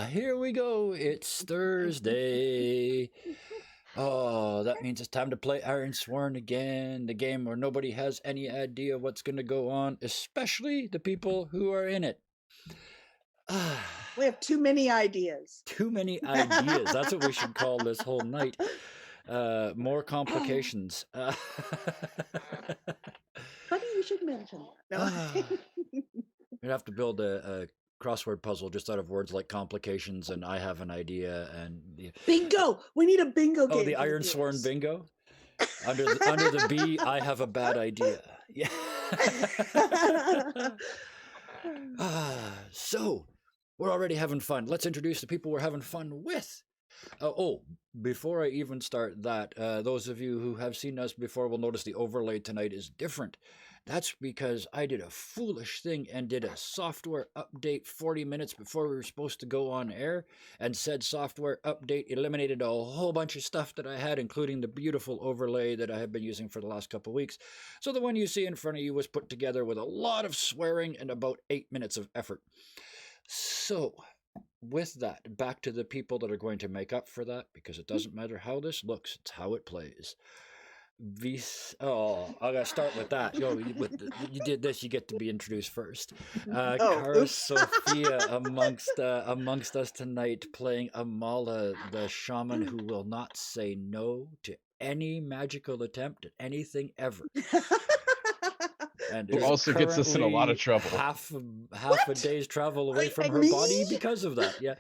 Here we go. It's Thursday. Oh, that means it's time to play Ironsworn again, the game where nobody has any idea what's going to go on, especially the people who are in it. We have too many ideas. Too many ideas. That's what we should call this whole night. More complications. Funny you should mention that. No. We'd have to build a crossword puzzle just out of words like complications and I have an idea and Bingo! We need a bingo game. Oh, the Ironsworn bingo. Under the B, I have a bad idea. Yeah. So we're already having fun. Let's introduce the people we're having fun with. Before I even start that, those of you who have seen us before will notice the overlay tonight is different. That's because I did a foolish thing and did a software update 40 minutes before we were supposed to go on air, and said software update eliminated a whole bunch of stuff that I had, including the beautiful overlay that I have been using for the last couple of weeks. So the one you see in front of you was put together with a lot of swearing and about 8 minutes of effort. So with that, back to the people that are going to make up for that, because it doesn't matter how this looks, it's how it plays. I gotta start with that. You did this, you get to be introduced first. Cara Sophia amongst us tonight, playing Amala, the shaman who will not say no to any magical attempt at anything ever. And who also gets us in a lot of trouble. Half a day's travel away from her body because of that. Yeah.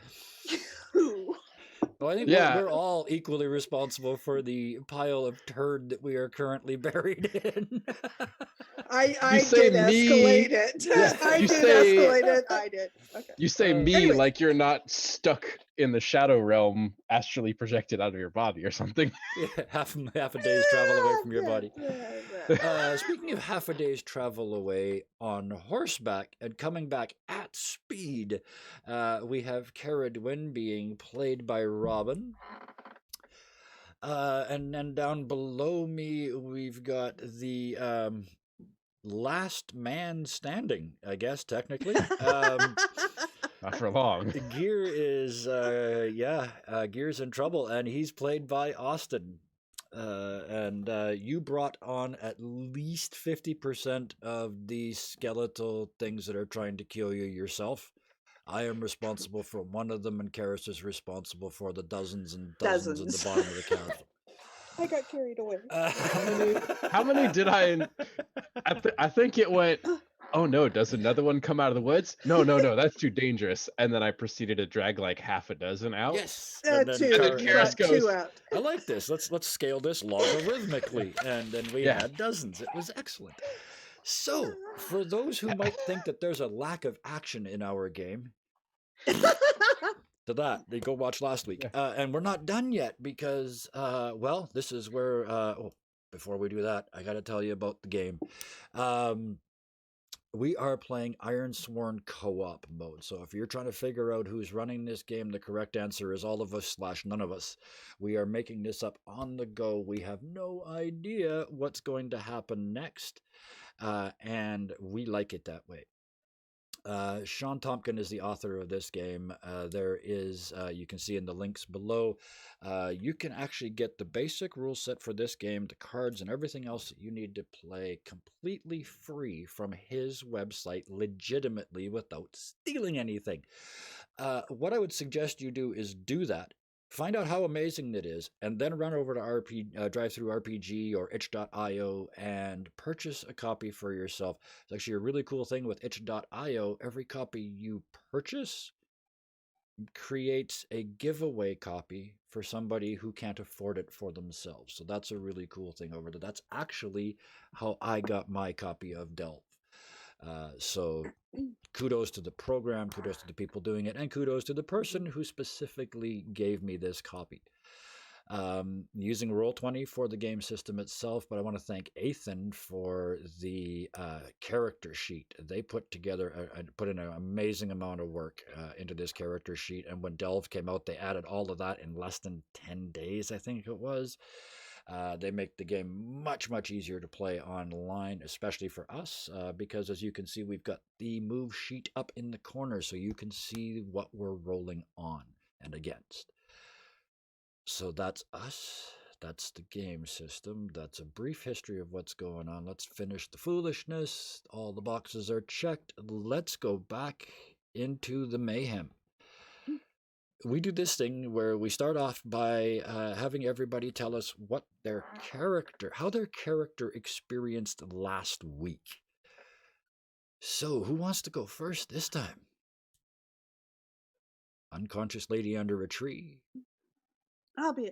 Well, I think we're all equally responsible for the pile of turd that we are currently buried in. I did escalate it. Yeah. I did escalate it. I did. Okay. You say anyway. Like you're not stuck in the shadow realm, astrally projected out of your body or something. Yeah, half a day's travel away from your body. Speaking of half a day's travel away on horseback and coming back at speed, we have Cara Dwin being played by Robin. And then down below me, we've got the last man standing, I guess, technically. Not for long. Gear is, Gear's in trouble, and he's played by Austin. And you brought on at least 50% of the skeletal things that are trying to kill you yourself. I am responsible for one of them, and Karis is responsible for the dozens and dozens at the bottom of the castle. I got carried away. How many did I? I think it went. Oh no! Does another one come out of the woods? No, that's too dangerous. And then I proceeded to drag like half a dozen out. Yes. And then Karis goes. Two out. I like this. Let's scale this logarithmically, and then we had dozens. It was excellent. So, for those who might think that there's a lack of action in our game, to that, they go watch last week. And we're not done yet because, this is where, before we do that, I got to tell you about the game. We are playing Ironsworn co-op mode. So if you're trying to figure out who's running this game, the correct answer is all of us / none of us. We are making this up on the go. We have no idea what's going to happen next. And we like it that way. Sean Tompkin is the author of this game. There is, you can see in the links below, you can actually get the basic rule set for this game, the cards and everything else that you need to play completely free from his website, legitimately without stealing anything. What I would suggest you do is do that. Find out how amazing it is, and then run over to DriveThruRPG or itch.io and purchase a copy for yourself. It's actually a really cool thing with itch.io. Every copy you purchase creates a giveaway copy for somebody who can't afford it for themselves. So that's a really cool thing over there. That's actually how I got my copy of Delve. So kudos to the program, kudos to the people doing it, and kudos to the person who specifically gave me this copy. Using Roll20 for the game system itself, but I want to thank Ethan for the character sheet. They put in an amazing amount of work into this character sheet, and when Delve came out, they added all of that in less than 10 days, I think it was. They make the game much, much easier to play online, especially for us, because as you can see, we've got the move sheet up in the corner so you can see what we're rolling on and against. So that's us. That's the game system. That's a brief history of what's going on. Let's finish the foolishness. All the boxes are checked. Let's go back into the mayhem. We do this thing where we start off by having everybody tell us what how their character experienced last week. So, who wants to go first this time? Unconscious lady under a tree. Okay.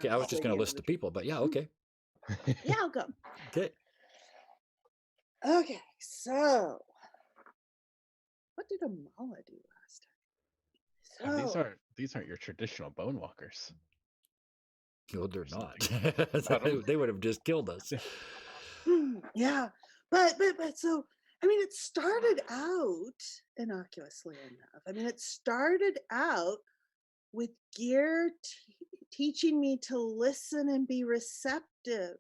I was just going to list the people, but yeah, okay. Yeah, I'll go. Okay. Okay, so what did Amala do last time? So, these aren't your traditional Bonewalkers. No, they're not. They would have just killed us. Yeah, but so I mean, it started out innocuously enough. I mean, it started out with Gear teaching me to listen and be receptive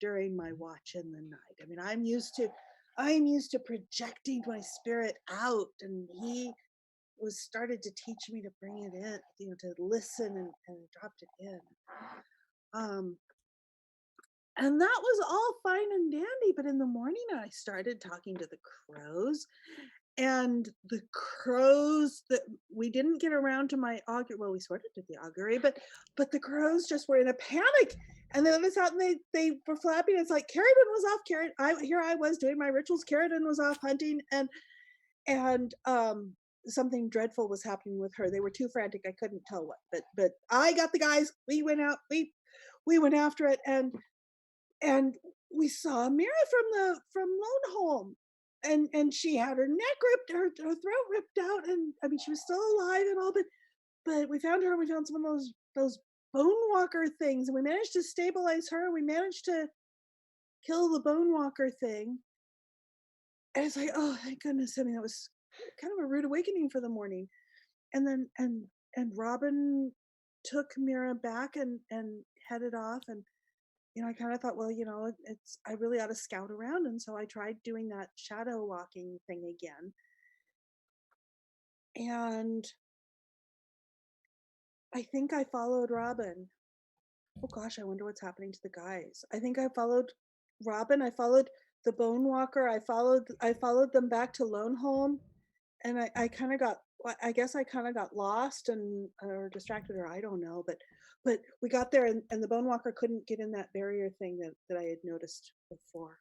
during my watch in the night. I mean, I'm used to projecting my spirit out, and he started to teach me to bring it in, to listen and dropped it in. And that was all fine and dandy, but in the morning I started talking to the crows, and the crows that we didn't get around to my augury. Well, we sort of did the augury, but the crows just were in a panic, and they let us out, and they were flapping. It's like Carradine was off. Here I was doing my rituals. Carradine was off hunting, and something dreadful was happening with her. They were too frantic. I couldn't tell what, but I got the guys. We went out. We went after it, and we saw Mira from Loneholm, and she had her neck ripped, her throat ripped out, and I mean she was still alive and all, but we found her. We found some of those Bonewalker things, and we managed to stabilize her. We managed to kill the Bonewalker thing, and it's like, oh, thank goodness. I mean, that was kind of a rude awakening for the morning. And then and Robin took Mira back and headed off, and I kind of thought, well, I really ought to scout around. And so I tried doing that shadow walking thing again. And I think I followed Robin. Oh gosh, I wonder what's happening to the guys. I think I followed Robin. I followed the Bonewalker. I followed them back to Loneholm. And I kind of got lost or distracted, or I don't know, but we got there, and the Bonewalker couldn't get in that barrier thing that I had noticed before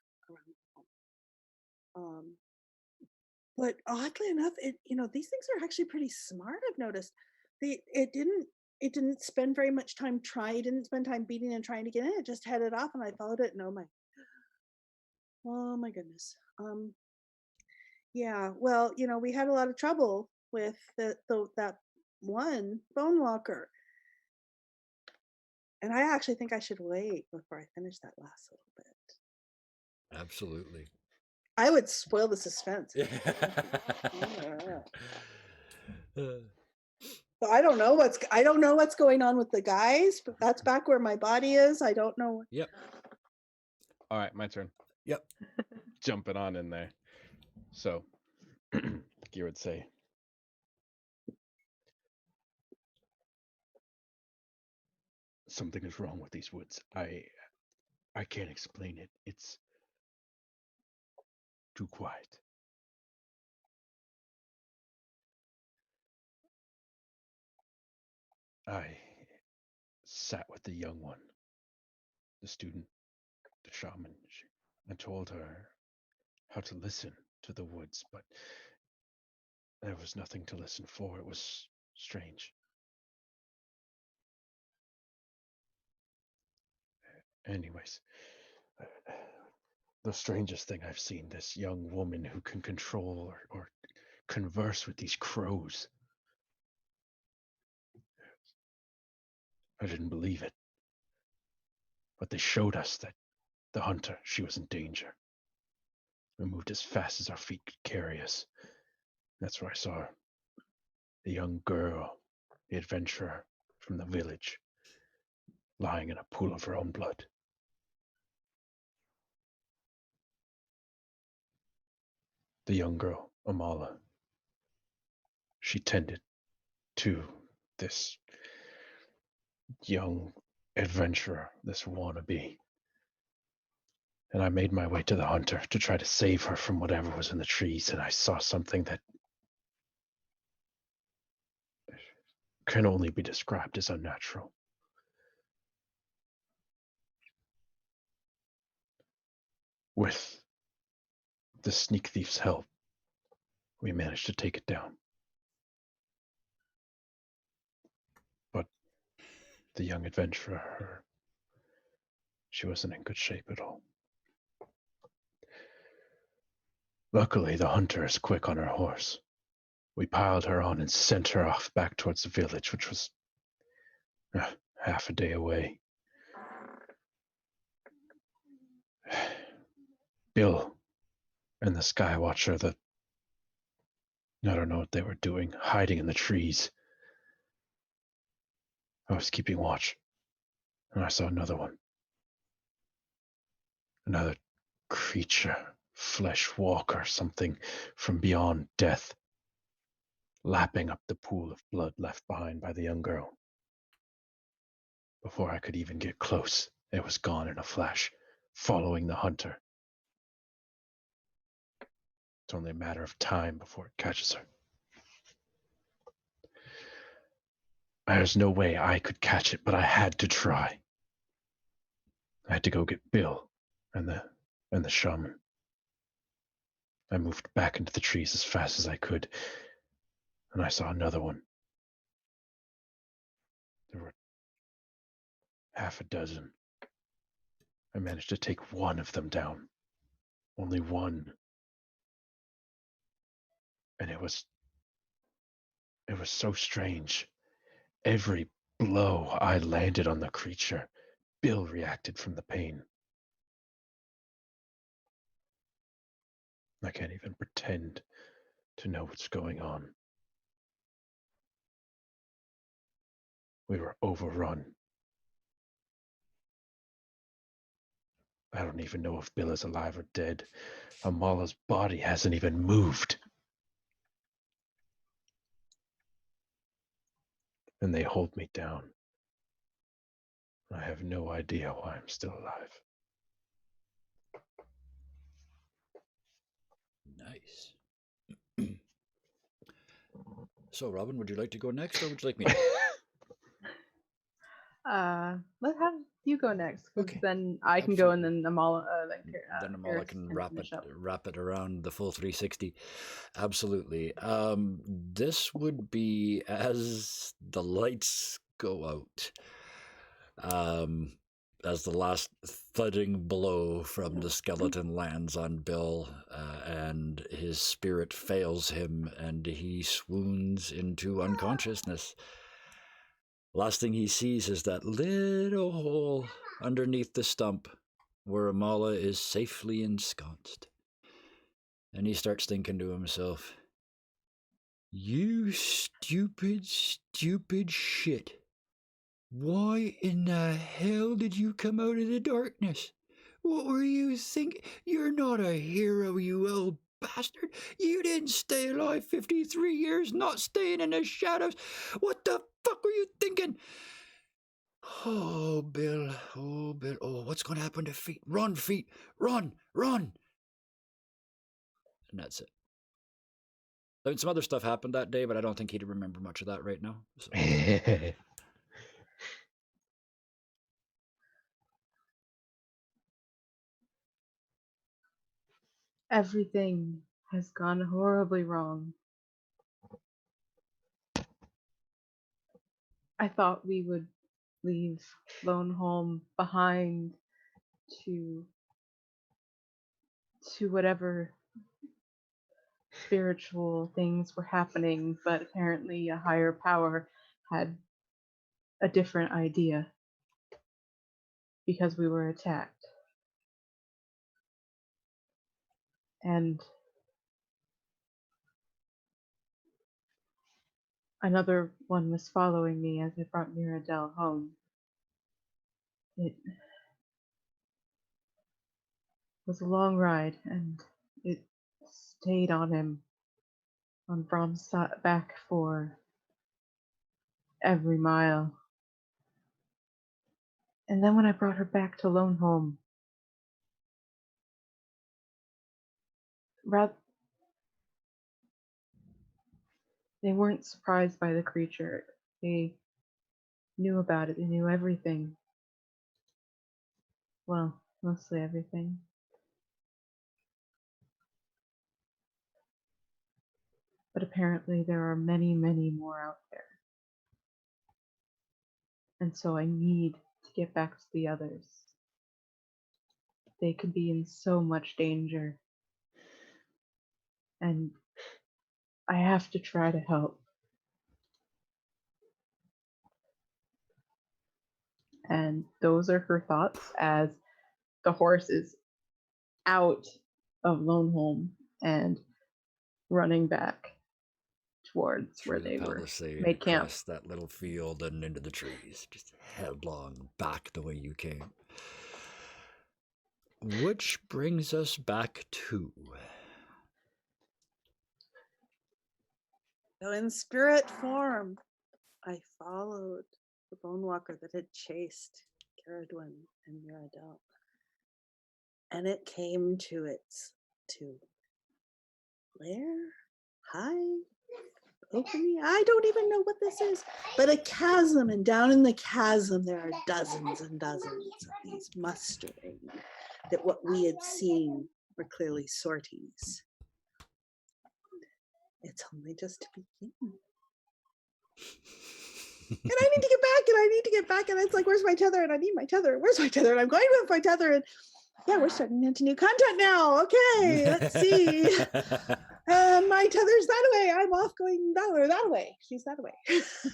around. But oddly enough, these things are actually pretty smart. I've noticed. It didn't spend very much time trying. It didn't spend time beating and trying to get in. It just headed off, and I followed it. And oh my goodness. Yeah, well, we had a lot of trouble with that one Bonewalker. And I actually think I should wait before I finish that last little bit. Absolutely. I would spoil the suspense. So I don't know what's going on with the guys, but that's back where my body is. I don't know. Yep. All right, my turn. Yep. Jumping on in there. So, you would say, something is wrong with these woods. I can't explain it. It's too quiet. I sat with the young one, the student, the shaman, and told her how to listen to the woods, but there was nothing to listen for. It was strange. Anyways, the strangest thing I've seen, this young woman who can control or converse with these crows. I didn't believe it. But they showed us that the hunter, she was in danger. We moved as fast as our feet could carry us. That's where I saw her. The young girl, the adventurer from the village. lying in a pool of her own blood. The young girl, Amala, she tended to this young adventurer, this wannabe. And I made my way to the hunter to try to save her from whatever was in the trees, and I saw something that can only be described as unnatural. With the sneak thief's help, we managed to take it down. But the young adventurer, she wasn't in good shape at all. Luckily, the hunter is quick on her horse. We piled her on and sent her off back towards the village, which was half a day away. Bill and the Sky Watcher, I don't know what they were doing, hiding in the trees. I was keeping watch, and I saw another one. Another creature, flesh walker, something from beyond death, lapping up the pool of blood left behind by the young girl. Before I could even get close, it was gone in a flash, following the hunter. It's only a matter of time before it catches her. There's no way I could catch it, but I had to try. I had to go get Bill and the shaman. I moved back into the trees as fast as I could, and I saw another one. There were half a dozen. I managed to take one of them down. Only one. And it was so strange. Every blow I landed on the creature, Bill reacted from the pain. I can't even pretend to know what's going on. We were overrun. I don't even know if Bill is alive or dead. Amala's body hasn't even moved. And they hold me down. I have no idea why I'm still alive. Nice. So, Robin, would you like to go next, or would you like me to? Let's have you go next, because Okay, then I can go, and then Amala, then Amala Iris can finish up. wrap it around the full 360. Absolutely. This would be as the lights go out. As the last thudding blow from the skeleton lands on Bill, and his spirit fails him, and he swoons into unconsciousness. Last thing he sees is that little hole underneath the stump where Amala is safely ensconced. And he starts thinking to himself, "You stupid, stupid shit. Why in the hell did you come out of the darkness? What were you thinking? You're not a hero, you old bastard. You didn't stay alive 53 years, not staying in the shadows. What the fuck were you thinking? Oh, Bill. Oh, Bill. Oh, what's going to happen to Feet? Run, Feet. Run, run." And that's it. I mean, some other stuff happened that day, but I don't think he'd remember much of that right now. So. Everything has gone horribly wrong. I thought we would leave Lone Home behind to whatever spiritual things were happening, but apparently a higher power had a different idea because we were attacked. And another one was following me as I brought Mirabelle home. It was a long ride, and it stayed on him, on Brom's back for every mile. And then when I brought her back to Lone Home, they weren't surprised by the creature. They knew about it. They knew everything. Well, mostly everything. But apparently there are many, many more out there. And so I need to get back to the others. They could be in so much danger. And I have to try to help. And those are her thoughts as the horse is out of Lone Home and running back towards Through where the they were palisade, made camp. across that little field and into the trees, just headlong back the way you came. Which brings us back to... So in spirit form, I followed the Bonewalker that had chased Caradwin and Mirabelle. And it came to its lair, high, opening. I don't even know what this is, but a chasm, and down in the chasm there are dozens and dozens of these mustering that what we had seen were clearly sorties. It's only just to begin. And I need to get back, and I need to get back, and it's like, where's my tether? And I need my tether. Where's my tether? And I'm going with my tether, and yeah, we're starting into new content now. Okay, let's see. My tether's that way. I'm off going that way. She's that way.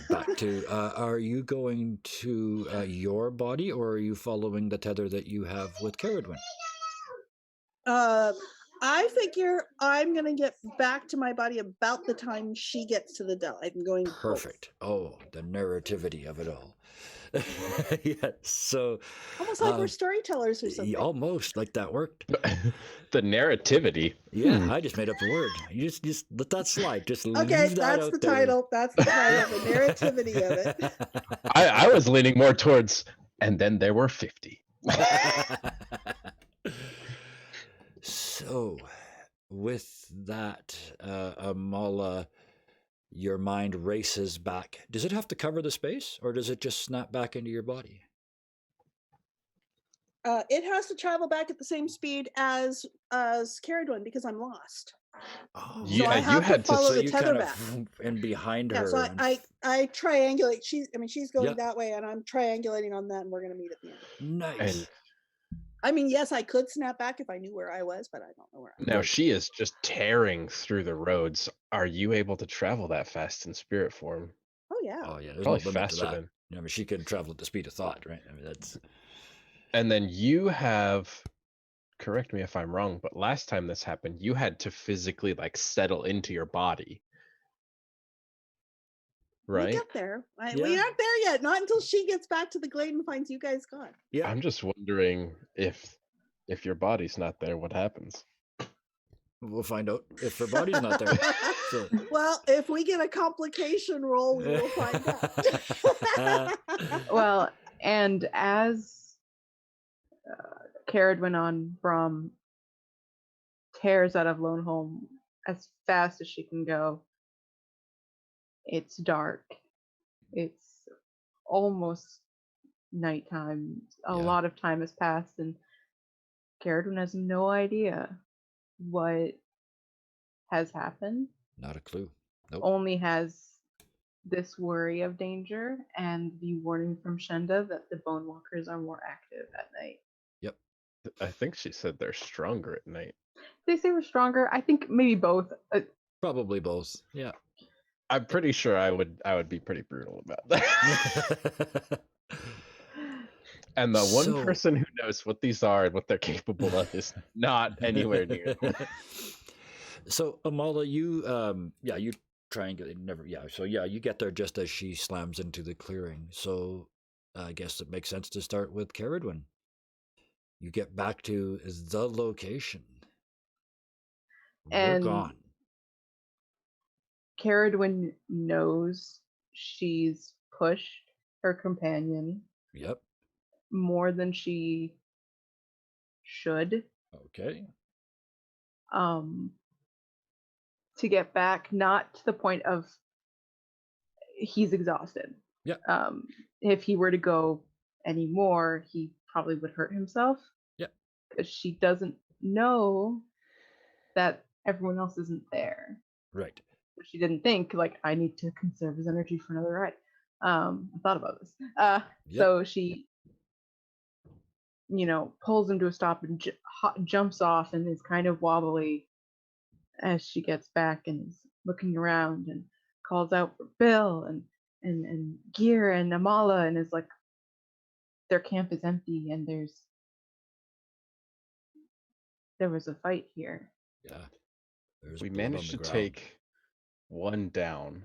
Back to, are you going to your body, or are you following the tether that you have with Caradwin? I figure I'm going to get back to my body about the time she gets to the dell. I'm going Perfect. both. Oh, the narrativity of it all. Yeah, so... Almost like we're storytellers or something. Almost, like that worked. The narrativity. Yeah, I just made up a word. You just let that slide. Just okay, leave that that's out the there. title. That's the title, the narrativity of it. I was leaning more towards, and then there were 50. So, with that, Amala, your mind races back. Does it have to cover the space, or does it just snap back into your body? It has to travel back at the same speed as Caradwin because I'm lost. Oh, So I have to follow the tether back. And behind her. So I triangulate. She's going Yep. that way, and I'm triangulating on that, and we're going to meet at the end. Nice. And I mean, yes, I could snap back if I knew where I was, but I don't know where I was. now she is just tearing through the roads. Are you able to travel that fast in spirit form? Oh yeah. Oh yeah, there's Probably no limit faster to that. than. I mean, she can travel at the speed of thought, right? I mean, that's... And then you have, correct me if I'm wrong, but last time this happened, you had to physically like settle into your body. Right? We get there. Yeah. We aren't there yet. Not until she gets back to the glade and finds you guys gone. Yeah. I'm just wondering if your body's not there, what happens? We'll find out if her body's not there. So. Well, if we get a complication roll, we will find out. Well, and as Caradwin on Brom tears out of Lone Home as fast as she can go, it's dark. It's almost nighttime. A lot of time has passed, and Caradwin has no idea what has happened. Not a clue. Nope. Only has this worry of danger and the warning from Shenda that the Bonewalkers are more active at night. Yep. I think she said they're stronger at night. They say we're stronger. I think maybe both. Probably both. Yeah. I'm pretty sure I would be pretty brutal about that. And the one person who knows what these are and what they're capable of is not anywhere near them. So Amala, you triangulate. So you get there just as she slams into the clearing. So I guess it makes sense to start with Caradwin. You get back to the location. We're And gone. Caradwin knows she's pushed her companion Yep. more than she should. Okay. To get back, not to the point of he's exhausted. Yeah. If he were to go anymore, he probably would hurt himself. Yeah. Because she doesn't know that everyone else isn't there. Right. She didn't think, like, I need to conserve his energy for another ride. I thought about this. So she, pulls him to a stop and jumps off and is kind of wobbly as she gets back and is looking around and calls out for Bill and Gear and Amala and is like, their camp is empty and there was a fight here. Yeah. There's We blood on managed the to ground. take one down.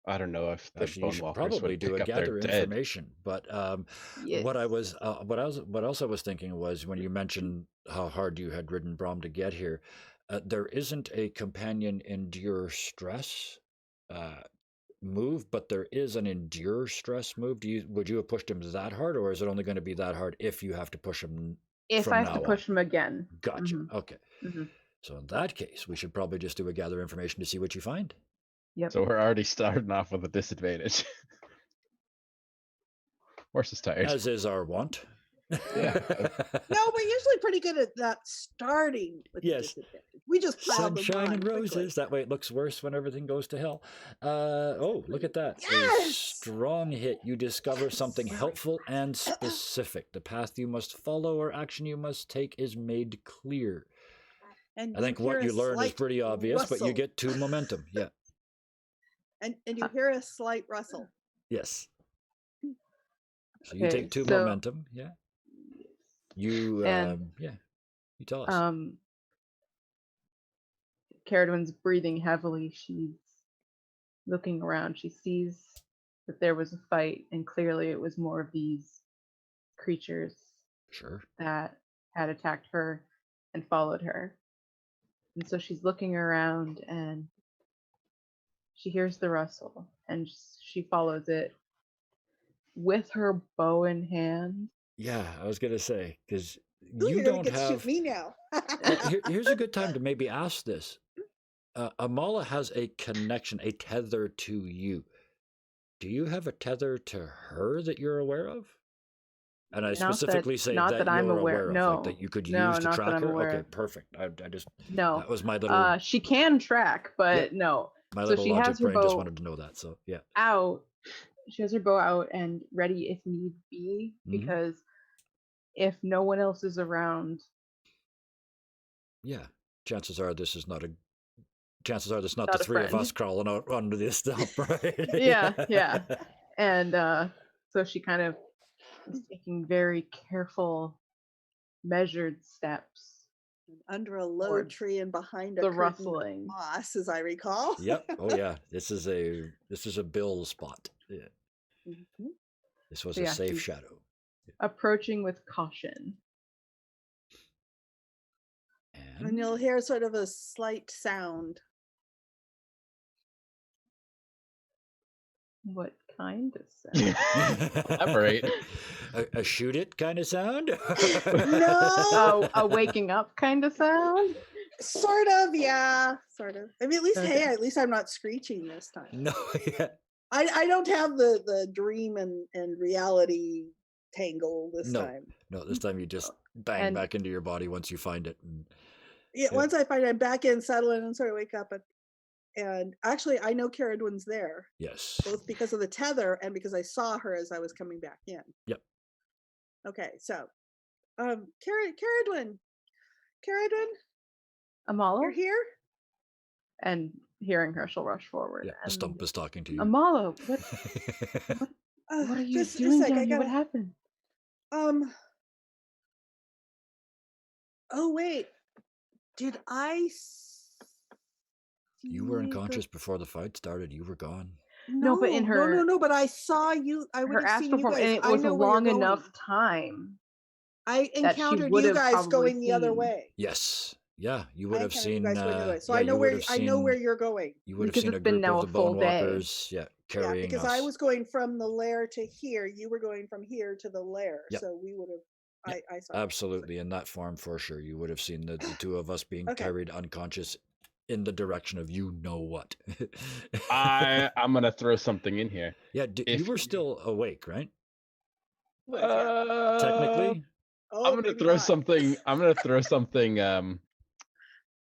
I don't know if the Actually, you should Bonewalkers probably would do pick a up their gather dead. information. But Yes. what else I was thinking was when you mentioned how hard you had ridden Brom to get here, there isn't a companion endure stress move, but there is an endure stress move. Would you have pushed him that hard, or is it only going to be that hard if you have to push him? If from I have now to push him again. Gotcha. Mhm. Okay. Mhm. So in that case, we should probably just do a gather information to see what you find. Yep. So we're already starting off with a disadvantage. Horse is tired. As is our want. Yeah. No, we're usually pretty good at that starting with the Yes. disadvantage. We just plow them Sunshine on and quickly. roses. That way it looks worse when everything goes to hell. Oh, look at that. A Yes! strong hit. You discover something Yes. helpful and specific. The path you must follow or action you must take is made clear. And I think hear what a you learn is slight pretty obvious, but you rustle. get 2 momentum. Yeah. And you hear a slight rustle. Yes. So you Okay, take 2 so- momentum. Yeah. You, And- you tell us. Caradwin's breathing heavily. She's looking around. She sees that there was a fight, and clearly it was more of these creatures Sure. that had attacked her and followed her. And so she's looking around and she hears the rustle and she follows it with her bow in hand. Yeah, I was going to say, because Ooh, you you're gonna don't get to have... shoot me now. Here's a good time to maybe ask this. Amala has a connection, a tether to you. Do you have a tether to her that you're aware of? And I specifically say not that that I'm you're aware- of, no. like that you could No, use to not that track I'm her. aware Okay, of. perfect. I just No. that was my little She can track, but no. my So little she logic has her brain just bow wanted to know that. So yeah, out. She has her bow out and ready if need be, Mhm. because if no one else is around, yeah. Chances are this is not the Not three a of friend. us crawling out onto this stump, right? Yeah. And so she kind of is taking very careful, measured steps. Under a low Towards tree and behind a the curtain of rustling. moss, as I recall. Yep. Oh yeah. This is a Bill spot. Yeah. Mhm. This was So, a yeah, safe she's shadow. approaching with caution. And you'll hear sort of a slight sound. What kind of sound? Elaborate. a shoot it kind of sound. No. A waking up kind of sound? Sort of, yeah. Sort of. I mean, at least, Okay. hey, at least I'm not screeching this time. No. Yeah. I don't have the dream and reality tangle this No. time. No. This time you just bang And- back into your body once you find it. And, Yeah, Yeah. once I find I'm back in, settle in, and sort of wake up, and actually I know Caradwin's there, yes. both because of the tether and because I saw her as I was coming back in. Yep. Okay, so, Caradwin, Amala? you're here? And hearing her, she'll rush forward. Yeah. The and, stump is talking to you. Amala, what are you Just a doing sec, down I here? What gotta- happened? Oh wait, did I? You were see the- unconscious before the fight started. You were gone. No, but in her No. But I saw you. I would her have seen astral you form, and guys. it I was a know where you're long going. enough time I that she encountered would you have guys probably going the other seen. way. Yes. Yeah, you would I have encountered you seen. guys going the other way. So Yeah, I know you would where have I know where seen. you're going. You would have Because seen a it's been group of now the a full day. Bonewalkers, Yeah, carrying because us. I was going from the lair to here. You were going from here to the lair. Yep. So we would have. Yep, I saw. absolutely in that form for sure. You would have seen the two of us being Okay. carried unconscious in the direction of you know what. I'm gonna throw something in here. Yeah, you were still awake, right? Technically. Oh, I'm gonna maybe throw not. something. I'm gonna throw something.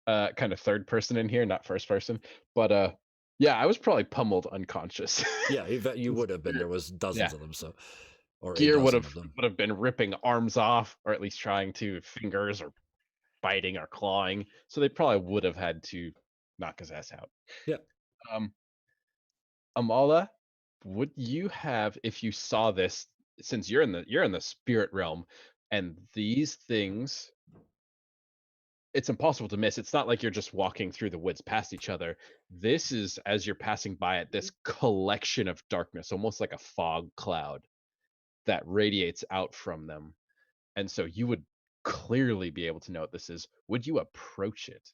Kind of third person in here, not first person. But yeah, I was probably pummeled unconscious. Yeah, you would have been. There was dozens of them, so or Gear a would dozen have of them. been ripping arms off, or at least trying to, fingers, or biting or clawing. So they probably would have had to knock his ass out. Yeah. Amala, would you have, if you saw this, since you're in the spirit realm, and these things, it's impossible to miss. It's not like you're just walking through the woods past each other. This is, as you're passing by it, this collection of darkness, almost like a fog cloud that radiates out from them. And so you would clearly be able to know what this is. Would you approach it?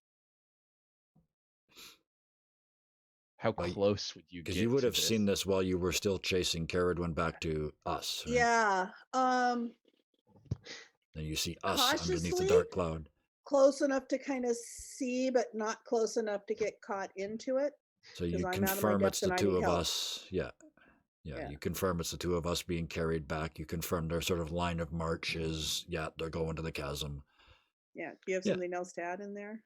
How close would you get? Because you would to have this? seen this while you were still chasing Caradwin back to us. Right? Yeah. Then you see us underneath the dark cloud. Close enough to kind of see, but not close enough to get caught into it. So you confirm it's the two of us. Yeah. Yeah. You confirm it's the two of us being carried back. You confirm their sort of line of march is, yeah, they're going to the chasm. Yeah. Do you have something else to add in there?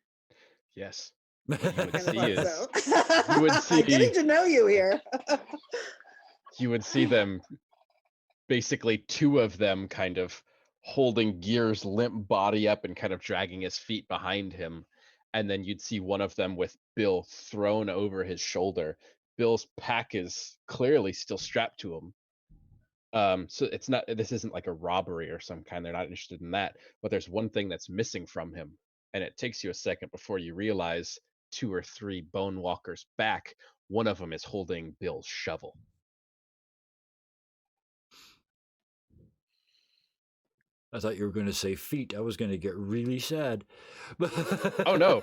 Yes. What you would see is you would see. I'm getting to know you here. You would see them, basically two of them, kind of holding Gear's limp body up and kind of dragging his feet behind him. And then you'd see one of them with Bill thrown over his shoulder. Bill's pack is clearly still strapped to him. So this isn't like a robbery or some kind. They're not interested in that. But there's one thing that's missing from him. And it takes you a second before you realize 2 or 3 Bonewalkers back, one of them is holding Bill's shovel. I thought you were going to say feet. I was going to get really sad. Oh no!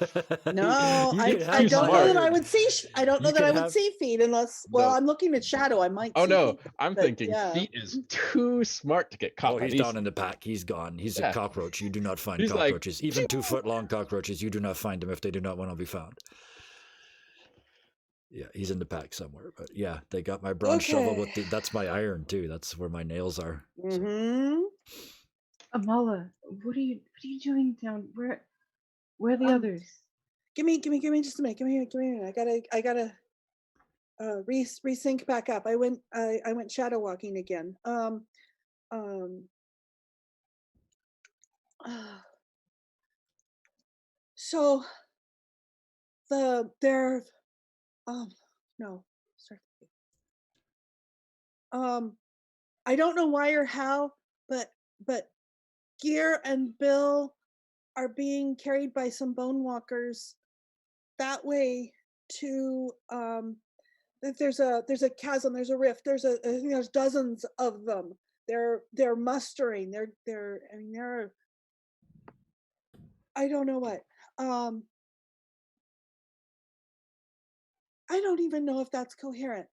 No, I don't know that I would see. I don't know that I would see feet unless. Well, I'm looking at Shadow. I might. Oh see no! feet, I'm thinking feet is too smart to get caught. Oh, he's down in the pack. He's gone. He's a cockroach. You do not find cockroaches, even 2-foot-long cockroaches. You do not find them if they do not want to be found. Yeah, he's in the pack somewhere. But yeah, they got my bronze shovel with that's my iron too. That's where my nails are. Mm-hmm. Amala, what are you doing down? Where are the others? Give me just a minute. Give me a minute. I gotta resync back up. I went shadow walking again. So they're no, sorry. I don't know why or how, but Gear and Bill are being carried by some Bonewalkers that way to there's a chasm, there's a rift, I think there's dozens of them. They're mustering. They're I don't know what. I don't even know if that's coherent.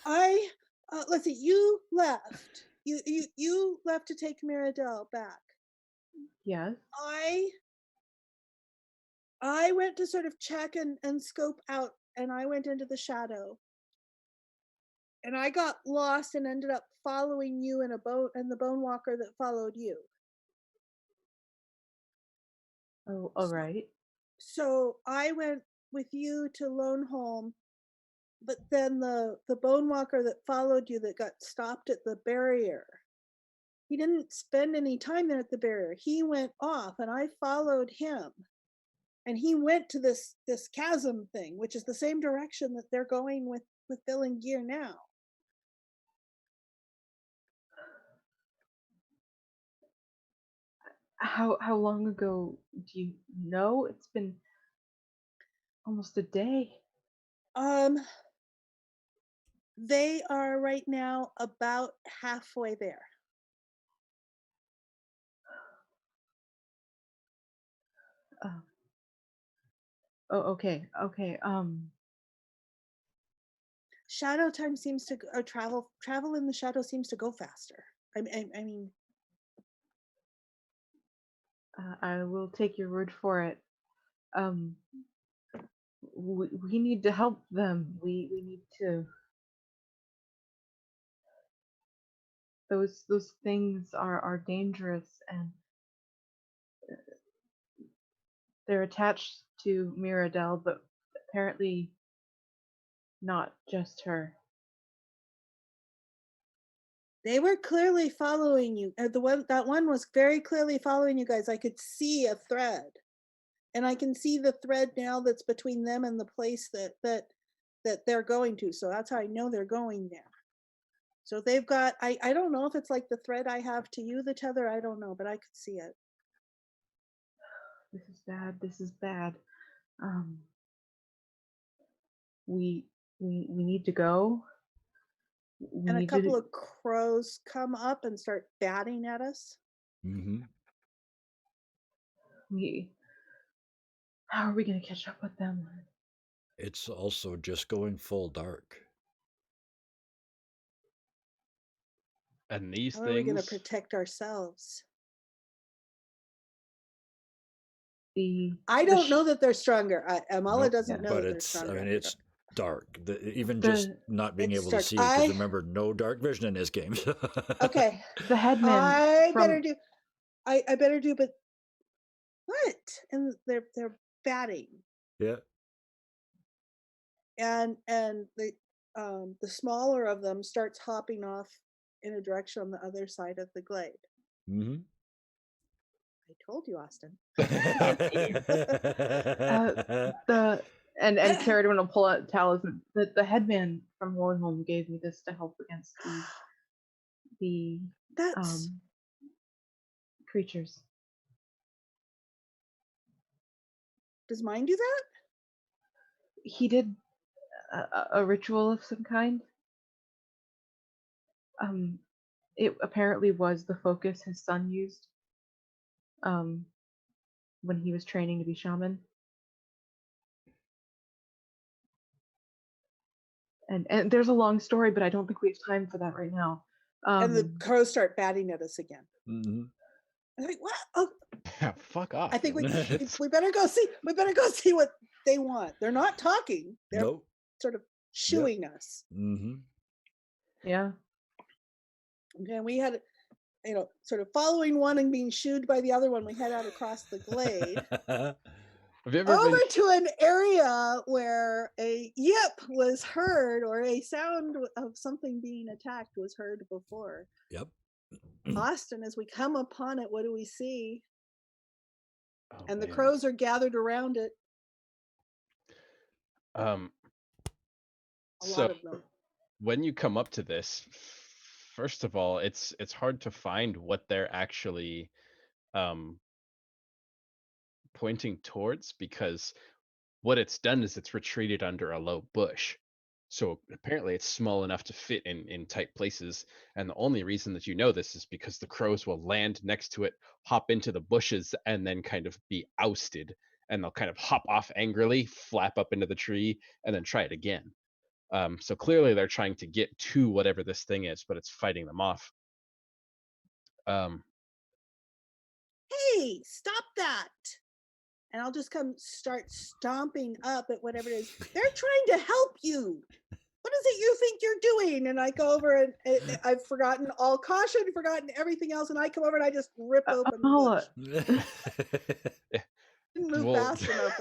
Let's see. You left. You left to take Mirabelle back. Yes. I went to sort of check and scope out, and I went into the shadow. And I got lost and ended up following you in the Bonewalker that followed you. Oh, all right. So I went with you to Lone Home, but then the Bonewalker that followed you that got stopped at the barrier, he didn't spend any time there at the barrier. He went off, and I followed him. And he went to this chasm thing, which is the same direction that they're going with Bill and Gear now. How long ago do you know? It's been almost a day. They are right now about halfway there. Oh, okay. Shadow time seems to or travel in the shadow seems to go faster. I mean, I will take your word for it. Um, we need to help them. We need to. Those things are dangerous, and they're attached to Mirabelle, but apparently not just her. they were clearly following you. That one was very clearly following you guys. I could see a thread, and I can see the thread now that's between them and the place that they're going to. So that's how I know they're going there. So they've got. I don't know if it's like the thread I have to you, the tether. I don't know, but I could see it. This is bad. This is bad. Um, we we need to go. We And a need couple to. of crows come up and start batting at us. Mm-hmm. We. How are we gonna catch up with them? It's also just going full dark. And these How are we going to things, protect ourselves? The I don't know that they're stronger. Amala Nope. doesn't Yeah. know But that they're it's, I stronger. mean, it's dark. Even just the not being It's able to dark. see, because remember, no dark vision in this game. Okay. the headman I better from do. I better do. But what? And they're batting, Yeah. and the smaller of them starts hopping off in a direction on the other side of the glade. Mm-hmm. I told you, Austin. the and Carrot want to pull out talisman. The headman from Warholm gave me this to help against the That's creatures. does mine do that? He did a ritual of some kind. It apparently was the focus his son used when he was training to be shaman. And there's a long story, but I don't think we have time for that right now. And the crows start batting at us again. Mm-hmm. I'm like, what? Oh, fuck off. I think then. we better go see. We better go see what they want. They're not talking. They're Nope. sort of Yep. shooing us. Mm-hmm. Yeah. Okay, we had, sort of following one and being shooed by the other one. We head out across the glade Have you ever over been? to an area where a yip was heard, or a sound of something being attacked was heard before. Yep. Austin, as we come upon it, what do we see? Oh, And the man. crows are gathered around it. Um. A So lot of them. when you come up to this, first of all, it's hard to find what they're actually pointing towards, because what it's done is it's retreated under a low bush. So apparently it's small enough to fit in tight places. And the only reason that you know this is because the crows will land next to it, hop into the bushes, and then kind of be ousted. And they'll kind of hop off angrily, flap up into the tree, and then try it again. So clearly they're trying to get to whatever this thing is, but it's fighting them off. Hey, stop that. And I'll just start stomping up at whatever it is. They're trying to help you. What is it you think you're doing? And I go over and I've forgotten all caution, forgotten everything else. And I come over and I just rip open Amala. the bush. Didn't move Well, fast enough.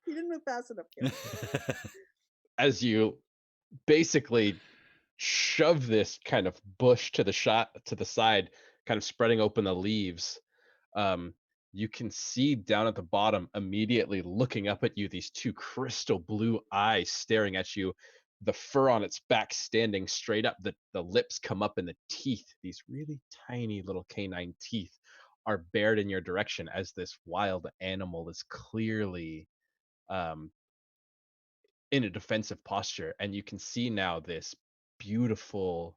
You didn't move fast enough. Kid. as you basically shove this kind of bush to the side, kind of spreading open the leaves, you can see down at the bottom, immediately looking up at you, these two crystal blue eyes staring at you, the fur on its back standing straight up, the lips come up, and the teeth, these really tiny little canine teeth, are bared in your direction, as this wild animal is clearly in a defensive posture. And you can see now this beautiful,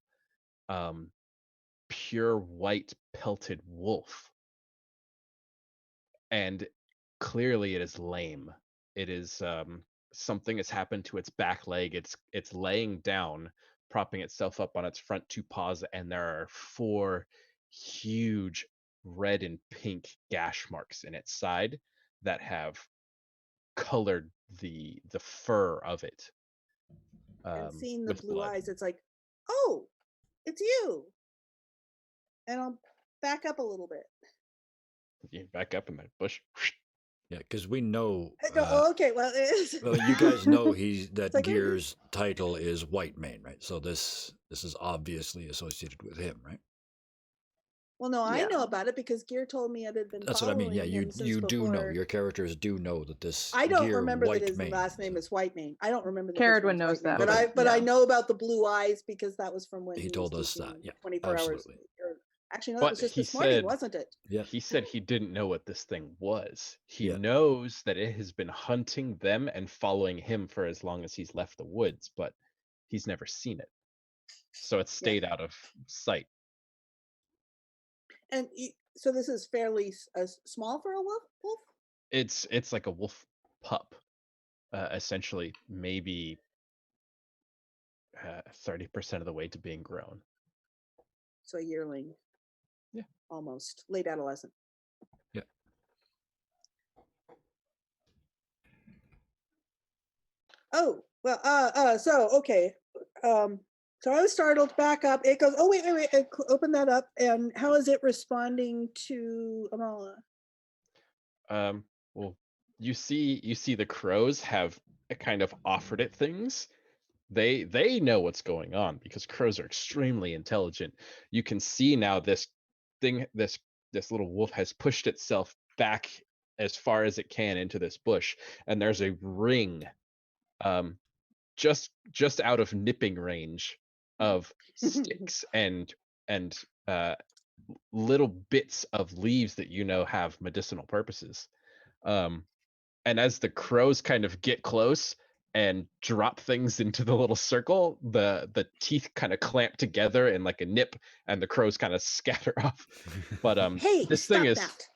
pure white pelted wolf. And clearly it is lame. It is something has happened to its back leg. It's laying down, propping itself up on its front two paws, and there are 4 huge red and pink gash marks in its side that have colored the fur of it And seeing the with blue blood. eyes, it's like, oh, it's you. And I'll back up a little bit. You back up in the bush. Yeah, because we know. No, okay, well, Well, you guys know that like, Gear's title is White Mane, right? So this is obviously associated with him, right? well, no, I know Yeah. about it because Gear told me it had been That's what I mean. Yeah, following him since you do know. before. Your characters do know that this I don't Gear remember that White his Mane. last name is Whitemane. I don't remember that Caradwin his knows Whitemane, that, Okay. but I yeah. know about the blue eyes because that was from when He he told was us that, teaching yeah, 24 absolutely. hours. Or, actually, no, that But was just he this morning, said wasn't it? Yeah. he said he didn't know what this thing was. He Yeah. knows that it has been hunting them and following him for as long as he's left the woods, but he's never seen it. So it stayed out of sight. And so this is fairly small for a wolf? It's like a wolf pup, essentially, maybe 30% of the way to being grown. So a yearling. Yeah. Almost. Late adolescent. Yeah. Oh, well, so, okay. So I was startled, back up. It goes, oh, wait. Open that up. And how is it responding to Amala? Well, you see the crows have kind of offered it things. They know what's going on because crows are extremely intelligent. You can see now this little wolf has pushed itself back as far as it can into this bush, and there's a ring just out of nipping range of sticks and little bits of leaves that have medicinal purposes. And as the crows kind of get close and drop things into the little circle, the teeth kind of clamp together in like a nip, and the crows kind of scatter off. But Hey, this thing stop is that.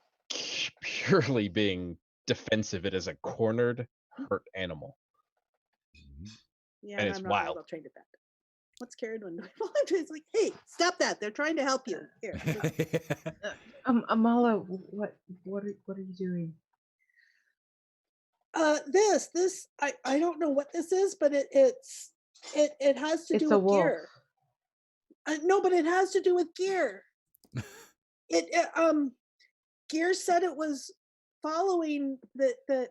purely being defensive. It is a cornered, hurt animal, Yeah, and and it's I'm not very wild. well trained at that. What's Caradwin doing? It's like, hey, stop that. They're trying to help you. Here. Amala, what are you doing? This I don't know what this is, but it has to It's do a with wolf. gear. No, but it has to do with gear. Gear said it was following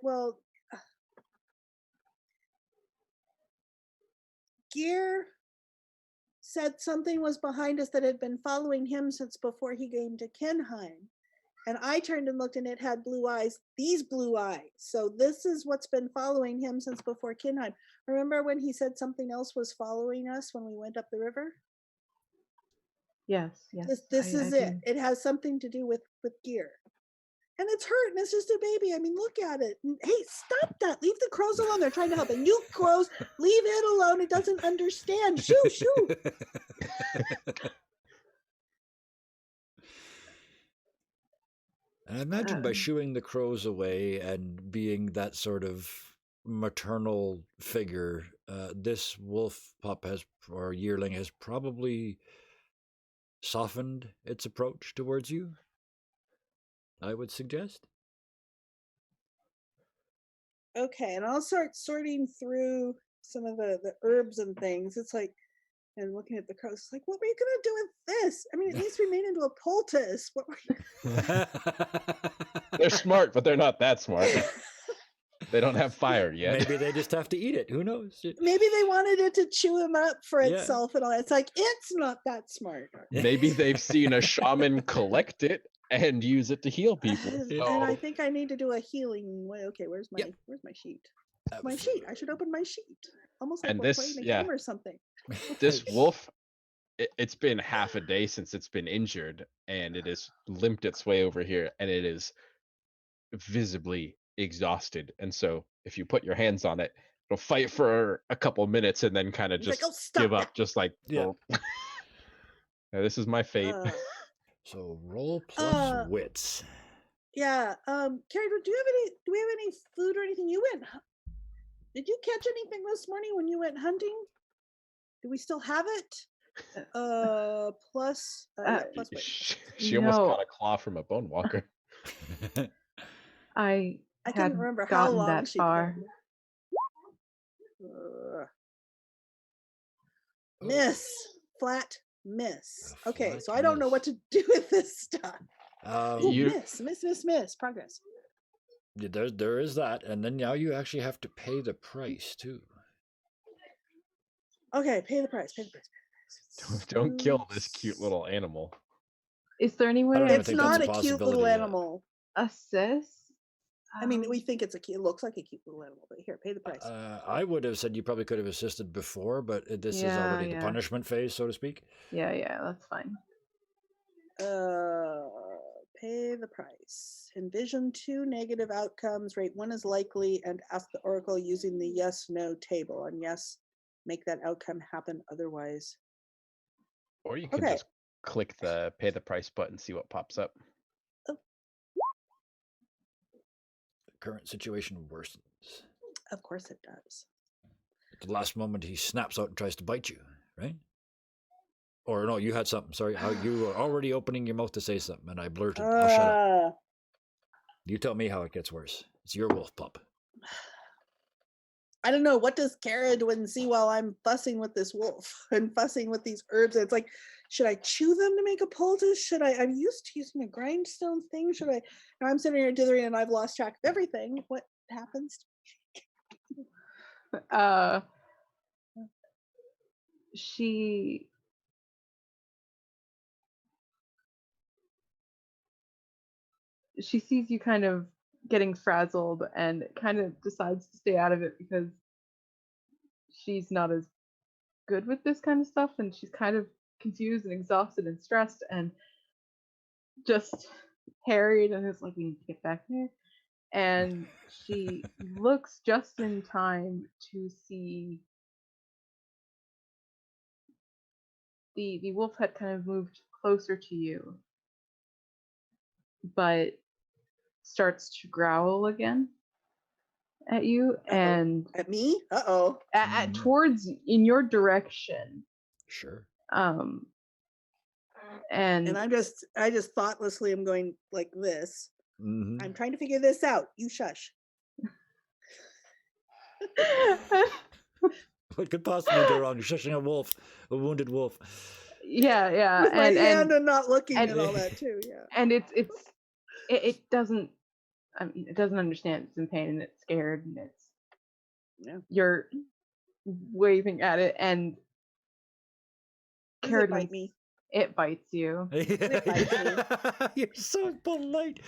well, Gear said something was behind us that had been following him since before he came to Kenheim. And I turned and looked, and it had blue eyes, these blue eyes. So this is what's been following him since before Kenheim. Remember when he said something else was following us when we went up the river? Yes. This is I it. do. It has something to do with gear. And it's hurt, and it's just a baby. I mean, look at it. And, hey, stop that. Leave the crows alone. They're trying to help. And you crows, leave it alone. It doesn't understand. Shoo. And I imagine by shooing the crows away and being that sort of maternal figure, this wolf pup or yearling has probably softened its approach towards you, I would suggest. Okay, and I'll start sorting through some of the herbs and things. It's like, and looking at the crows, it's like, what were you gonna do with this? I mean, it needs to be made into a poultice. What were you? They're smart, but they're not that smart. They don't have fire yet. Maybe they just have to eat it. Who knows? Maybe they wanted it to chew him up for itself and all. It's like, it's not that smart. Maybe they've seen a shaman collect it and use it to heal people. And I think I need to do a healing way. Okay, where's my sheet? My Absolutely. sheet. I should open my sheet. Almost like And we're this, playing a yeah. game or something. This wolf, it's been half a day since it's been injured, and it has limped its way over here, and it is visibly exhausted. And so if you put your hands on it, it'll fight for a couple minutes and then kind of He's like, just "Oh, stop give that." up, just like, Yeah. yeah, this is my fate. So roll plus wits. Yeah. Carrie, do we have any food or anything? Did you catch anything this morning when you went hunting? Do we still have it? Plus wit. She almost No. caught a claw from a Bonewalker. I couldn't hadn't remember how gotten long that she'd far. Miss. Flat miss. Okay, Flat so I don't know what to do with this stuff. You- Miss. Progress. There is that, and then now you actually have to pay the price too. Okay, pay the price. Don't kill this cute little animal. Is there any way don't even It's think that's not a a cute possibility little yet. animal. assist? I mean, we think it's it looks like a cute little animal, but here, pay the price. I would have said you probably could have assisted before, but this is Yeah, already the yeah. punishment phase, so to speak. Yeah, that's fine. Pay the price. Envision 2 negative outcomes. Rate 1 is likely, and ask the oracle using the yes/no table. And yes, make that outcome happen. Otherwise, Or you can Okay. just click the pay the price button, see what pops up. The current situation worsens. of course it does. At the last moment, he snaps out and tries to bite you, right? Or no, you had something. Sorry, you were already opening your mouth to say something, and I blurted. I'll shut up. You tell me how it gets worse. It's your wolf pup. I don't know. What does Caradwin see while I'm fussing with this wolf and fussing with these herbs? It's like, should I chew them to make a poultice? I'm used to using a grindstone thing. Now I'm sitting here dithering and I've lost track of everything. What happens? She sees you kind of getting frazzled and kind of decides to stay out of it because she's not as good with this kind of stuff, and she's kind of confused and exhausted and stressed and just harried, and is like, we need to get back there. And she looks just in time to see the wolf had kind of moved closer to you, but starts to growl again at you. Uh-oh. And At me? Uh-oh. at towards in your direction. Sure. And I just thoughtlessly am going like this. Mm-hmm. I'm trying to figure this out. You shush. What could possibly go wrong? You're shushing a wounded wolf. Yeah. With my hand and not looking and and all that too. Yeah. And it doesn't. I mean, it doesn't understand. It's in pain and it's scared and you're waving at it and Does it bite me? It bites you. It bites me. You're so polite.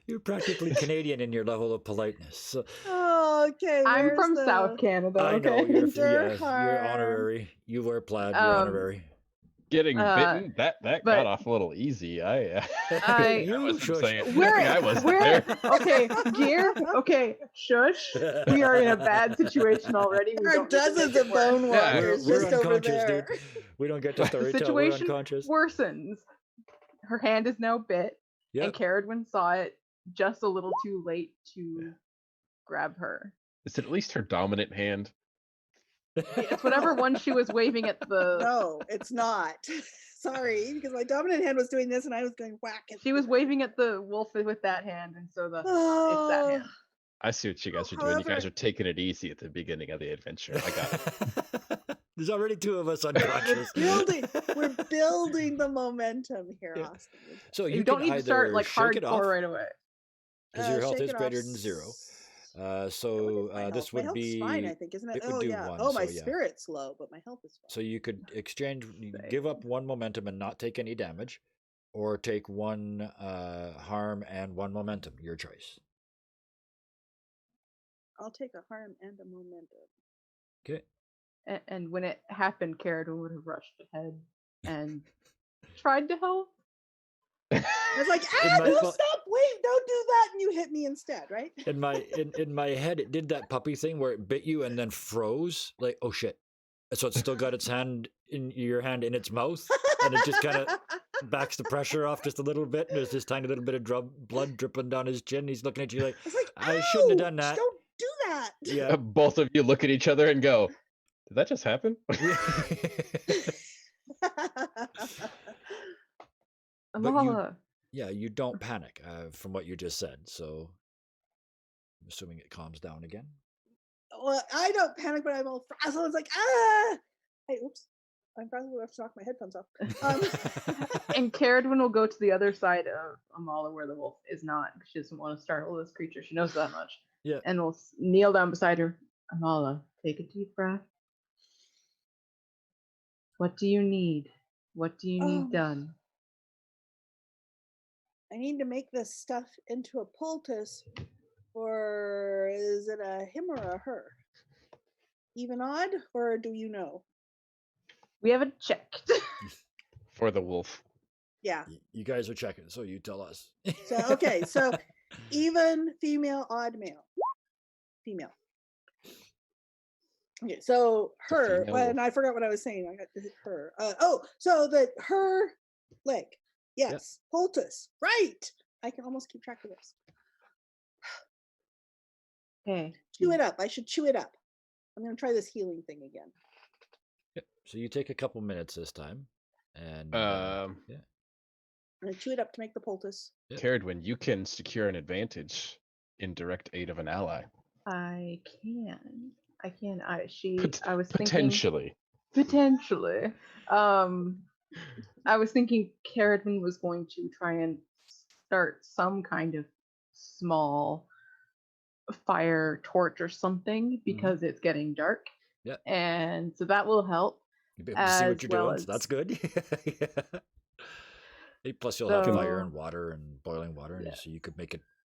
You're practically Canadian in your level of politeness. So, okay. I'm from South Canada. I know Okay. you're honorary. You wear plaid. You're honorary. Getting bitten, that got off a little easy. I wasn't saying. I wasn't there. Okay, gear. Okay, shush. We are in a bad situation already. There are dozens of Bonewalkers just over there. Dude. We don't get to storytell. The situation we're unconscious. worsens. Her hand is now bit, and Caradwin saw it just a little too late to grab her. Is it at least her dominant hand? It's whatever one she was waving at the. No, it's not. Sorry, because my dominant hand was doing this and I was going whack. She was waving at the wolf with that hand, and so it's that hand. I see what you guys are doing. You guys are taking it easy at the beginning of the adventure. I got it. There's already two of us unconscious. We're building the momentum here, Austin. So you don't need to start like hardcore right away. Because your health is greater than 0. This would be fine, I think, isn't it? Would do 1, oh, my spirit's low, but my health is fine. So you could give up 1 momentum and not take any damage, or take 1 harm and 1 momentum. Your choice. I'll take a harm and a momentum. Okay. And when it happened, Caradwin would have rushed ahead and tried to help. I was like, stop wait, don't do that, and you hit me instead, right? In my head, it did that puppy thing where it bit you and then froze. Like, oh shit! So it's still got its hand in your hand in its mouth, and it just kind of backs the pressure off just a little bit, and there's this tiny little bit of blood dripping down his chin. He's looking at you like, It's like, I shouldn't have done ouch, that. don't do that. Yeah. Both of you look at each other and go, "Did that just happen?" Amala, Yeah, you don't panic from what you just said. So I'm assuming it calms down again. Well, I don't panic, but I'm all frazzled. It's like, ah! Hey, oops. I'm frazzled enough to knock my headphones off. and Caradwin will go to the other side of Amala where the wolf is not. She doesn't want to startle this creature. She knows that much. Yeah. And will kneel down beside her. Amala, take a deep breath. What do you need? What do you need done? I need to make this stuff into a poultice, or is it a him or a her? Even odd, or do you know? We haven't checked. For the wolf. Yeah. You guys are checking, so you tell us. So okay, so even, female, odd, male, female. Okay, so her, and I forgot what I was saying. I got her. So the her leg. Yes, poultice. Right. I can almost keep track of this. Okay. Chew it up. I should chew it up. I'm going to try this healing thing again. Yep. So you take a couple minutes this time, and I'm going to chew it up to make the poultice. Caradwin, you can secure an advantage in direct aid of an ally. I can. I was potentially. Thinking, potentially. I was thinking Caradwin was going to try and start some kind of small fire torch or something because it's getting dark. Yeah. And so that will help. You'll be able to see what you're doing, so that's good. Plus you'll have fire and water and boiling water, so you could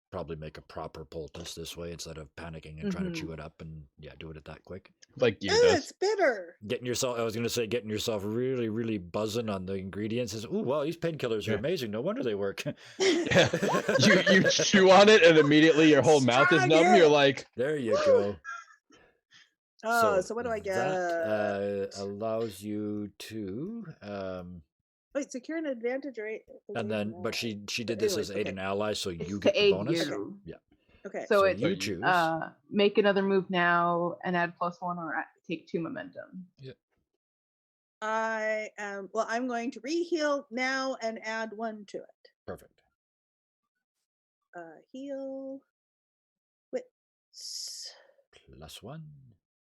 probably make a proper poultice this way instead of panicking and trying to chew it up and do it that quick. Like you does. It's bitter. I was gonna say getting yourself really, really buzzing on the ingredients is wow, these painkillers are amazing. No wonder they work. Yeah. You chew on it and immediately your whole mouth is numb. You're like, there you go. So what do I get? That allows you to wait, secure an advantage, right? And then, but she did this as aid an ally, so you It's get to the aid bonus. you. Yeah. Okay. So you choose. Make another move now and add +1 or take 2 momentum. Yeah. I'm going to reheal now and add 1 to it. Perfect. Heal wits. +1.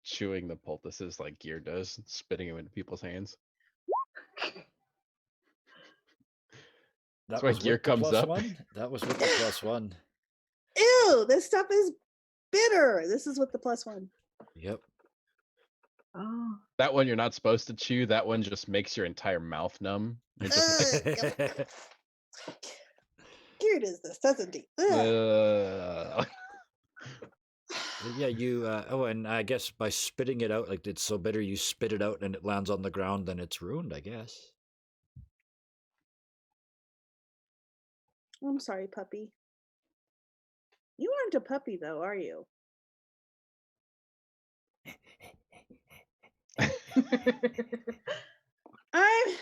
Chewing the poultices like Gear does, spitting them into people's hands. That's why Gear comes up. That was with the +1. Ew, this stuff is bitter. This is with the +1. Yep. Oh. That one you're not supposed to chew. That one just makes your entire mouth numb. You're just Gear does this, doesn't he? Yeah, you and I guess by spitting it out, like it's so bitter you spit it out and it lands on the ground, then it's ruined, I guess. I'm sorry, puppy. You aren't a puppy though, are you? I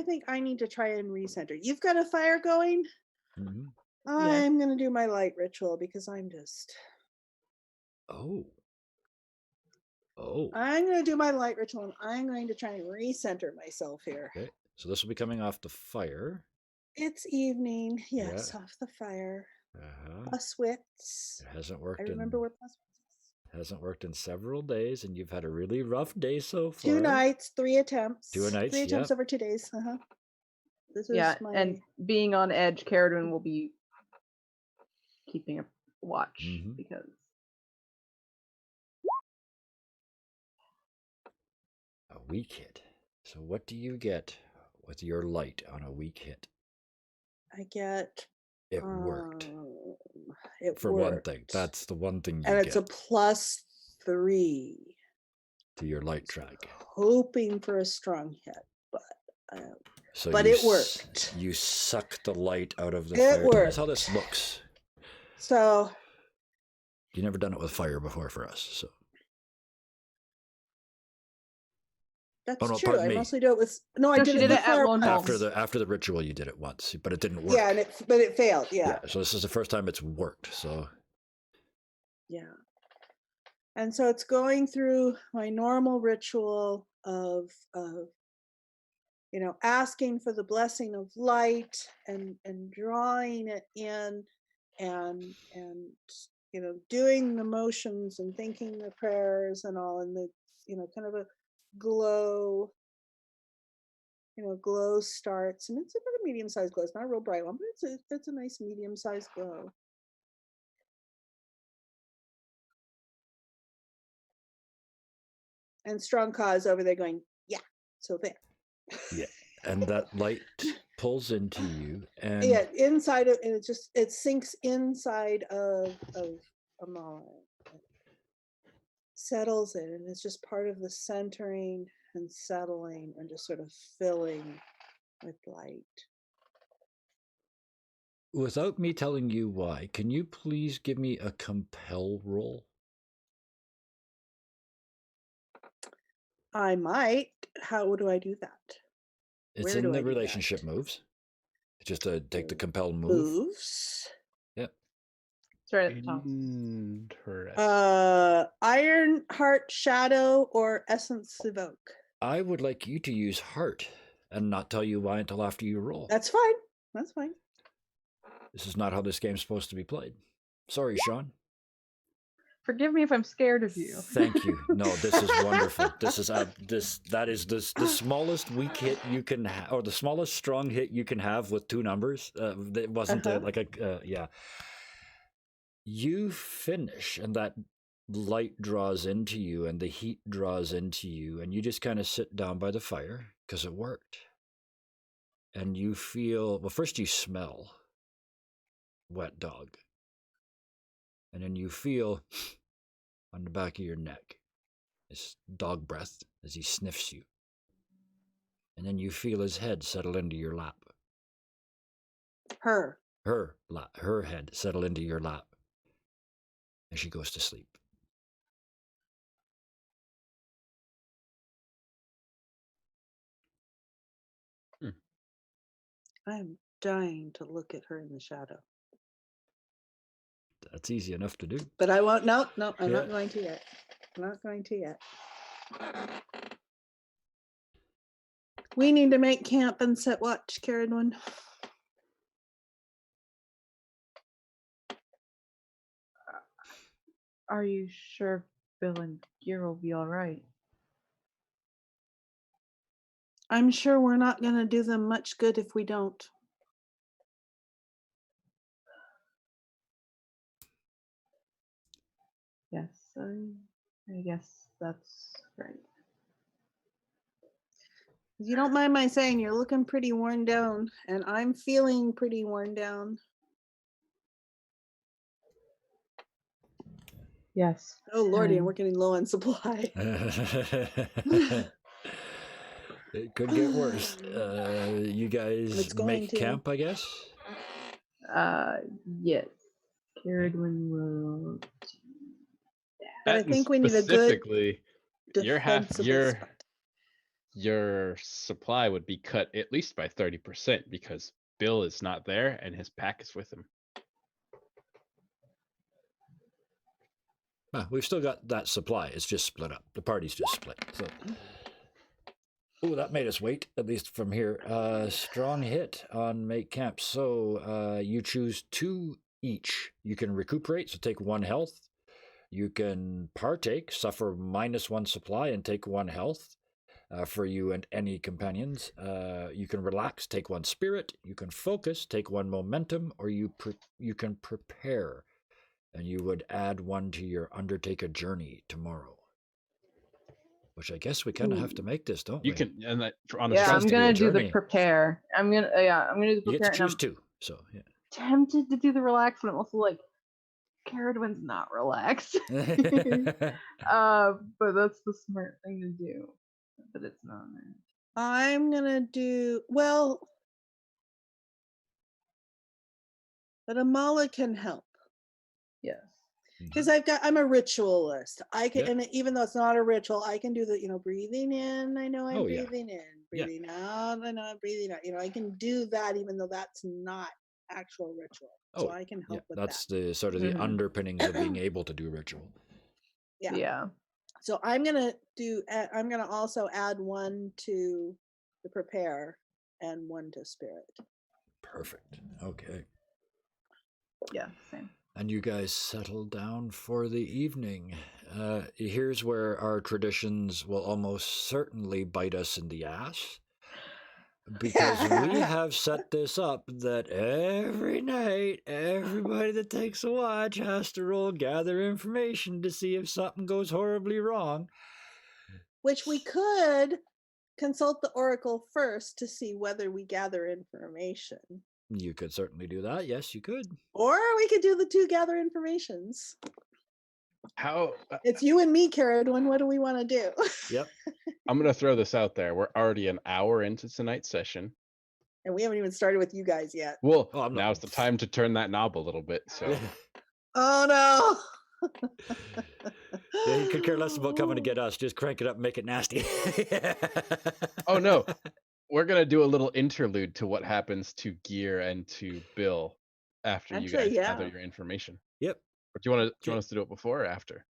think I need to try and recenter. You've got a fire going? Mm-hmm. I'm gonna do my light ritual because I'm just Oh. I'm gonna do my light ritual and I'm going to try and recenter myself here. Okay. So this will be coming off the fire. It's evening. Yes, off the fire. Plus wits. It hasn't worked. I remember where plus wits is. Hasn't worked in several days, and you've had a really rough day so far. 2 nights, 3 attempts. 2 nights. 3 attempts over 2 days. This is my... and being on edge, Caradwin will be keeping a watch because a weak hit. So what do you get with your light on a weak hit? I get it worked. It for worked. one thing. That's the one thing you and get. It's a +3 to your light track. Hoping for a strong hit, but So but it worked. You suck the light out of the It fire. Tell us how worked. this looks. So You've never done it with fire before for us, so. that's Oh, no, true. pardon I me. mostly do it with I No, did she it did with it at Lone fire Home. once. After the ritual, you did it once, but it didn't work. Yeah, but it failed. Yeah. So this is the first time it's worked. So Yeah. And so it's going through my normal ritual of asking for the blessing of light and drawing it in and doing the motions and thinking the prayers and all, and the kind of a glow glow starts, and it's about a medium-sized glow. It's not a real bright one, but it's a nice medium-sized glow. And Strong Cause over there going, yeah, so there. yeah, and that light pulls into you, and yeah, inside of, and it sinks inside of Amala, settles in, and it's just part of the centering and settling and just sort of filling with light. without me telling you why, can you please give me a compel roll? I might. How do I do that? It's Where in do I the do relationship that? moves. Just to take the compel move. Moves. Yep. It's right at the top. Interesting. Iron Heart Shadow or Essence Evoke. I would like you to use heart and not tell you why until after you roll. That's fine. That's fine. This is not how this game's supposed to be played. Sorry, Sean. Forgive me if I'm scared of you. Thank you. No, this is wonderful. That is the smallest weak hit you can have, or the smallest strong hit you can have with two numbers. It wasn't yeah. You finish, and that light draws into you, and the heat draws into you, and you just kind of sit down by the fire because it worked. And you feel, well, first you smell wet dog, and then you feel on the back of your neck his dog breath as he sniffs you. And then you feel his head settle into your lap. Her Head settle into your lap. And she goes to sleep. I'm dying to look at her in the shadow. That's easy enough to do. But I won't. No, I'm not going to yet. I'm not going to yet. We need to make camp and set watch, Caradwin. Are you sure Bill and Gear will be all right? I'm sure we're not going to do them much good if we don't. Yes, I guess that's right. If you don't mind my saying, you're looking pretty worn down, and I'm feeling pretty worn down. Yes. Oh, Lordy, and we're getting low on supply. It could get worse. You guys make camp, I guess? That Yes. Caradwin will. But I think we need a good specifically, defensible spot. your supply would be cut at least by 30% because Bill is not there and his pack is with him. We've still got that supply. It's just split up. The party's just split. So, that made us wait, at least from here. Strong hit on make camp. So you choose 2 each. You can recuperate, so take 1 health. You can partake, suffer -1 supply, and take 1 health for you and any companions. You can relax, take 1 spirit. You can focus, take 1 momentum, or you can prepare. And you would add 1 to your undertake a journey tomorrow. Which I guess we kind of have to make this, don't we? You can, and that on a I'm gonna do the journey. prepare. I'm gonna do the prepare. You get to choose 2. So yeah. Tempted to do the relax, but I'm also like, Caradwin's not relaxed. But that's the smart thing to do. But it's not. I'm gonna do well, but Amala can help Yes. because I'm a ritualist. I can, Yeah. and even though it's not a ritual, I can do the breathing in. I know I'm Oh, yeah. breathing in, Yeah. breathing out. I know I'm breathing out. I can do that even though that's not actual ritual. So Oh, I can yeah. help with That's that. the sort of the Mhm. underpinnings of being able to do ritual. Yeah. Yeah. So I'm gonna do. I'm gonna also add one to the prepare and one to spirit. Perfect. Okay. Yeah. Same. And you guys settle down for the evening. Here's where our traditions will almost certainly bite us in the ass. Because we have set this up that every night, everybody that takes a watch has to roll gather information to see if something goes horribly wrong. Which we could consult the oracle first to see whether we gather information. You could certainly do that. Yes, you could. Or we could do the two gather informations. How It's you and me, Caradwin. What do we want to do? Yep. I'm gonna throw this out there. We're already an hour into tonight's session. And we haven't even started with you guys yet. Well, Oh, I'm not- now's the time to turn that knob a little bit. So Oh no. Yeah, he could care less about coming to get us. Just crank it up and make it nasty. oh no, we're gonna do a little interlude to what happens to Gear and to Bill after you Actually, guys gather yeah. your information. Yep. Or do you want Okay. us to do it before or after?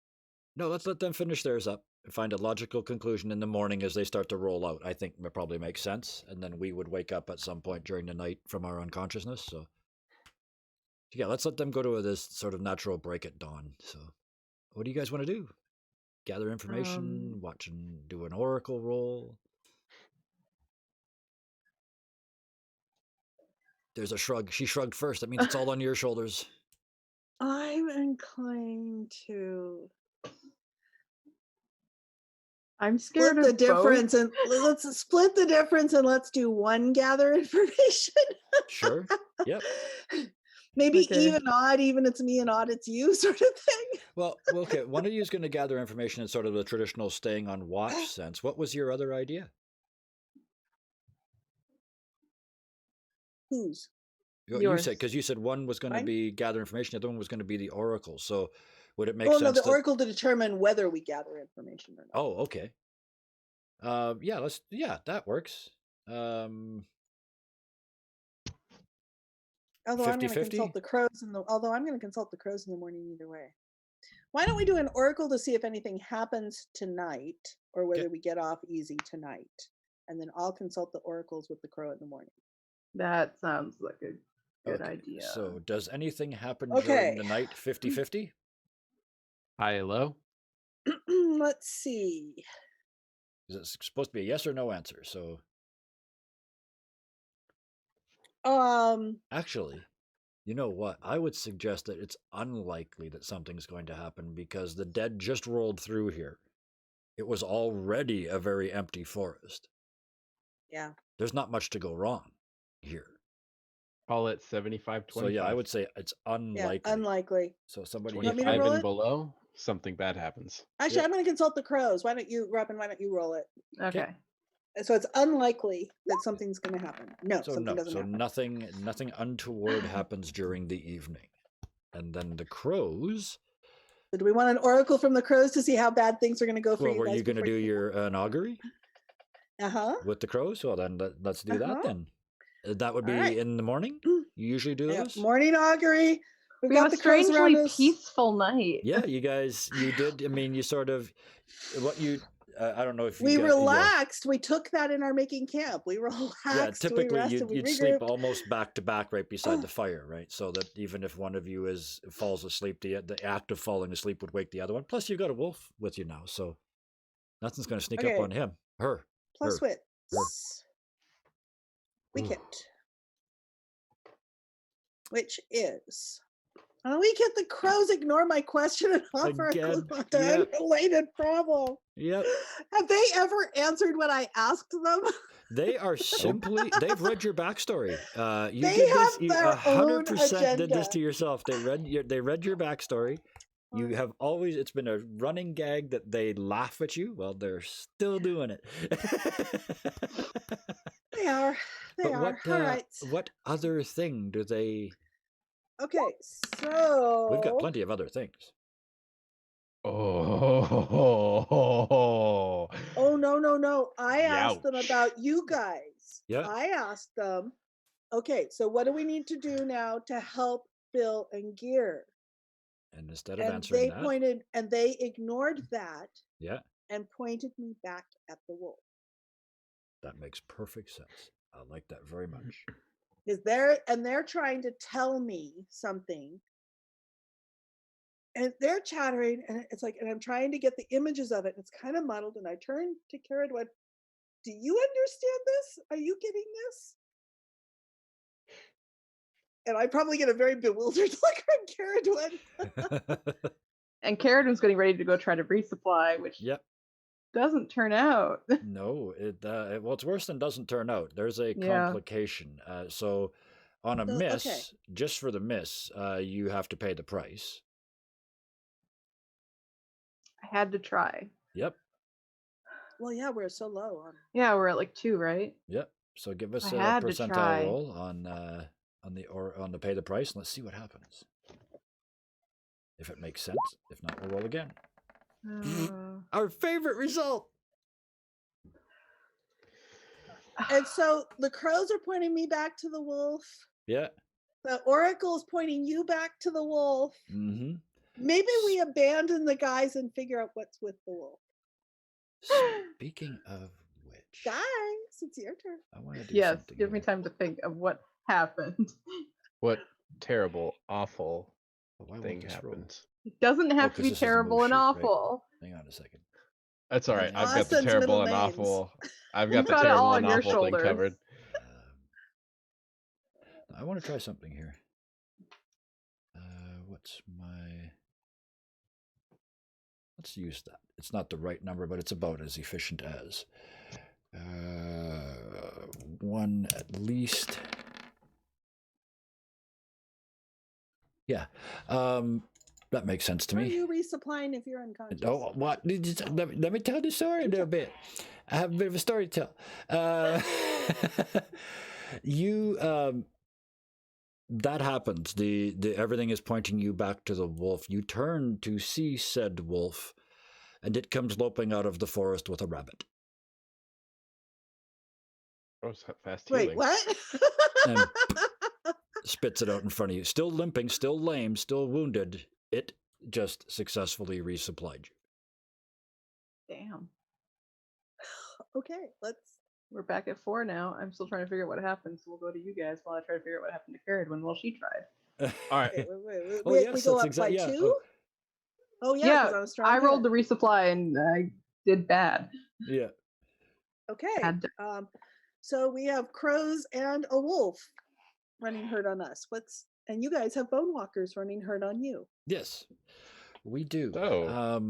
No, let's let them finish theirs up and find a logical conclusion in the morning as they start to roll out. I think it probably makes sense. And then we would wake up at some point during the night from our unconsciousness. So, yeah, let's let them go to this sort of natural break at dawn. So, what do you guys want to do? Gather information, watch and do an oracle roll? There's a shrug. She shrugged first. That means it's all on your shoulders. I'm inclined to I'm scared split the of difference, both. and let's split the difference and let's do one gather information. Sure. Yep. Maybe Okay. even odd, even it's me and odd it's you sort of thing. Well, okay. One of you is going to gather information in sort of the traditional staying on watch sense. What was your other idea? Whose? You Yours. said, because you said one was going to Mine? be gather information, the other one was going to be the oracle. So would it make Oh no, sense the that? oracle to determine whether we gather information or not. Oh, okay. Yeah, that works. Although I'm going to 50-50? consult the crows in the morning either way. Why don't we do an oracle to see if anything happens tonight or whether we get off easy tonight, and then I'll consult the oracles with the crow in the morning. That sounds like a good Okay, idea. So does anything happen Okay. during the night 50-50? High, low. Let's see. Is it supposed to be a yes or no answer? So actually, you know what? I would suggest that it's unlikely that something's going to happen because the dead just rolled through here. It was already a very empty forest. Yeah. There's not much to go wrong here. Call it 75-25. So yeah, I would say it's unlikely. Yeah, unlikely. So somebody. Want me to 25 roll and it? below, something bad happens. Actually, I'm going to consult the crows. Why don't you, Robin? Why don't you roll it? Okay. So it's unlikely that something's going to happen. No, So something doesn't happen. nothing untoward happens during the evening, and then the crows. So do we want an oracle from the crows to see how bad things are going to go for Well, you were guys? you going to do your an augury with the crows? Well, then let's do that then. That would be right. in the morning. You usually do those. Morning augury. We've We got have the a crows around strangely us. peaceful night. Yeah, you did. I mean, you sort of what you. I don't know if you We got, relaxed. We took that in our making camp. We relaxed. Yeah, typically we rested, you'd we sleep regrouped. almost back to back right beside the fire, right? So that even if one of you falls asleep, the act of falling asleep would wake the other one. Plus, you've got a wolf with you now, so nothing's going to sneak up on him. Her. Plus her. wits. Wicket. Which is. Wicket, the crows ignore my question and offer a clue on the unrelated problem. Yep. Have they ever answered what I asked them? They are simply, they've read your backstory. You they did have this, you their own 100% agenda. did this to yourself. They read your backstory You have always, it's been a running gag that they laugh at you. Well, they're still doing it. They are. They But are. All right. what other thing do they? Okay, so We've got plenty of other things. Oh, Oh no. I asked them Youch. about you guys. Yeah. I asked them, okay, so what do we need to do now to help Bill and Gear? And instead of And answering they that, pointed and they ignored that yeah, and pointed me back at the wolf. that makes perfect sense. I like that very much. Because they're trying to tell me something. And they're chattering, and it's like, and I'm trying to get the images of it, and it's kind of muddled. And I turned to Kara and went, "Do you understand this? Are you getting this?" And I probably get a very bewildered look from Kara. And Carradin's getting ready to go try to resupply, which Yep. doesn't turn out. No, well, it's worse than doesn't turn out. There's a Yeah. complication. So on a miss, Okay. just for the miss, you have to pay the price. I had to try. Yep. Well, yeah, we're so low on. Yeah, we're at like 2, right? Yep. So give us I a had to percentile try. roll on the pay the price, and let's see what happens. If it makes sense. If not, we'll roll again. Our favorite result. And so the crows are pointing me back to the wolf. Yeah. The oracle is pointing you back to the wolf. Mm-hmm. Maybe we abandon the guys and figure out what's with the wolf. Speaking of which, Guys, it's your turn. I want to do Yes, something. give me time to think of what happened. What terrible, awful Why thing won't this roll? happened? It doesn't have to 'cause be this is the terrible move and sheet, right? awful. Hang on a second. That's all right. Yeah. I've got the Austin's terrible middle and names. awful. I've You've got the got it all terrible on and your awful thing shoulders. covered. I want to try something here. What's my? Let's use that. It's not the right number, but it's about as efficient as. One at least. Yeah. That makes sense to Are me. you resupplying if you're unconscious? Oh, what? Let me tell the story a little bit. I have a bit of a story to tell. That happens. The everything is pointing you back to the wolf. You turn to see said wolf, and it comes loping out of the forest with a rabbit. Oh, fast Wait, healing. what? And spits it out in front of you. Still limping, still lame, still wounded. It just successfully resupplied you. Damn. Okay, We're back at 4 now. I'm still trying to figure out what happened, so we'll go to you guys while I try to figure out what happened to Carradin while she tried. All right. wait. Oh, we yes, go that's up by exactly. Yeah. 2? Oh yeah, because I was strong. I rolled the resupply and I did bad. Yeah. Okay. So we have crows and a wolf running herd on us. And you guys have Bonewalkers running herd on you. Yes, we do. So,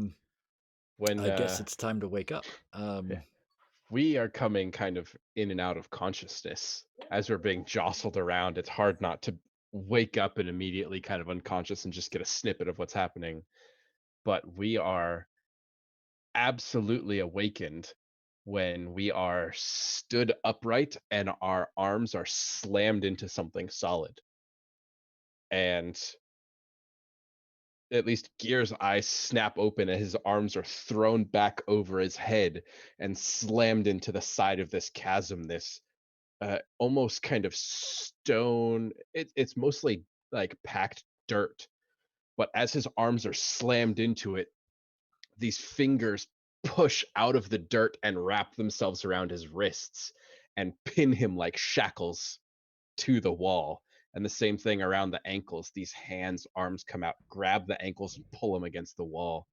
when I guess it's time to wake up. Yeah. We are coming kind of in and out of consciousness as we're being jostled around. It's hard not to wake up and immediately kind of unconscious and just get a snippet of what's happening. But we are absolutely awakened when we are stood upright and our arms are slammed into something solid. And at least Gear's eyes snap open and his arms are thrown back over his head and slammed into the side of this chasm, this almost kind of stone. It's mostly like packed dirt, but as his arms are slammed into it, these fingers push out of the dirt and wrap themselves around his wrists and pin him like shackles to the wall. And the same thing around the ankles. These arms come out, grab the ankles and pull him against the wall.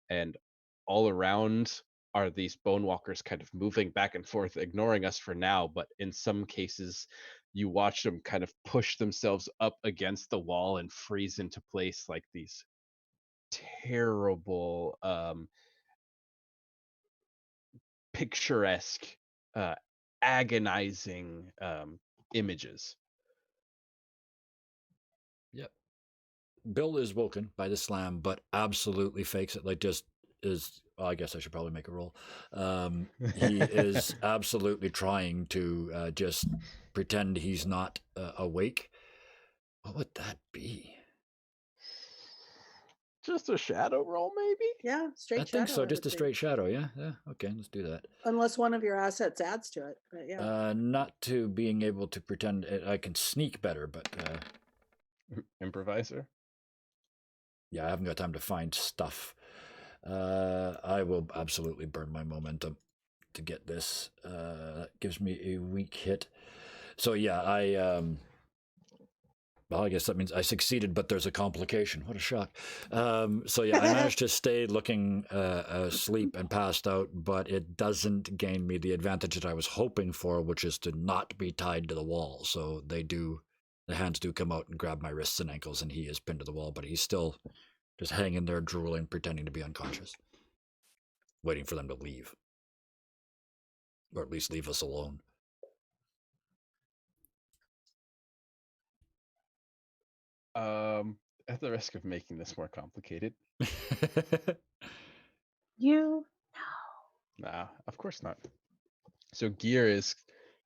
And all around are these Bonewalkers kind of moving back and forth, ignoring us for now. But in some cases, you watch them kind of push themselves up against the wall and freeze into place like these terrible, picturesque, agonizing images. Yep. Bill is woken by the slam, but absolutely fakes it. Like, just is. Well, I guess I should probably make a roll. He is absolutely trying to just pretend he's not awake. What would that be? Just a shadow roll, maybe? Yeah, straight I shadow. think so. Just a would think. straight shadow. Yeah. Yeah. Okay. Let's do that. Unless one of your assets adds to it. But yeah. Not to being able to pretend I can sneak better, but Improviser? yeah, I haven't got time to find stuff. I will absolutely burn my momentum to get this. That gives me a weak hit. So yeah, well, I guess that means I succeeded, but there's a complication. What a shock. So yeah, I managed to stay looking asleep and passed out, but it doesn't gain me the advantage that I was hoping for, which is to not be tied to the wall. So the hands do come out and grab my wrists and ankles, and he is pinned to the wall, but he's still just hanging there, drooling, pretending to be unconscious, waiting for them to leave, or at least leave us alone. At the risk of making this more complicated. You Nah, of course not. So Gear is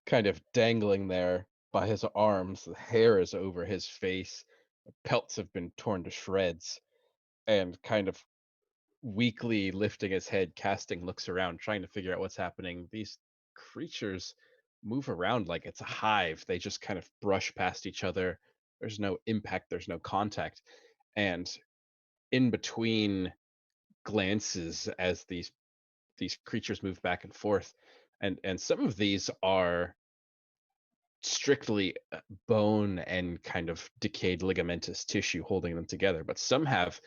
kind of dangling there by his arms. The hair is over his face. The pelts have been torn to shreds. And kind of weakly lifting his head, casting looks around, trying to figure out what's happening. These creatures move around like it's a hive. They just kind of brush past each other. There's no impact, there's no contact. And in between glances as these creatures move back and forth, and some of these are strictly bone and kind of decayed ligamentous tissue holding them together, but some have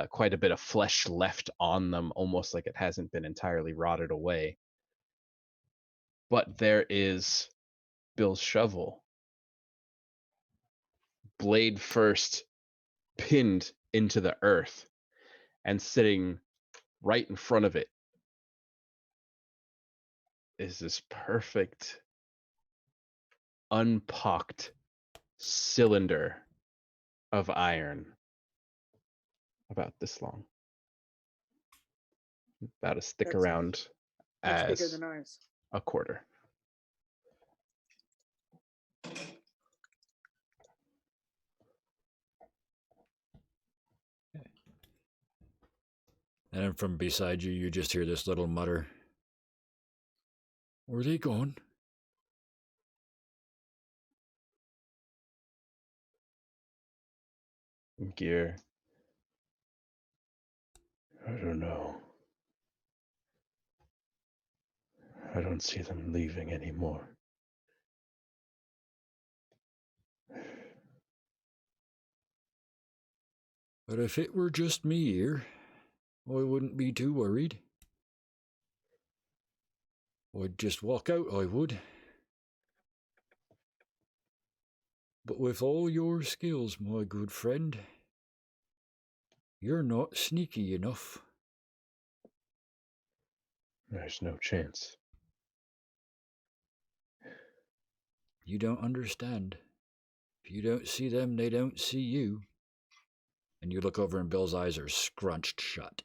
quite a bit of flesh left on them, almost like it hasn't been entirely rotted away. But there is Bill's shovel, blade first, pinned into the earth, and sitting right in front of it is this perfect unpocked cylinder of iron, about this long, about as thick That's around much bigger as than ours. a quarter. And then from beside you, you just hear this little mutter. Where are they going? Gear. I don't know. I don't see them leaving anymore. But if it were just me here, I wouldn't be too worried. I'd just walk out, I would. But with all your skills, my good friend, you're not sneaky enough. There's no chance. You don't understand. If you don't see them, they don't see you. And you look over and Bill's eyes are scrunched shut.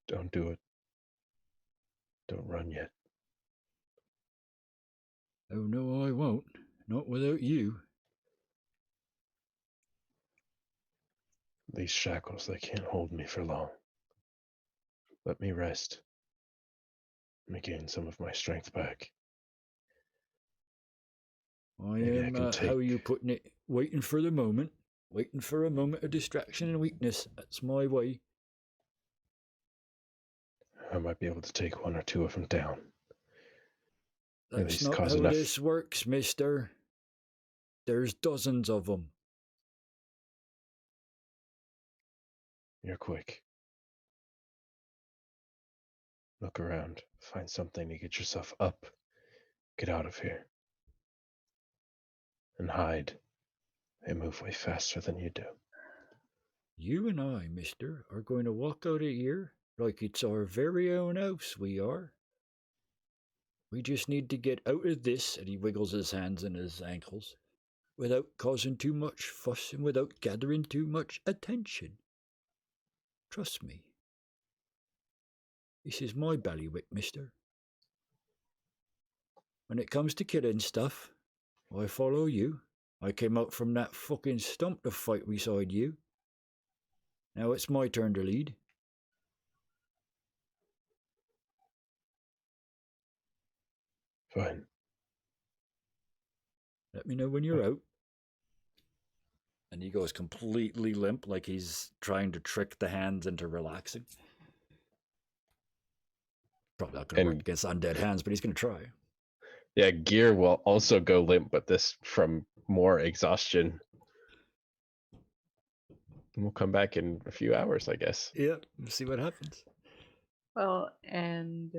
Don't do it. Don't run yet. Oh, no, I won't. Not without you. These shackles, they can't hold me for long. Let me rest. Let me gain some of my strength back. I Maybe am, I can how are take- you putting it? Waiting for the moment. Waiting for a moment of distraction and weakness. That's my way. I might be able to take one or two of them down. At That's least not cause how enough. this works, mister. There's dozens of them. You're quick. Look around. Find something to get yourself up. Get out of here. And hide. They move way faster than you do. You and I, mister, are going to walk out of here like it's our very own house, we are. We just need to get out of this, and he wiggles his hands and his ankles, without causing too much fuss and without gathering too much attention. Trust me. This is my ballywick, mister. When it comes to killing stuff, I follow you. I came out from that fucking stump to fight beside you. Now it's my turn to lead. Fine. Let me know when you're out. And he goes completely limp, like he's trying to trick the hands into relaxing. Probably not going to work against undead hands, but he's going to try. Yeah, Gear will also go limp, but this from more exhaustion. We'll come back in a few hours, I guess. Yeah, we'll see what happens. Well, and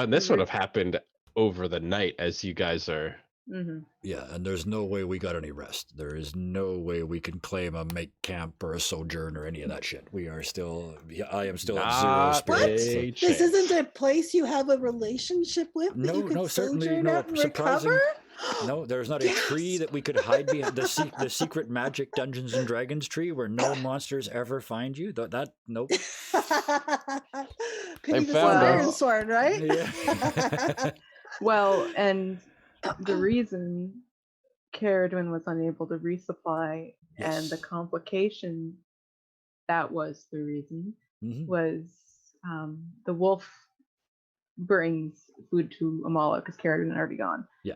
This would have happened over the night as you guys are. Mm-hmm. Yeah, and there's no way we got any rest. There is no way we can claim a make camp or a sojourn or any of that shit. We are still, I am still at zero Not spirit. a So. This isn't a place you have a relationship with that you could No, certainly sojourn no. at and Surprising. recover? No, there's not a tree that we could hide behind. The secret magic Dungeons and Dragons tree where no monsters ever find you. Nope. Pity this found is us. Ironsworn, right? Yeah. Well, and the reason Caradwin was unable to resupply and the Yes. complication that was the reason Mhm. was the wolf brings food to Amala because Caradwin had already gone. Yeah.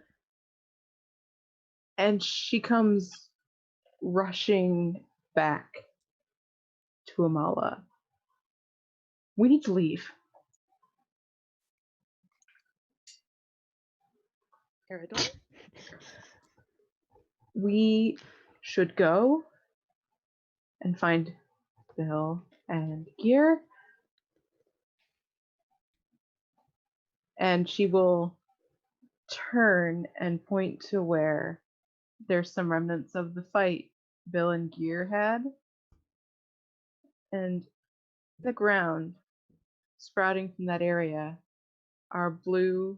And she comes rushing back to Amala. We need to leave. Caradwin? We should go and find Bill and Gear. And she will turn and point to where there's some remnants of the fight Bill and Gear had. And the ground sprouting from that area are blue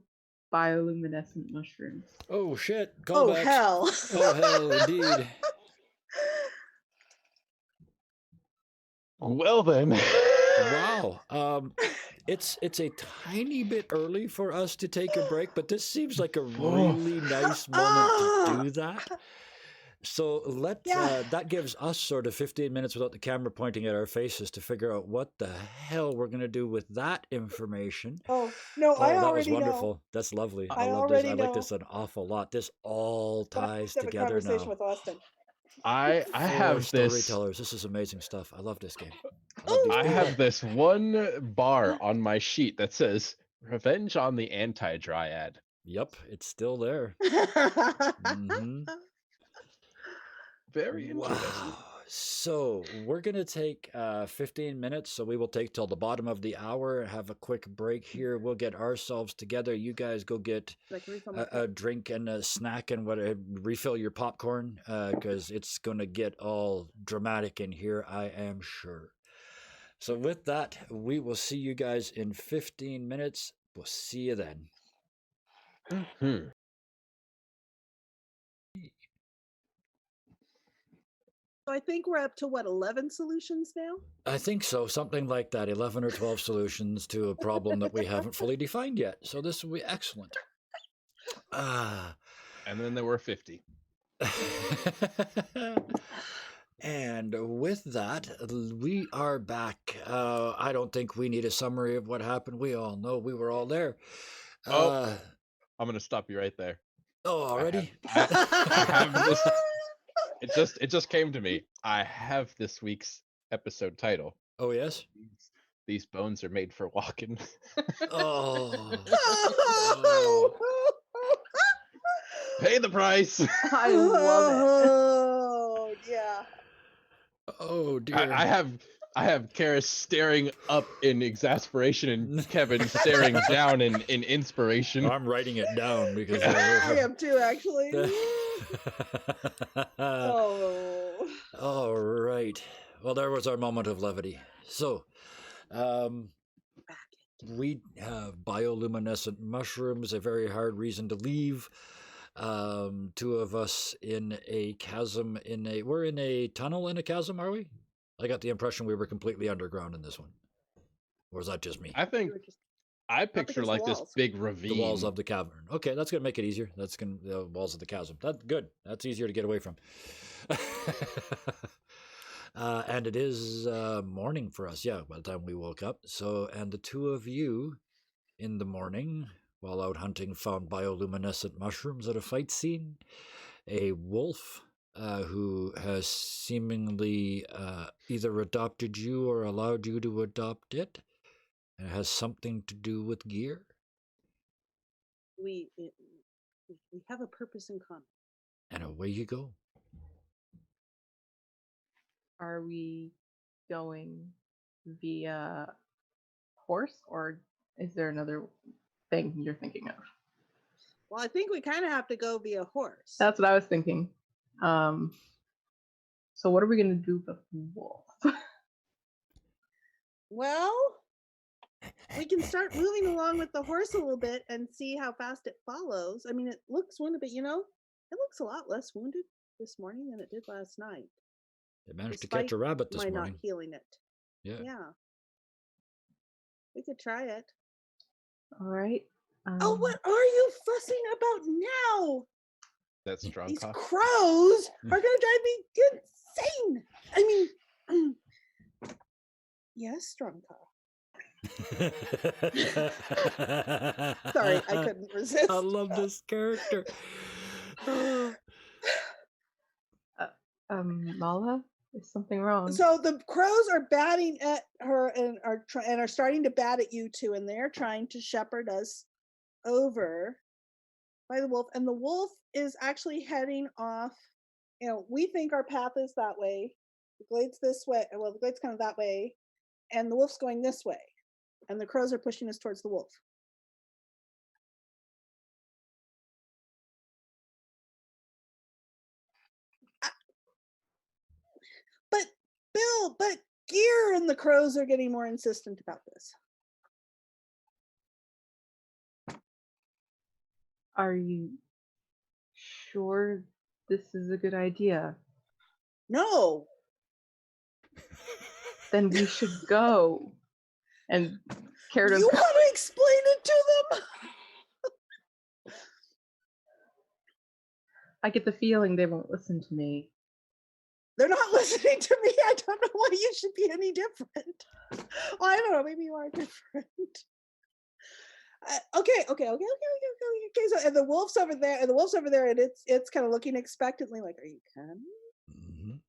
bioluminescent mushrooms. Oh shit! Oh, Callbacks. hell. Oh hell, indeed. Well then. Wow. It's a tiny bit early for us to take a break, but this seems like a really nice moment to do that. So that gives us sort of 15 minutes without the camera pointing at our faces to figure out what the hell we're going to do with that information. Oh, no, Oh, I that was already wonderful. know. That's lovely. I love this. already I like know. this an awful lot. This all But I ties have a together conversation now. with Austin. I For have this. storytellers. This is amazing stuff. I love this game. I have this one bar on my sheet that says "Revenge on the Anti-Dryad." Yep, it's still there. Mhm. Very interesting. Wow. So we're going to take 15 minutes. So we will take till the bottom of the hour, have a quick break here. We'll get ourselves together. You guys go get a drink and a snack and refill your popcorn because it's going to get all dramatic in here, I am sure. So with that, we will see you guys in 15 minutes. We'll see you then. Hmm. So I think we're up to 11 solutions now? I think so, something like that, 11 or 12 solutions to a problem that we haven't fully defined yet. So this will be excellent. And then there were 50. And with that, we are back. I don't think we need a summary of what happened. We all know we were all there. I'm going to stop you right there. Oh, already? I have this. It just came to me. I have this week's episode title. Oh, yes? These bones are made for walking. Oh. Pay the price. I love it. Oh, yeah. Oh, dear. I have Karis staring up in exasperation and Kevin staring down in inspiration. I'm writing it down because I am too, actually. Oh. Oh. All right. Well, there was our moment of levity. So, We have bioluminescent mushrooms, a very hard reason to leave. Two of us in a chasm, we're in a tunnel in a chasm, are we? I got the impression we were completely underground in this one. Or is that just me? I think were just I up picture against the like this walls. big ravine. The walls of the cavern. Okay, that's gonna make it easier. That's gonna the walls of the chasm. That's good. That's easier to get away from. And it is morning for us. Yeah, by the time we woke up. So, and the two of you in the morning, while out hunting, found bioluminescent mushrooms at a fight scene. A wolf who has seemingly either adopted you or allowed you to adopt it. It has something to do with gear. We have a purpose in common. And away you go. Are we going via horse, or is there another thing you're thinking of? Well, I think we kind of have to go via horse. That's what I was thinking. So what are we gonna do with the wolf? Well, we can start moving along with the horse a little bit and see how fast it follows. I mean, it looks wounded, but it looks a lot less wounded this morning than it did last night. It managed to catch a rabbit this morning. Not healing it. Yeah. We could try it. All right. Oh, what are you fussing about now? That strong These cock. crows are gonna drive me insane. I mean, yes, strong cock. Sorry, I couldn't resist. I love this character. Mala, is something wrong? So the crows are batting at her and are starting to bat at you two, and they're trying to shepherd us over by the wolf. And the wolf is actually heading off. We think our path is that way. The glade's this way. Well, the glade's kind of that way, and the wolf's going this way, and the crows are pushing us towards the wolf. But Bill, Gear and the crows are getting more insistent about this. Are you sure this is a good idea? No. Then we should go. And Caradon, You want to explain it to them? I get the feeling they won't listen to me. They're not listening to me. I don't know why you should be any different. Well, I don't know. Maybe you are different. Okay. So, and the wolf's over there, and it's kind of looking expectantly, like, "Are you coming?"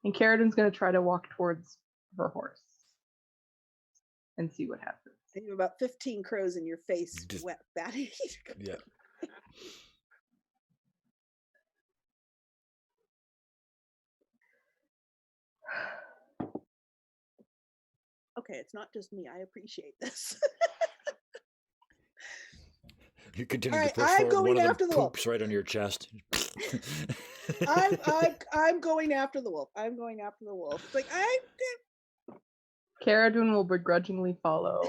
And Caradon's going to try to walk towards her horse and see what happens. And you have about 15 crows in your face, wet, batty. Yeah. Okay, it's not just me. I appreciate this. You continue All right, to push I'm forward. going One of after them the wolf. poops right on your chest. I'm going after the wolf. I'm going after the wolf. It's like Caradon will begrudgingly follow,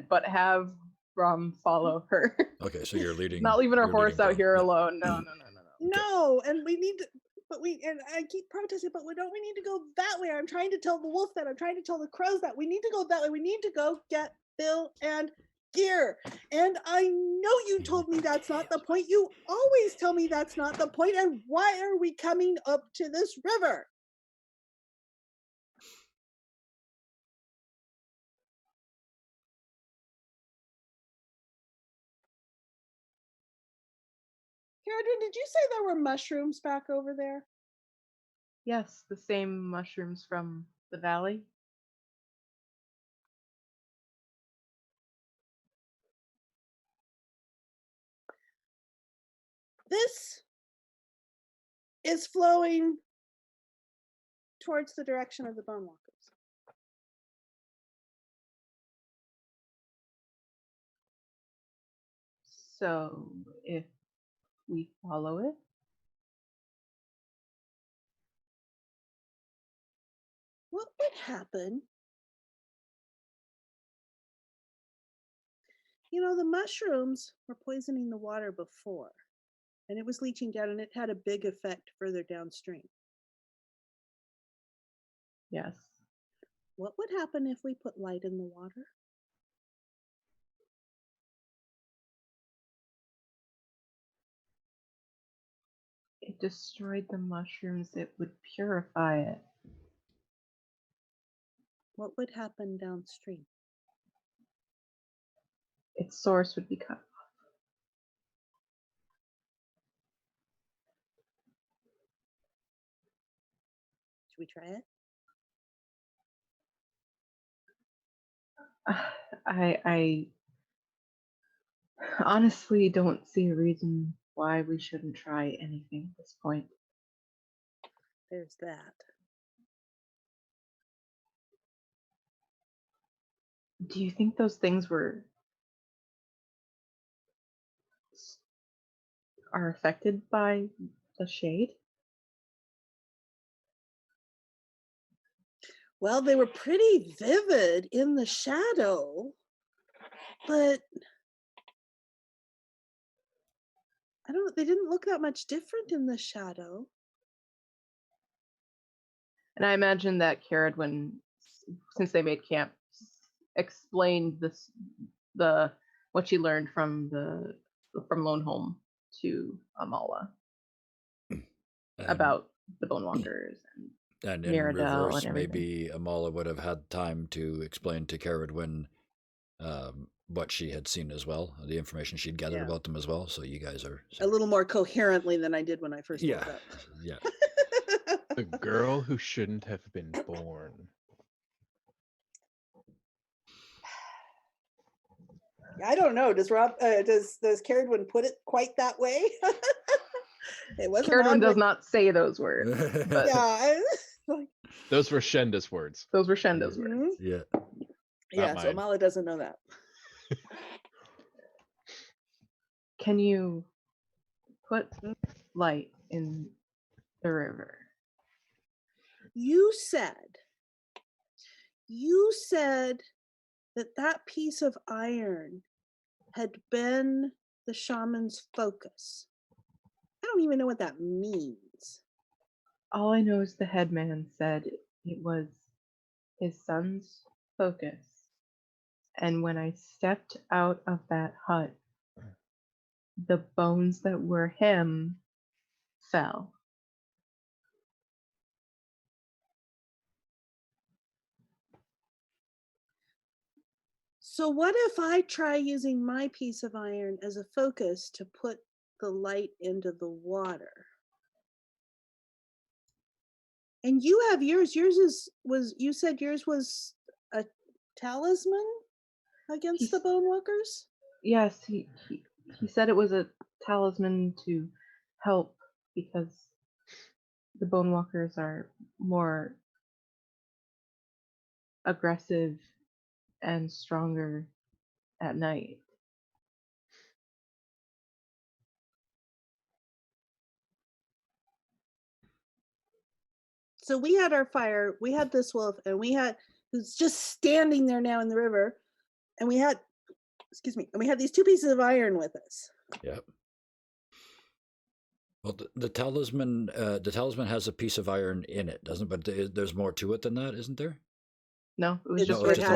but have Rum follow her. Okay, so you're leading. Not leaving her horse out here Yeah. alone. No. No, and we need to. And I keep protesting, but we need to go that way. I'm trying to tell the wolf that. I'm trying to tell the crows that. We need to go that way. We need to go get Bill and Gear. And I know you told me that's not the point. You always tell me that's not the point. And why are we coming up to this river? Caradon, did you say there were mushrooms back over there? Yes, the same mushrooms from the valley. This is flowing towards the direction of the Bonewalkers. So if we follow it, What would happen? The mushrooms were poisoning the water before, and it was leaching down, and it had a big effect further downstream. Yes. What would happen if we put light in the water? It destroyed the mushrooms. It would purify it. What would happen downstream? Its source would be cut off. Should we try it? I honestly don't see a reason why we shouldn't try anything at this point. There's that. Do you think those things are affected by the shade? Well, they were pretty vivid in the shadow, but they didn't look that much different in the shadow. And I imagine that Caradwin, since they made camp, explained what she learned from Lone Home to Amala about the Bonewalkers and in Mirabelle reverse, and everything. maybe Amala would have had time to explain to Caradwin what she had seen as well, the information she'd gathered about them as well. So you guys are a little more coherently than I did when I first woke up. Yeah. The girl who shouldn't have been born. I don't know. Does Caradwin put it quite that way? It wasn't. Caradwin does not say those words. But Yeah. Those were Shenda's words. Those were Shenda's words. Mhm. Yeah. Yeah. Not So mine. Amala doesn't know that. Can you put light in the river? You said that piece of iron had been the shaman's focus. I don't even know what that means. All I know is the headman said it was his son's focus. And when I stepped out of that hut, the bones that were him fell. So what if I try using my piece of iron as a focus to put the light into the water? And you have yours. You said yours was a talisman against the Bonewalkers? Yes, he said it was a talisman to help because the Bonewalkers are more aggressive and stronger at night. So we had our fire, we had this wolf, and who's just standing there now in the river, and we had these two pieces of iron with us. Yep. Well, the talisman has a piece of iron in it, doesn't it? But there's more to it than that, isn't there? No, it was It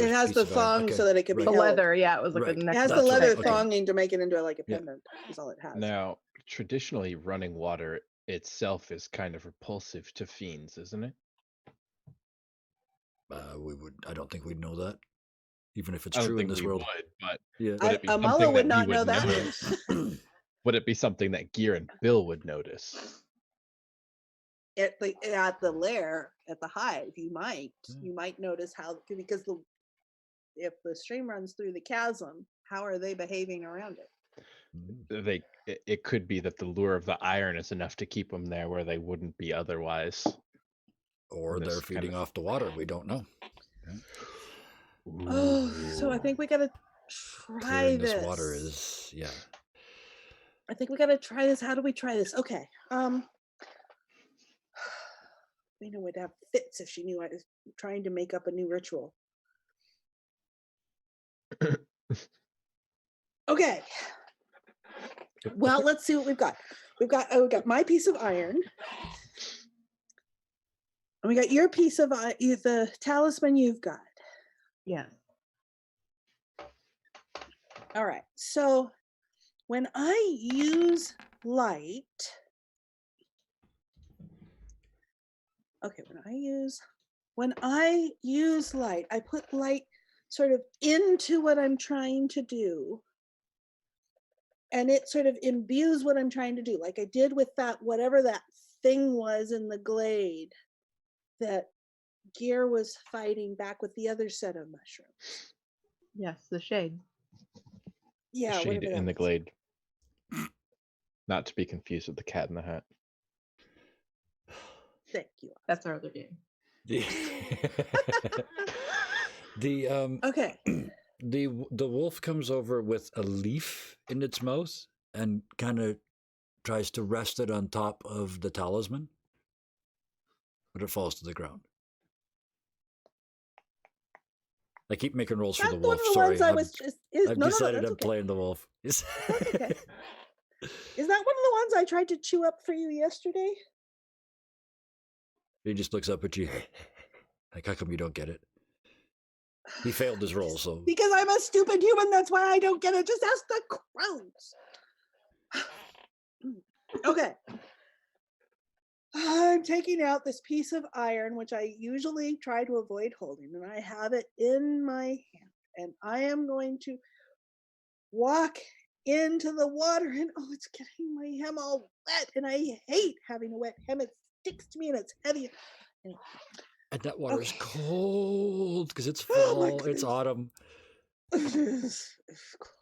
has the thong so that it could be the held. leather. Yeah, it was like a neck. It has the leather thonging to make it into like a pendant. Is all it has. Now, traditionally, running water itself is kind of repulsive to fiends, isn't it? I don't think we'd know that, even if it's I don't true in think this we world. would, but Yeah. would it be Amala something would that not you would know that. notice? Would it be something that Gear and Bill would notice? At the lair, at the hive, you might notice how, because if the stream runs through the chasm, how are they behaving around it? It could be that the lure of the iron is enough to keep them there where they wouldn't be otherwise. Or they're feeding off the water. We don't know. Okay. Oh, so I think we gotta try Clearing this. this water is I think we gotta try this. How do we try this? Okay. Mina would have fits if she knew I was trying to make up a new ritual. Okay. Well, let's see what we've got. We've got my piece of iron. And we got your piece of the talisman you've got. Yes. All right. So when I use light, when I use light, I put light sort of into what I'm trying to do. And it sort of imbues what I'm trying to do, like I did with that, whatever that thing was in the glade that Gear was fighting back with the other set of mushrooms. Yes, the shade. Yeah, Shade whatever that in the was. glade. Not to be confused with the Cat in the Hat. Thank you. That's our other game. Okay. The wolf comes over with a leaf in its mouth and kind of tries to rest it on top of the talisman, but it falls to the ground. I keep making rolls for That's the one wolf. of the Sorry, ones I was just. I've No, decided that's I'm okay. playing the wolf. That's okay. Is that one of the ones I tried to chew up for you yesterday? He just looks up at you. Like, how come you don't get it? He failed his roll, so. Because I'm a stupid human, that's why I don't get it. Just ask the crows. Okay. I'm taking out this piece of iron, which I usually try to avoid holding, and I have it in my hand. And I am going to walk into the water, and oh, it's getting my hem all wet, and I hate having a wet hem. It sticks to me, and it's heavy. Anyway. And that water is Okay. cold because it's Oh my fall, it's goodness. autumn. It's cold.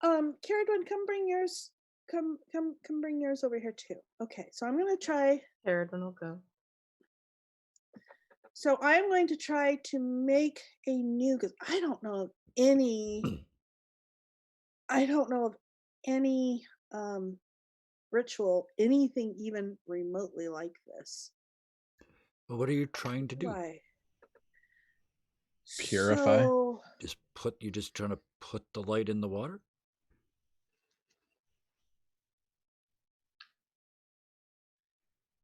Okay. Caradwin, come bring yours. Come bring yours over here too. Okay, so I'm gonna try. Caradwin will go. So I'm going to try to make a new, because I don't know of any. I don't know of any ritual, anything even remotely like this. But what are you trying to do? Right. Purify? So, You're just trying to put the light in the water?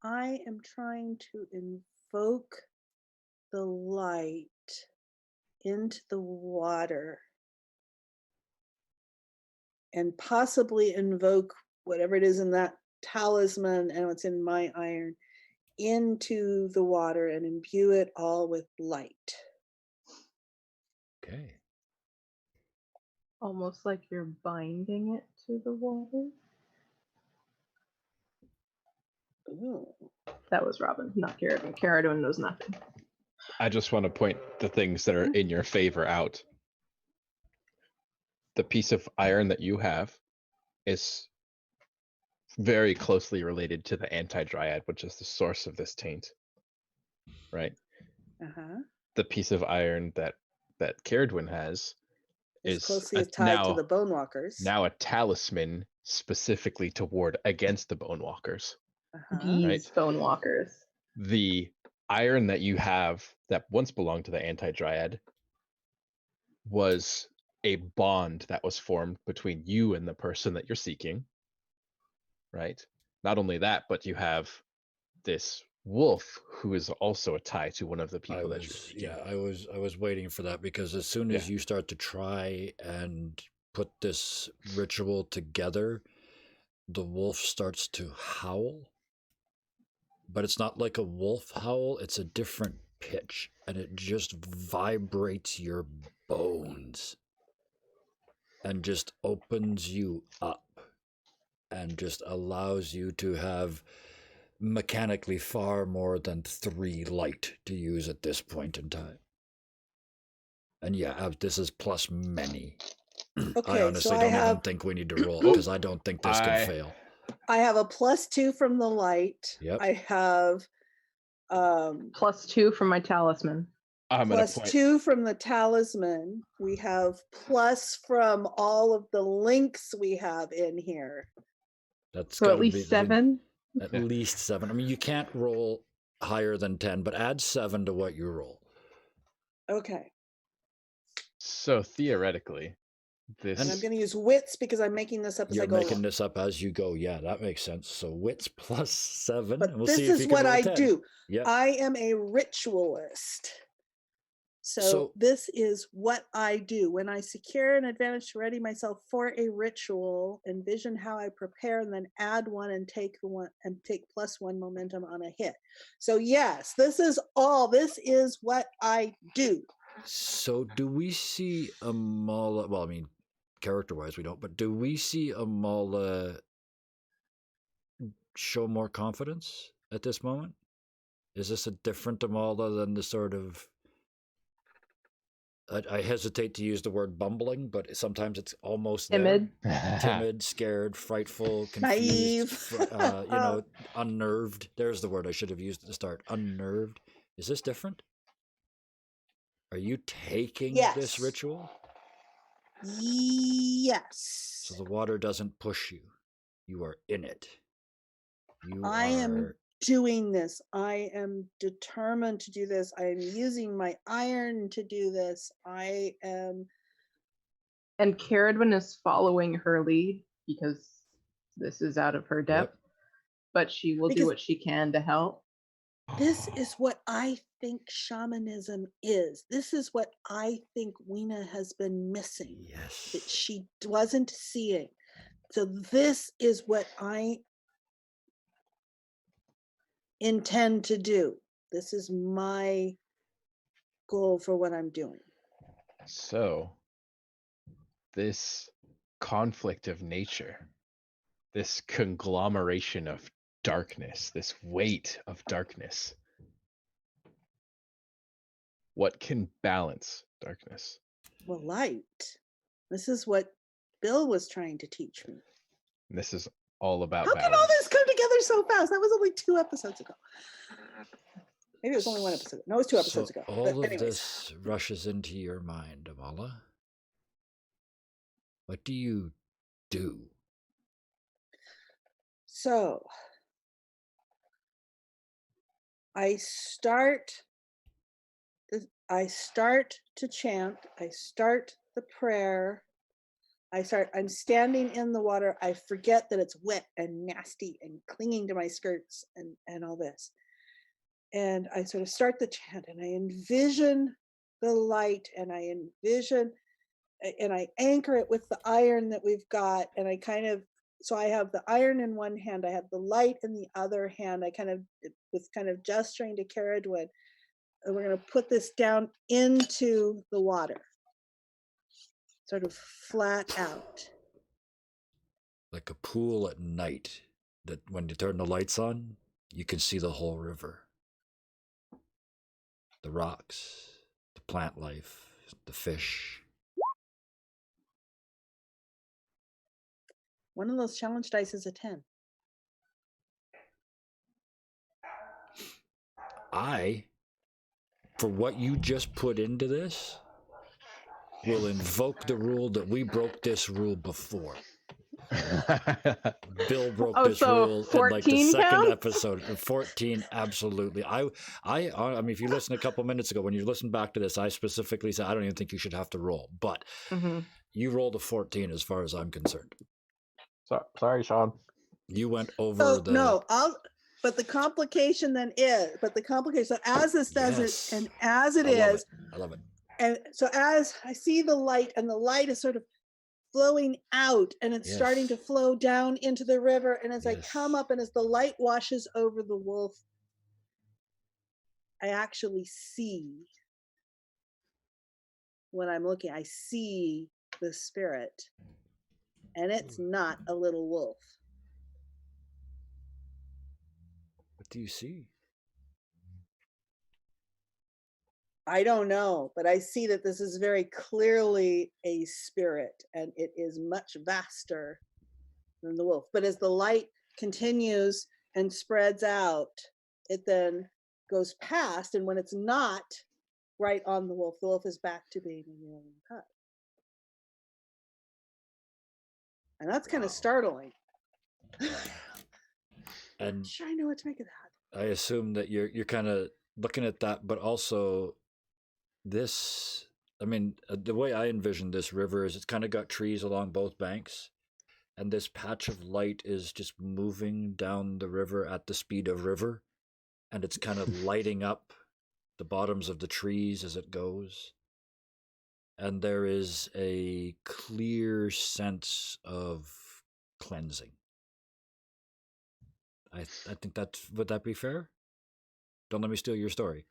I am trying to invoke the light into the water and possibly invoke whatever it is in that talisman and what's in my iron into the water and imbue it all with light. Okay. Almost like you're binding it to the water. Ooh. That was Robin, not Caradwin. Caradwin knows nothing. I just want to point the things that are in your favor out. The piece of iron that you have is very closely related to the anti-dryad, which is the source of this taint. Right? Uh-huh. The piece of iron that Caradwin has It's is closely tied to the Bonewalkers. Now a talisman specifically to ward against the Bonewalkers. Uh-huh. These Bonewalkers. The iron that you have that once belonged to the anti-dryad was a bond that was formed between you and the person that you're seeking, right? Not only that, but you have this wolf who is also a tie to one of the people that you're seeking. Yeah, I was waiting for that, because as soon as you start to try and put this ritual together, the wolf starts to howl. But it's not like a wolf howl, it's a different pitch, and it just vibrates your bones and just opens you up and just allows you to have mechanically far more than 3 light to use at this point in time. And yeah, this is plus many. Okay, I honestly don't even think we need to roll, because I don't think this can fail. I have a +2 from the light. Yep. I have +2 from my talisman. +2 from the talisman. We have plus from all of the links we have in here. That's So got at to be least 7. at least 7. I mean, you can't roll higher than 10, but add 7 to what you roll. Okay. So theoretically, And I'm this going to use wits because I'm making this up as I You're go making along. this up as you go. Yeah, that makes sense. So wits plus 7. But And we'll this see if is you can what roll I 10. do. Yep. I am a ritualist. So this is what I do. When I secure an advantage to ready myself for a ritual, envision how I prepare and then add 1 and take +1 momentum on a hit. So yes, this is what I do. So do we see Amala? Well, I mean, character-wise we don't, but do we see Amala show more confidence at this moment? Is this a different Amala than the sort of... I hesitate to use the word bumbling, but sometimes it's almost Timid. there. Timid, scared, frightful, confused, Naive. unnerved. There's the word I should have used at the start. Unnerved. Is this different? Are you taking this Yes. ritual? Yes. So the water doesn't push you. You are in it. I am doing this. I am determined to do this. I am using my iron to do this. I am. And Caradwin is following her lead because this is out of her depth. Yep. But she will do what she can to help. This is what I think shamanism is. This is what I think Weena has been missing. Yes. That she wasn't seeing. So this is what I intend to do. This is my goal for what I'm doing. So this conflict of nature, this conglomeration of darkness, this weight of darkness, what can balance darkness? Well, light. This is what Bill was trying to teach me. And this is all about How balance. can all this come together so fast? That was only 2 episodes ago. Maybe it was only 1 episode. No, it was 2 episodes ago. All of this rushes into your mind, Amala. What do you do? So I start to chant. I start the prayer. I'm standing in the water. I forget that it's wet and nasty and clinging to my skirts and all this. And I sort of start the chant and I envision the light and I anchor it with the iron that we've got. And so I have the iron in one hand, I have the light in the other hand. I was gesturing to Caradwin, and we're going to put this down into the water, sort of flat out. Like a pool at night that when you turn the lights on, you can see the whole river. The rocks, the plant life, the fish. One of those challenge dice is a 10. For what you just put into this, will invoke the rule that we broke this rule before. Bill broke this rule in like the 14 second counts? episode. 14, absolutely. I mean, if you listen a couple minutes ago, when you listen back to this, I specifically said I don't even think you should have to roll, but you rolled a 14 as far as I'm concerned. Sorry, Sean. You went over But the complication so as this does it, and as it is, I love it. and so as I see the light, and the light is sort of flowing out, and it's starting to flow down into the river, and as I come up, and as the light washes over the wolf, I actually see when I'm looking, I see the spirit, and it's not a little wolf. What do you see? I don't know, but I see that this is very clearly a spirit, and it is much vaster than the wolf. But as the light continues and spreads out, it then goes past, and when it's not right on the wolf is back to being a alien cut. And that's kind of startling. And Sure, I know what to make of that. I assume that you're kind of looking at that, but also this. I mean, the way I envision this river is it's kind of got trees along both banks, and this patch of light is just moving down the river at the speed of river, and it's kind of lighting up the bottoms of the trees as it goes. And there is a clear sense of cleansing. I think would that be fair? Don't let me steal your story.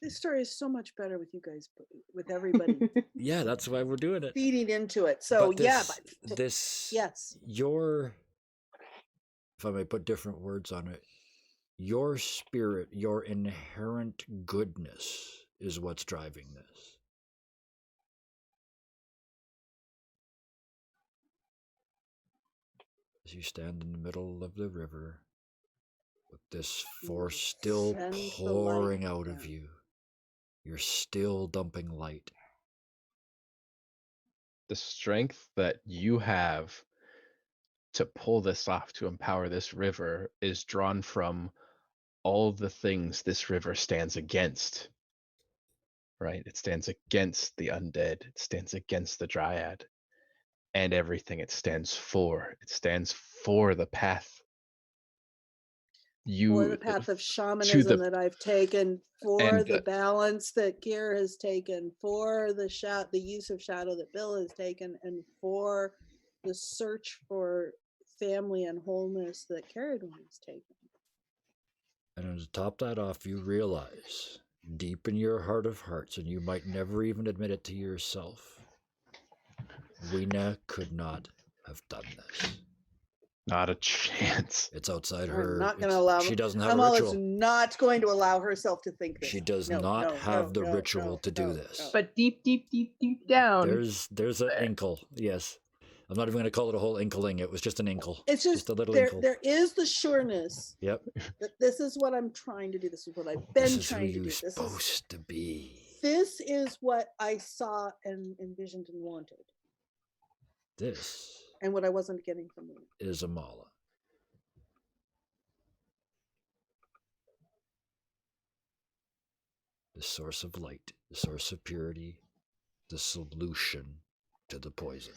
This story is so much better with you guys, with everybody Yeah, that's why we're doing it. feeding into it. So But this yes, if I may put different words on it, your spirit, your inherent goodness is what's driving this. As you stand in the middle of the river, with this force still pouring out of you, you're still dumping light. The strength that you have to pull this off, to empower this river, is drawn from all of the things this river stands against. Right? It stands against the undead, it stands against the dryad, and everything it stands for. It stands for the path. For the path of shamanism that I've taken, for the balance that Kier has taken, for the use of shadow that Bill has taken, and for the search for family and wholeness that Caradon has taken. And to top that off, you realize deep in your heart of hearts, and you might never even admit it to yourself, Weena could not have done this. Not a chance. It's outside her. I'm not going to allow. She doesn't have a Amala's ritual. not going to allow herself to think this. She does not have the ritual to do this. But deep down, there's an inkle. Yes, I'm not even going to call it a whole inkling. It was just an inkle. It's just a little inkle. There is the sureness. Yep. That this is what I'm trying to do. This is what I've been trying to do. This is who you're supposed to be. This is what I saw and envisioned and wanted. This. And what I wasn't getting from them. Is Amala. The source of light, the source of purity, the solution to the poison.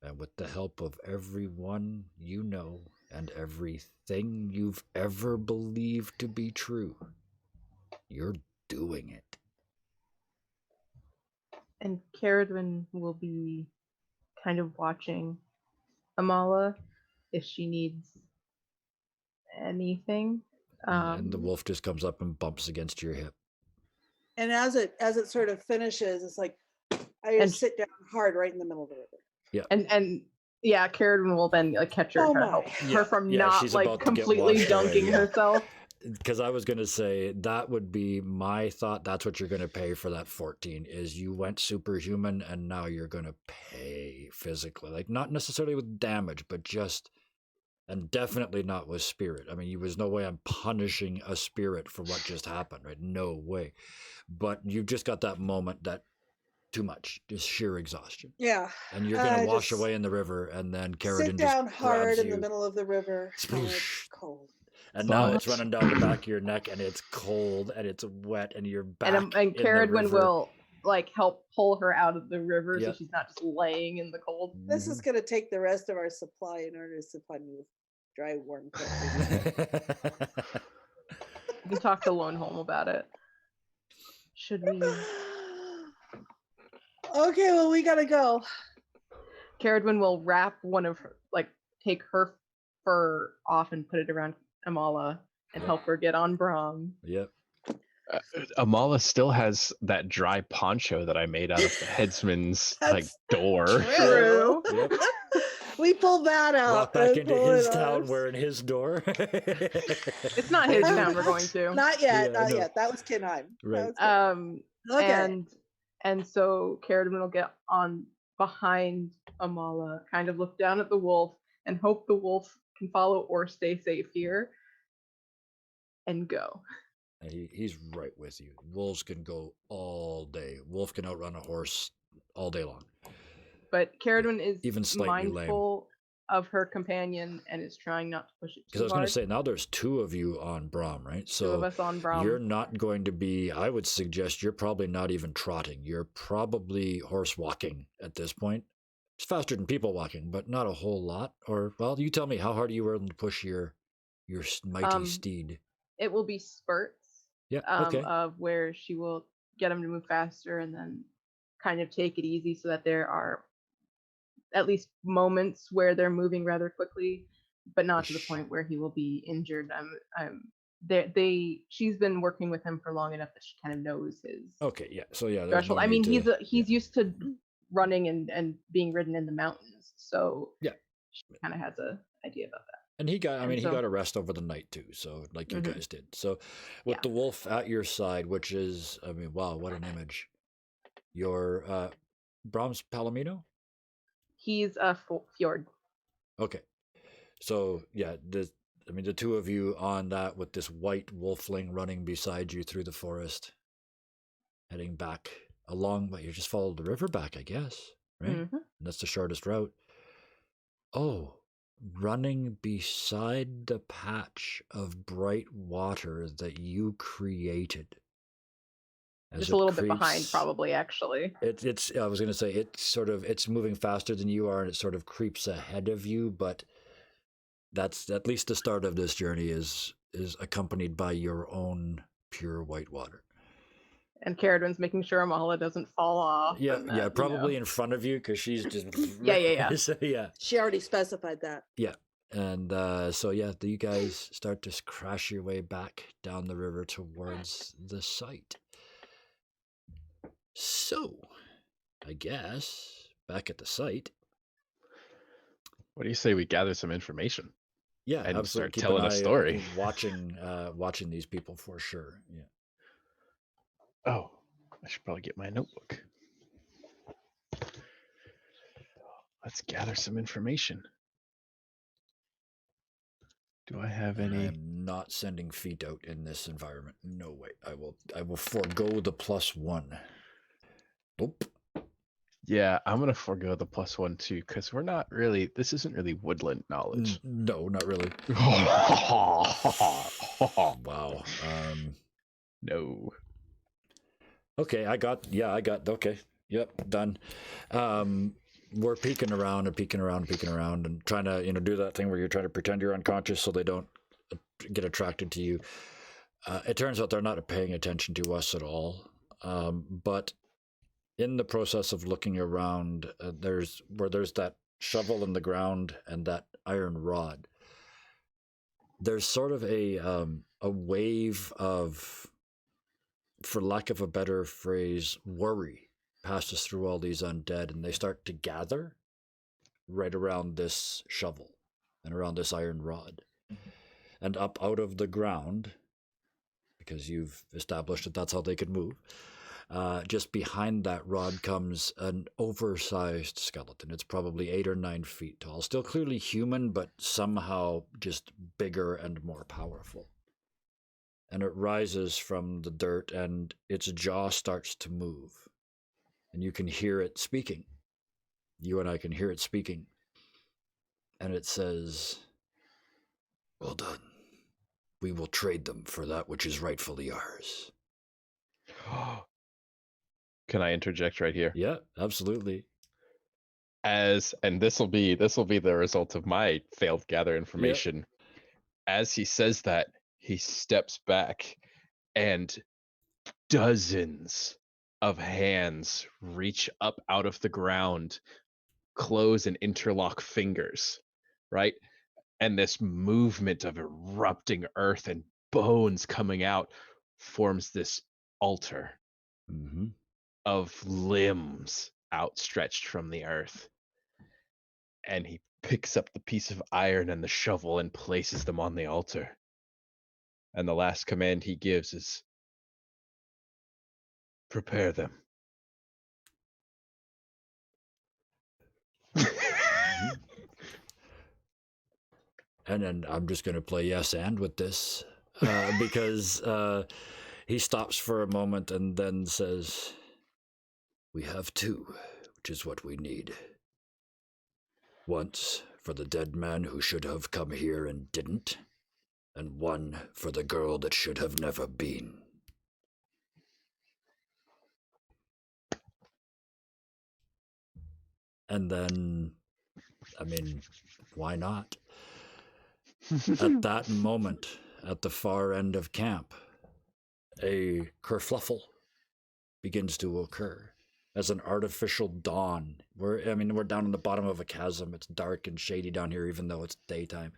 And with the help of everyone you know and everything you've ever believed to be true, you're doing it. And Caradon will be kind of watching Amala if she needs anything. And the wolf just comes up and bumps against your hip. And as it sort of finishes, it's like I just sit down hard right in the middle of the river. Yeah. And yeah, Caradon will then catch her to help her from not completely dunking herself. Because I was going to say, that would be my thought. That's what you're going to pay for that 14, is you went superhuman and now you're going to pay physically. Like, not necessarily with damage, but just, and definitely not with spirit. I mean, there's no way I'm punishing a spirit for what just happened, right? No way. But you've just got that moment that too much, just sheer exhaustion. Yeah. And you're going to wash away in the river, and then Caradon sit down just hard in you. the middle of the river. And it's cold. And now it's running down the back of your neck, and it's cold, and it's wet, and you're back. And Caradon will help pull her out of the river, so she's not just laying in the cold. This is going to take the rest of our supply in order to supply me with dry, warm clothes. You can talk to Lone Home about it. Should we? Okay, well, we gotta go. Caradon will wrap one of her, take her fur off and put it around Amala and help her get on Brahm. Yep. Amala still has that dry poncho that I made out of the headsman's door. True. Yep. We pulled that out. Walk back into his town wearing his door. It's not his town. We're going to. Not yet. Not yet. That was Kinheim. Right. Okay. And so Caradon will get on behind Amala, kind of look down at the wolf, and hope the wolf can follow or stay safe here, and go. He's right with you. Wolves can go all day. Wolf can outrun a horse all day long. But Caradwin is Even slightly lame. mindful of her companion and is trying not to push it Because too I was going hard. to say, now there's 2 of you on Brom, right? So 2 of us on Brom. you're not going to be, I would suggest you're probably not even trotting. You're probably horse walking at this point. It's faster than people walking, but not a whole lot. Or, well, you tell me, how hard are you willing to push your mighty steed? It will be spurts. Yeah, okay. Of where she will get him to move faster and then kind of take it easy so that there are at least moments where they're moving rather quickly, but not to the point where he will be injured. She's been working with him for long enough that she kind of knows his Okay, yeah. So yeah, threshold. no I mean, need he's used to running and being ridden in the mountains, so yeah, she kind of has a idea about that. And he got, he got a rest over the night too. So like you guys did. So with the wolf at your side, which is, wow, what an image. Your Brahms Palomino? He's a Fjord. Okay. So yeah, the 2 of you on that with this white wolfling running beside you through the forest, heading back along, but you just followed the river back, I guess, right? Mm-hmm. That's the shortest route. Oh, running beside the patch of bright water that you created. Just a little bit behind, probably, actually. It's. I was going to say, it's moving faster than you are, and it sort of creeps ahead of you, but that's at least the start of this journey is accompanied by your own pure white water. And Caradwin's making sure Amala doesn't fall off. Yeah, probably in front of you because she's just. Yeah. So, yeah. She already specified that. Yeah. And so, yeah, you guys start to crash your way back down the river towards the site. So, I guess, back at the site. What do you say we gather some information? Yeah, and absolutely. start telling a story. Watching these people for sure. Yeah. Oh, I should probably get my notebook. Let's gather some information. Do I have any? I'm not sending feet out in this environment. No way. I will forego the +1. Nope. Yeah, I'm gonna forego the +1 too, because we're not really. This isn't really woodland knowledge. No, not really. Wow. No. Okay, I got. Okay. Yep, done. We're peeking around and trying to, do that thing where you're trying to pretend you're unconscious so they don't get attracted to you. It turns out they're not paying attention to us at all. But in the process of looking around, there's that shovel in the ground and that iron rod. There's sort of a wave of, for lack of a better phrase, worry passes through all these undead, and they start to gather right around this shovel and around this iron rod. And up out of the ground, because you've established that that's how they could move, just behind that rod comes an oversized skeleton. It's probably 8 or 9 feet tall, still clearly human, but somehow just bigger and more powerful. And it rises from the dirt, and its jaw starts to move. And you can hear it speaking. You and I can hear it speaking. And it says, "Well done. We will trade them for that which is rightfully ours." Can I interject right here? Yeah, absolutely. And this will be the result of my failed gather information. Yep. As he says that, he steps back, and dozens of hands reach up out of the ground, close and interlock fingers, right? And this movement of erupting earth and bones coming out forms this altar of limbs outstretched from the earth. And he picks up the piece of iron and the shovel and places them on the altar. And the last command he gives is, "Prepare them." And then I'm just going to play yes and with this because he stops for a moment and then says, We have two, which is what we need. Once for the dead man who should have come here and didn't, and one for the girl that should have never been. And then, I mean, why not? At that moment, at the far end of camp, a kerfluffle begins to occur as an artificial dawn. We're down in the bottom of a chasm. It's dark and shady down here, even though it's daytime.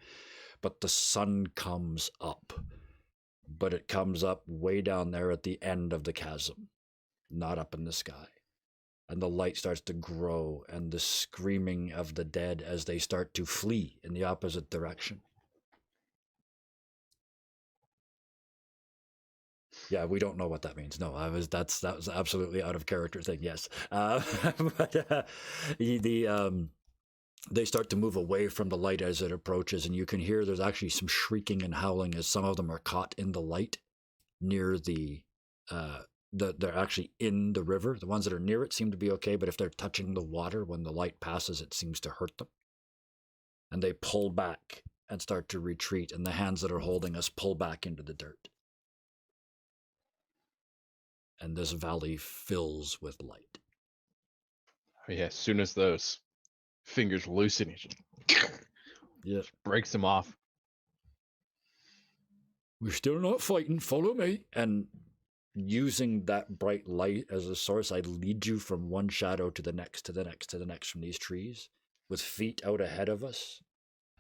But the sun comes up. But it comes up way down there at the end of the chasm, not up in the sky. And the light starts to grow, and the screaming of the dead as they start to flee in the opposite direction. Yeah, we don't know what that means. No, that was absolutely out of character thing. Yes, but they start to move away from the light as it approaches, and you can hear there's actually some shrieking and howling as some of them are caught in the light near they're actually in the river. The ones that are near it seem to be okay, but if they're touching the water when the light passes, it seems to hurt them. And they pull back and start to retreat, and the hands that are holding us pull back into the dirt. And this valley fills with light. Oh, yeah, as soon as those fingers loosen, it just breaks them off. We're still not fighting. Follow me. And using that bright light as a source, I lead you from one shadow to the next, to the next, to the next from these trees, with feet out ahead of us.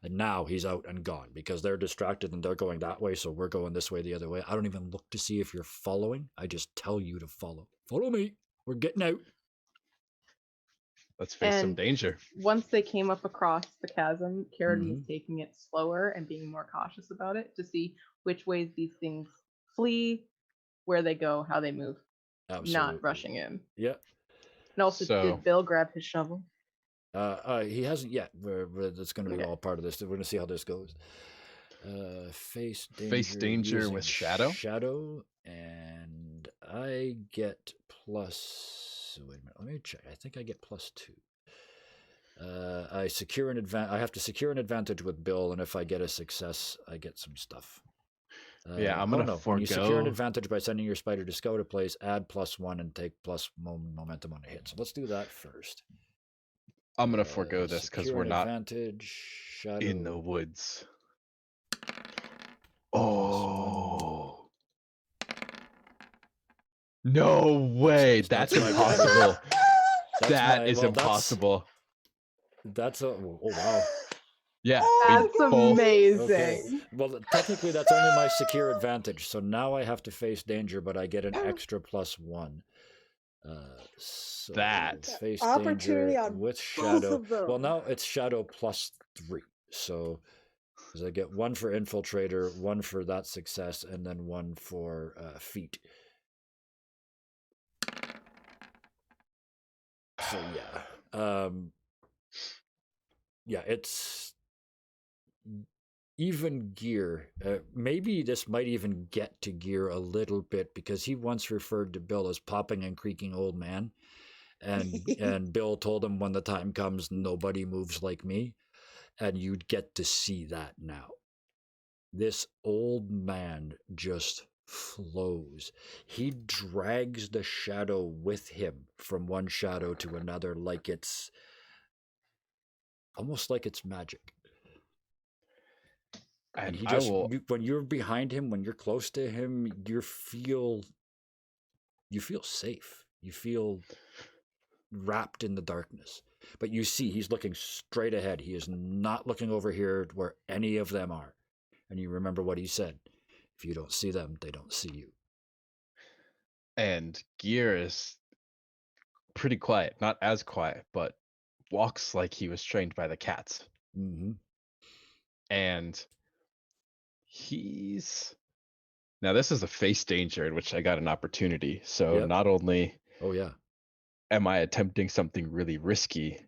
And now he's out and gone because they're distracted and they're going that way, so we're going this way, the other way. I don't even look to see if you're following. I just tell you to follow. Follow me. We're getting out. Let's face some danger. Once they came up across the chasm, Carradine is taking it slower and being more cautious about it to see which ways these things flee, where they go, how they move. Absolutely. Not rushing in. Yeah. And also, did Bill grab his shovel? He hasn't yet. That's going to be all part of this. We're going to see how this goes. Face danger with shadow. Shadow, and I get plus. Wait a minute. Let me check. I think I get +2. I secure an I have to secure an advantage with Bill, and if I get a success, I get some stuff. Yeah, I'm gonna forego. When you secure an advantage by sending your spider to scout a place, add +1 and take plus momentum on a hit. So let's do that first. I'm gonna forego this because we're not shadow. in the woods. Oh no way! That's impossible. That is impossible. That's oh wow. Yeah, that's amazing. Okay. Well, technically, that's only my secure advantage. So now I have to face danger, but I get an extra +1. So that face opportunity danger on with both shadow. of them. Well, now it's shadow +3. So I get 1 for infiltrator, 1 for that success, and then 1 for feet. So yeah, it's even gear. Maybe this might even get to gear a little bit because he once referred to Bill as popping and creaking old man, and Bill told him when the time comes, nobody moves like me, and you'd get to see that now. This old man just flows. He drags the shadow with him from one shadow to another, like it's almost like it's magic. And he just, when you're behind him, when you're close to him, you feel safe. You feel wrapped in the darkness. But you see, he's looking straight ahead. He is not looking over here where any of them are. And you remember what he said. If you don't see them, they don't see you. And Gear is pretty quiet. Not as quiet, but walks like he was trained by the cats. Mm-hmm. And now this is a face danger in which I got an opportunity. So not only am I attempting something really risky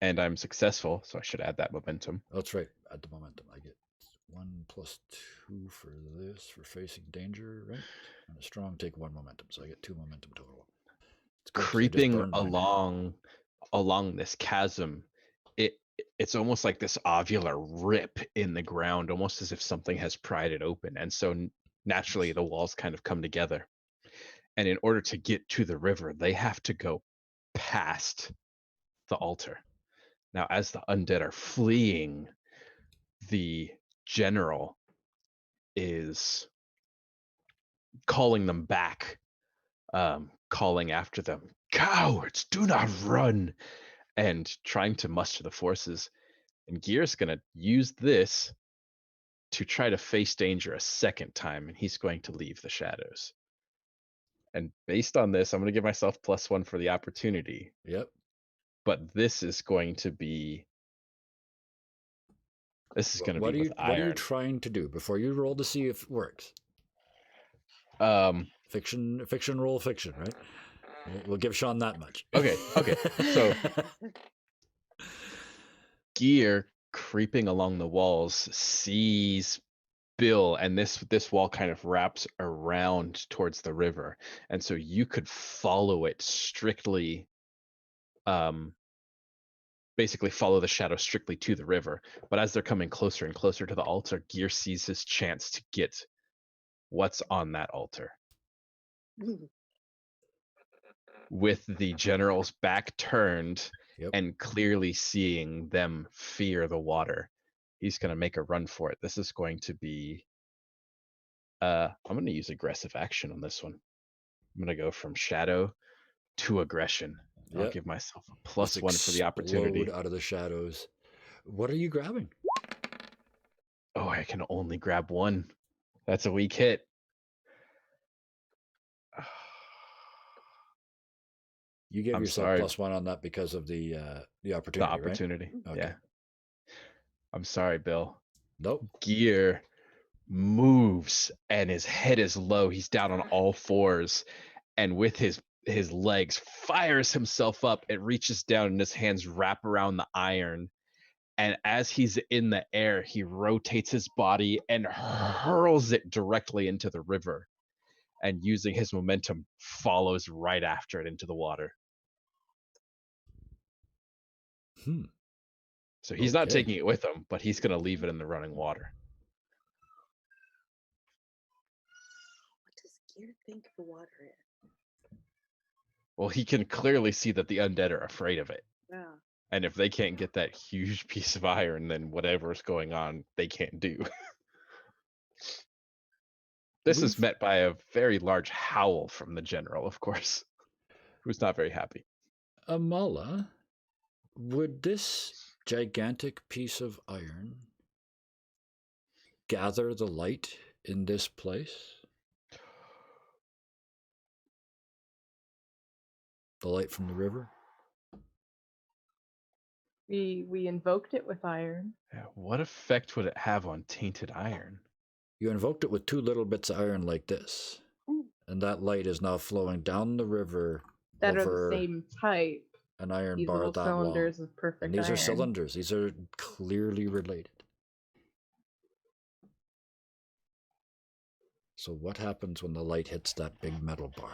and I'm successful, so I should add that momentum. That's right. Add the momentum. I get 1 + 2 for this, for facing danger, right? And a strong take 1 momentum, so I get 2 momentum total. It's good 'cause they just creeping burned mine. along this chasm. It's almost like this ovular rip in the ground, almost as if something has pried it open. And so naturally the walls kind of come together. And in order to get to the river, they have to go past the altar. Now, as the undead are fleeing, the general is calling them back, calling after them, "Cowards, do not run!" and trying to muster the forces. And Gear's going to use this to try to face danger a second time, and he's going to leave the shadows. And based on this, I'm going to give myself +1 for the opportunity. Yep. But this is going to be with What are you iron. trying to do before you roll to see if it works? Fiction roll fiction, right? We'll give Sean that much. Okay. So Gear, creeping along the walls, sees Bill, and this wall kind of wraps around towards the river, and so you could follow it strictly, basically follow the shadow strictly to the river. But as they're coming closer and closer to the altar, Gear sees his chance to get what's on that altar. With the general's back turned, Yep. and clearly seeing them fear the water, he's going to make a run for it. This is going to be I'm going to use aggressive action on this one. I'm going to go from shadow to aggression. I'll Yep. give myself a Just +1 for the opportunity. explode out of the shadows. What are you grabbing? Oh, I can only grab one. That's a weak hit. You gave I'm yourself sorry. +1 on that because of the opportunity, The opportunity. right? Okay. Yeah. I'm sorry, Bill. Nope. Gear moves and his head is low. He's down on all fours, and with his legs fires himself up. It reaches down and his hands wrap around the iron. And as he's in the air, he rotates his body and hurls it directly into the river. And using his momentum, follows right after it into the water. So he's not taking it with him, but he's going to leave it in the running water. What does Gear think the water is? Well, he can clearly see that the undead are afraid of it. Yeah. And if they can't get that huge piece of iron, then whatever's going on, they can't do. This is met by a very large howl from the general, of course, who's not very happy. Amala, would this gigantic piece of iron gather the light in this place? The light from the river? We invoked it with iron. Yeah, what effect would it have on tainted iron? You invoked it with 2 little bits of iron like this, and that light is now flowing down the river That over are the same type. an iron These bar little that cylinders long. of perfect And these iron. are cylinders. These are clearly related. So what happens when the light hits that big metal bar?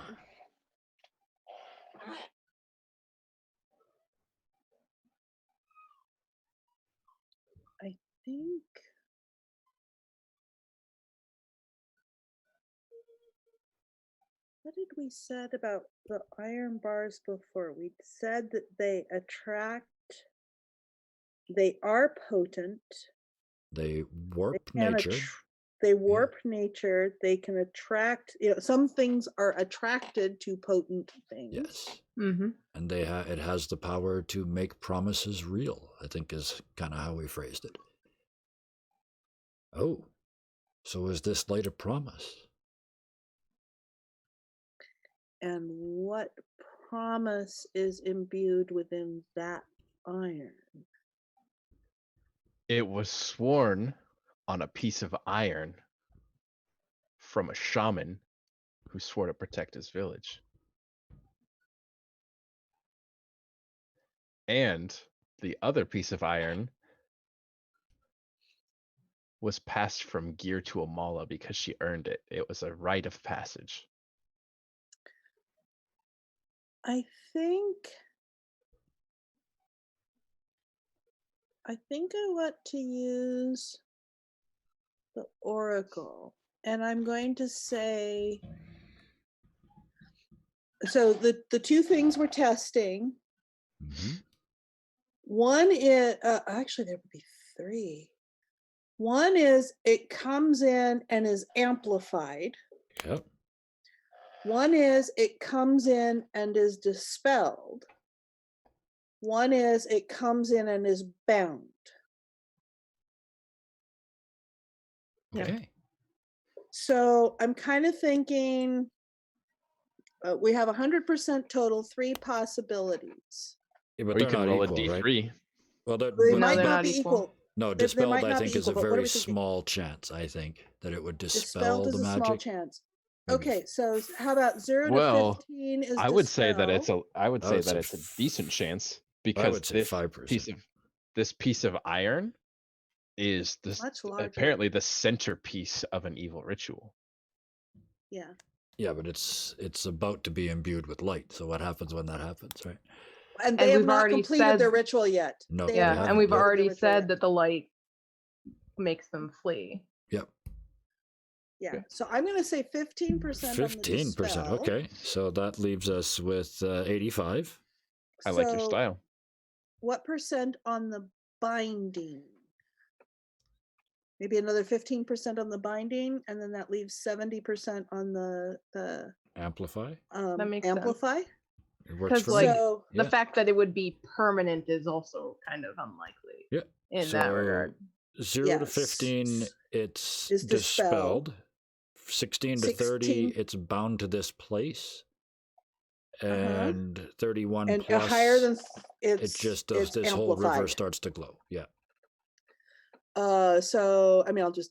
I think what did we said about the iron bars before? We said that they are potent. They warp nature. They warp nature. They can attract. Some things are attracted to potent things. Yes. Mm-hmm. And it has the power to make promises real, I think is kind of how we phrased it. Oh, so is this light a promise? And what promise is imbued within that iron? It was sworn on a piece of iron from a shaman who swore to protect his village. And the other piece of iron was passed from Gear to Amala because she earned it. It was a rite of passage. I think I want to use the Oracle, and I'm going to say, so the two things we're testing, one is, actually there would be three. One is it comes in and is amplified. Yep. One is it comes in and is dispelled. One is it comes in and is bound. Okay. So I'm kind of thinking we have 100% total, 3 possibilities. Yeah, but Or you they're can not roll equal, a right? d3. Well, They No, might they're not not be equal. equal. no, They dispelled, might I not think, be is a equal, but what are very we thinking? small chance, I think, that it would Dispelled dispel is the a small magic. chance. Maybe Okay, so how about 0 to Well, 15 is I would say that dispel? I would I say would that say it's a decent chance I because would say 5%. this piece of iron is Much larger. apparently the centerpiece of an evil ritual. Yeah. Yeah, but it's about to be imbued with light. So what happens when that happens, right? And they And have we've not already completed said- their ritual yet. No, They they have Yeah, not haven't and we've yet. completed their already ritual said yet. that the light makes them flee. Yep. Yeah. Okay. So I'm going to say 15% on the 15%. dispel. Okay. So that leaves us with 85. I like your So style. what percent on the binding? Maybe another 15% on the binding, and then that leaves 70% on the Amplify. That makes sense. amplify. It works Because for like me. So the Yeah. fact that it would be permanent is also kind of unlikely Yeah. in So that regard. 0 to Yes. 15, it's Is dispelled. dispelled. 16 to 30, 16. it's bound to this place. And 31 And plus, higher than it just does, it's this whole river amplified. starts to glow. Yeah. So I mean, I'll just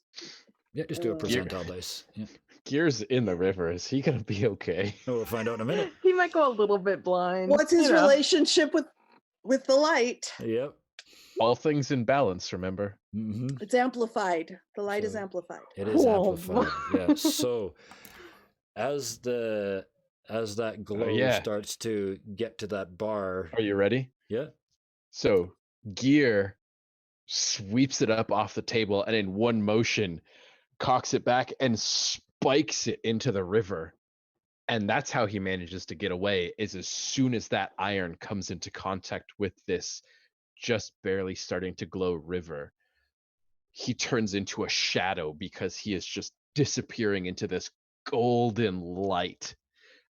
Just do a percentile dice. Yeah. Gear's in the river. Is he gonna be okay? We'll find out in a minute. He might go a little bit blind. what's his you know. relationship with the light? Yep. All things in balance, remember? Mm-hmm. It's amplified. The light is So- amplified. It is Whoa. amplified. Yeah. So as that glow yeah. starts to get to that bar, Are you ready? yeah. So Gear sweeps it up off the table and in one motion cocks it back and spikes it into the river. And that's how he manages to get away, is as soon as that iron comes into contact with this just barely starting to glow river, he turns into a shadow because he is just disappearing into this golden light.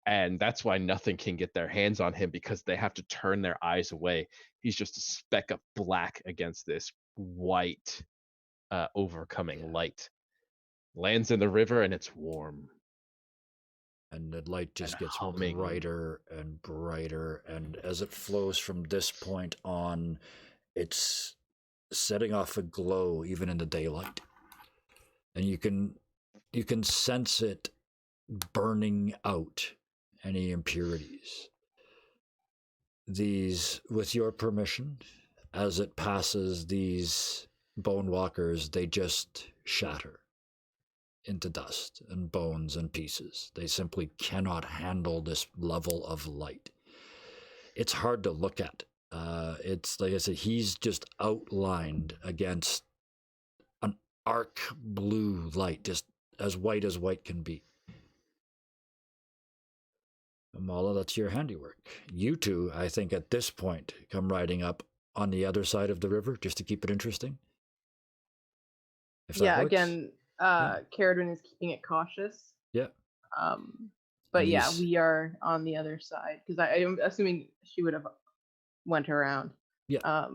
And that's why nothing can get their hands on him, because they have to turn their eyes away. He's just a speck of black against this white overcoming light. Lands in the river and it's warm. And the light just And gets humming. brighter and brighter. And as it flows from this point on, it's setting off a glow even in the daylight. And you can sense it burning out any impurities. These, with your permission, as it passes these Bonewalkers, they just shatter into dust and bones and pieces. They simply cannot handle this level of light. It's hard to look at. It's like I said, he's just outlined against an arc blue light, just as white can be. Amala, that's your handiwork. You two, I think, at this point, come riding up on the other side of the river just to keep it interesting. If that Yeah, works. again, Caradwin is keeping it cautious. Yeah. But And yeah, these- we are on the other side because I'm assuming she would have went around. Yeah.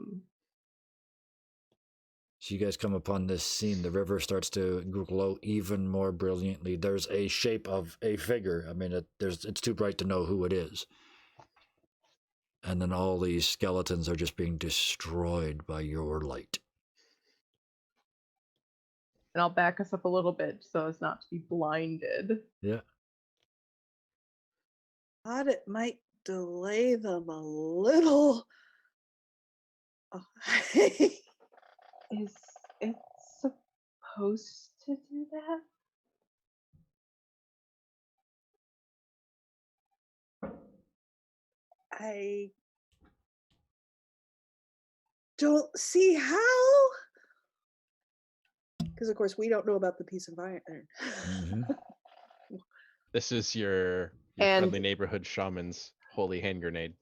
So you guys come upon this scene. The river starts to glow even more brilliantly. There's a shape of a figure. I mean, it's too bright to know who it is. And then all these skeletons are just being destroyed by your light. And I'll back us up a little bit so as not to be blinded. Yeah. Thought it might delay them a little. Is it supposed to do that? I don't see how. Because of course we don't know about the piece of iron. Mhm. This is your And- friendly neighborhood shaman's holy hand grenade.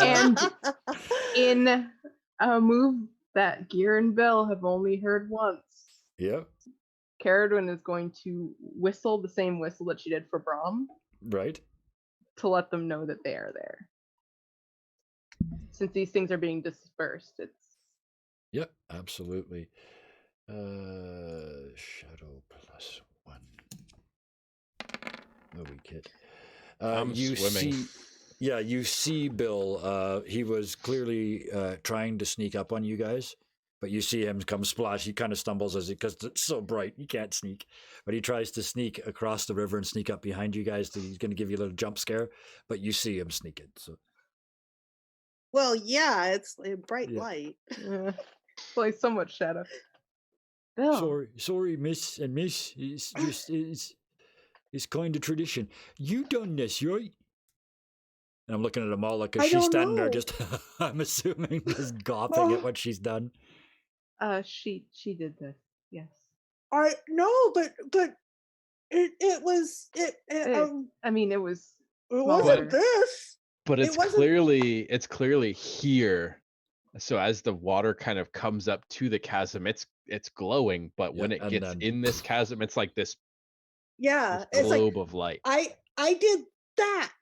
And in a move that Gear and Bill have only heard once, Yep. Caradwin is going to whistle the same whistle that she did for Brahm Right. to let them know that they are there. Since these things are being dispersed, it's Yep. Absolutely. Shadow +1. Oh, we kid. I'm You swimming. see, yeah, you see Bill. He was clearly trying to sneak up on you guys, but you see him come splash. He kind of stumbles because it's so bright, he can't sneak. But he tries to sneak across the river and sneak up behind you guys. He's going to give you a little jump scare, but you see him sneaking. So Well, yeah, it's a bright Yeah. light. like so much shadow. Bill, sorry, miss and miss. It's just it's kind of tradition. You done this, right? And I'm looking at Amala because I she's don't standing there know. just, I'm assuming, just gawping at what she's done. she did this. Yes. I no, but it was it. I mean, it was It smaller. wasn't this. But It it's wasn't- clearly here. So as the water kind of comes up to the chasm, it's glowing, but when Yeah, it and gets then- in this chasm, it's like this Yeah, it's like globe of light. I did that.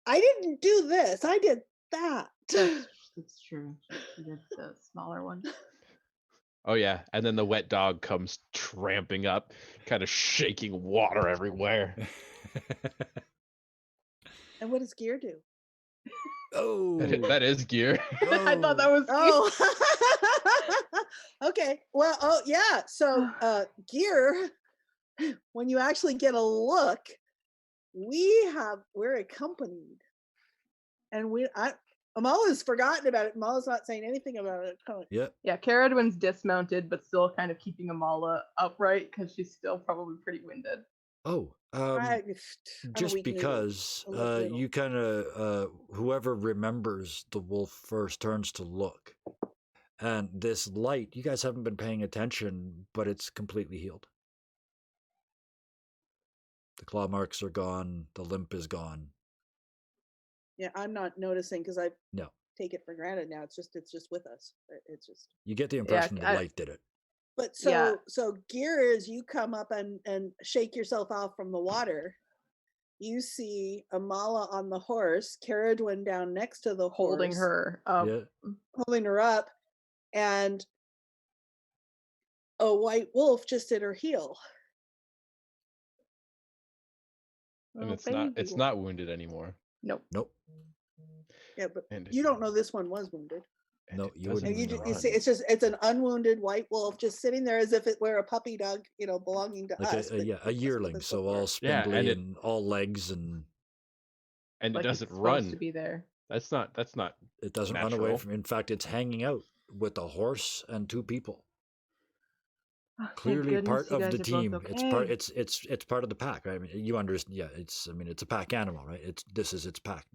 I didn't do this. I did that. That's true. She did the smaller one. Oh yeah, and then the wet dog comes tramping up, kind of shaking water everywhere. And what does Gear do? Oh, That is Gear. I thought that was Oh, okay. Well, oh yeah. So, Gear. When you actually get a look, we're accompanied, and Amala's forgotten about it. Amala's not saying anything about it. yeah. Yeah, Caradwin's dismounted, but still kind of keeping Amala upright because she's still probably pretty winded. Oh, I'm a just weak noodle. because A limp noodle. you kind of whoever remembers the wolf first turns to look, and this light, you guys haven't been paying attention, but it's completely healed. The claw marks are gone. The limp is gone. Yeah, I'm not noticing because I No, take it for granted now. It's just with us. It's just. you get the impression the I- light did it. But Yeah. so Gear, is you come up and shake yourself off from the water. You see Amala on the horse, Caradwin down next to the Holding horse, her up. Yeah. holding her up, and a white wolf just at her heel. And Oh, it's baby. not wounded anymore. Nope. Nope. Yeah, but And you don't know this one was wounded. and No, it you doesn't wouldn't And even you know. see, it's an unwounded white wolf just sitting there as if it were a puppy dog, belonging to Like us. but a just with yearling, a so silver. all Yeah, spindly and and, it- all legs, and and Like it doesn't it's supposed run. to be there. That's not it doesn't run away natural. from. In fact, it's hanging out with a horse and two people. Oh, thank Clearly goodness part you of guys the are both team. okay. It's part of the pack, right? I mean, you understand. Yeah, it's a pack animal, right? This is its pack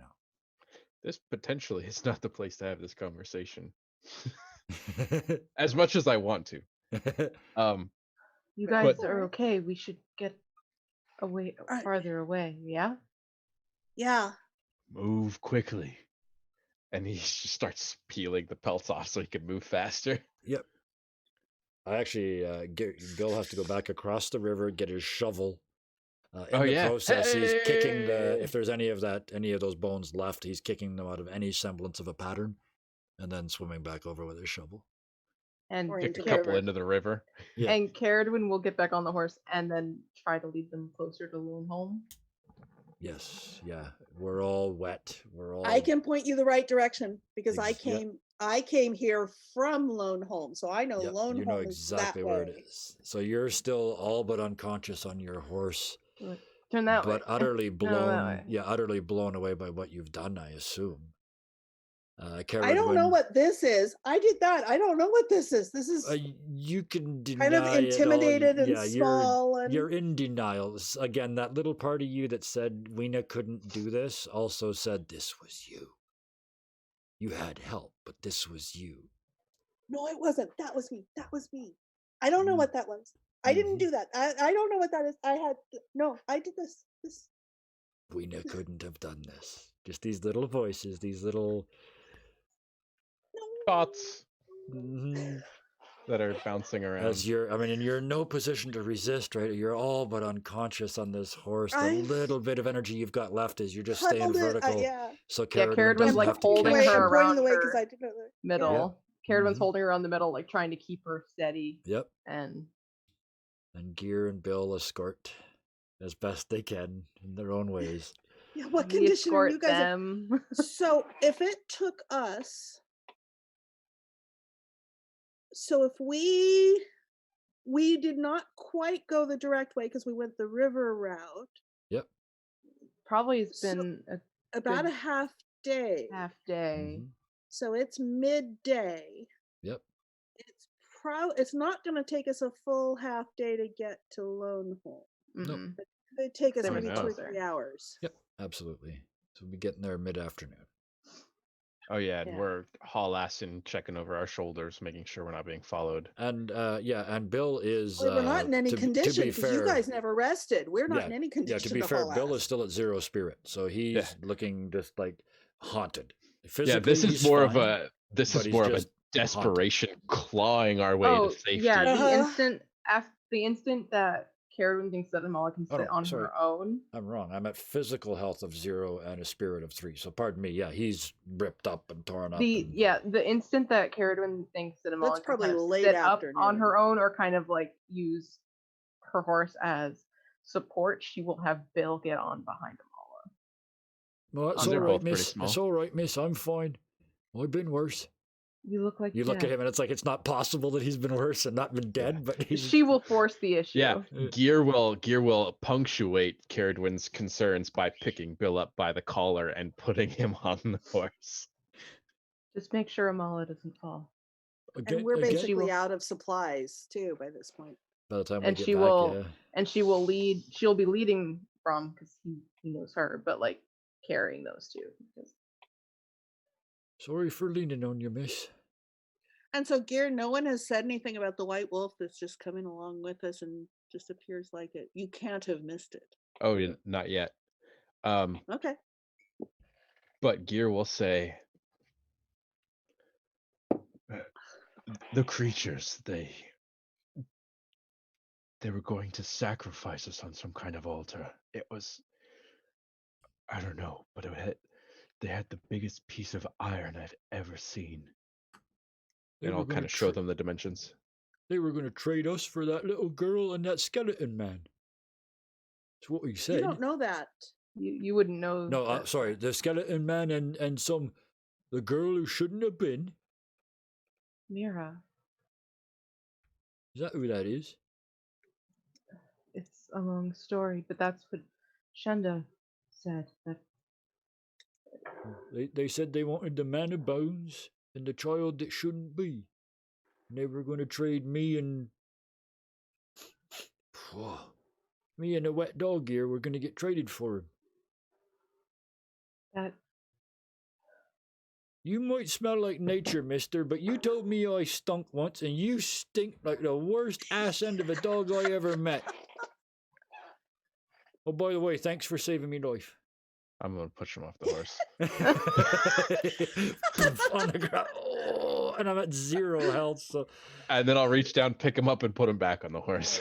This potentially is not the place to have this conversation. now. As much as I want to. You But- guys but- are okay. We should get away, Alright. farther away. Yeah. Yeah. Move quickly. And he just starts peeling the pelts off so he can move faster. Yep. I actually, Bill has to go back across the river, get his shovel. In Oh, the yeah. process, he's kicking Hey! if there's any of those bones left, he's kicking them out of any semblance of a pattern, and then swimming back over with his shovel. And Or Kick into a the couple river. into the river. Yeah. and Caradwin will get back on the horse and then try to lead them closer to Lone Home. Yes. Yeah. We're all wet. We're all. I can point you the right direction because Yep. I came here from Lone Home, so I know Yep, Lone you Home know is exactly that where way. it is. So you're still all but unconscious on your horse, Turn that but way. utterly that blown. way. Yeah, utterly blown away by what you've done, I assume. I don't know what this is. I did that. I don't know what this is. This is you can deny kind of it all. intimidated and Yeah, small. And you're in denial. Again, that little part of you that said Weena couldn't do this also said this was you. You had help, but this was you. no, it wasn't. That was me. That was me. I don't know what that was. I didn't do that. I don't know what that is. I did this. Weena couldn't have done this. Just these little voices, these little thoughts Mhm. that are bouncing around. As and you're in no position to resist, right? You're all but unconscious on this horse. The little bit of energy you've got left is you're just staying vertical. So Caradwin's like holding her around her middle. Caradwin's holding her around the middle, like trying to keep her steady. Yep. And Gear and Bill escort as best they can in their own ways. Yeah, what condition are you guys in? So if it took us, so if we did not quite go the direct way because we went the river route. Yep. Probably it's been about a half day. So it's midday. Yep. It's not going to take us a full half day to get to Lone Home. Nope. It would take us maybe 2 or 3 hours. Yep, absolutely. So we'll be getting there mid-afternoon. Oh yeah, and we're haul-assing, checking over our shoulders, making sure we're not being followed. And and Bill is. We're not in any condition because you guys never rested. We're not in any condition. Yeah, to be fair, Bill is still at 0 spirit, so he's looking just like haunted. Physically, this is more of a desperation clawing our way to safety. Yeah, the instant that Caradwin thinks that Amala can sit on her own. I'm wrong. I'm at physical health of 0 and a spirit of 3. So pardon me. Yeah, he's ripped up and torn up. The instant that Caradwin thinks that Amala can kind of sit up on her own or kind of like use her horse as support, she will have Bill get on behind Amala. Well, it's all right, miss. It's all right, miss. I'm fine. I've been worse. You look like look at him and it's like it's not possible that he's been worse and not been dead, but she will force the issue. Yeah, Gear will punctuate Caradwin's concerns by picking Bill up by the collar and putting him on the horse. Just make sure Amala doesn't fall. And we're basically out of supplies too by this point. By the time and she will lead. She'll be leading from because he knows her, but like carrying those two. Sorry for leaning on you, miss. And so, Gear, no one has said anything about the white wolf that's just coming along with us and just appears like it. You can't have missed it. Oh, not yet. Okay. But Gear will say, the creatures, they were going to sacrifice us on some kind of altar. It was, I don't know, but they had the biggest piece of iron I've ever seen. And I'll kind of show them the dimensions. They were going to trade us for that little girl and that skeleton man. That's what we said. You don't know that. You wouldn't know. No, sorry. The skeleton man and the girl who shouldn't have been. Mira. Is that who that is? It's a long story, but that's what Shenda said. That they said they wanted the man of bones and the child that shouldn't be. And they were going to trade me and the wet dog here. We're going to get traded for him. That you might smell like nature, mister, but you told me I stunk once, and you stink like the worst ass end of a dog I ever met. Oh, by the way, thanks for saving me life. I'm going to push him off the horse. On the ground. Oh, and I'm at 0 health. So. And then I'll reach down, pick him up, and put him back on the horse.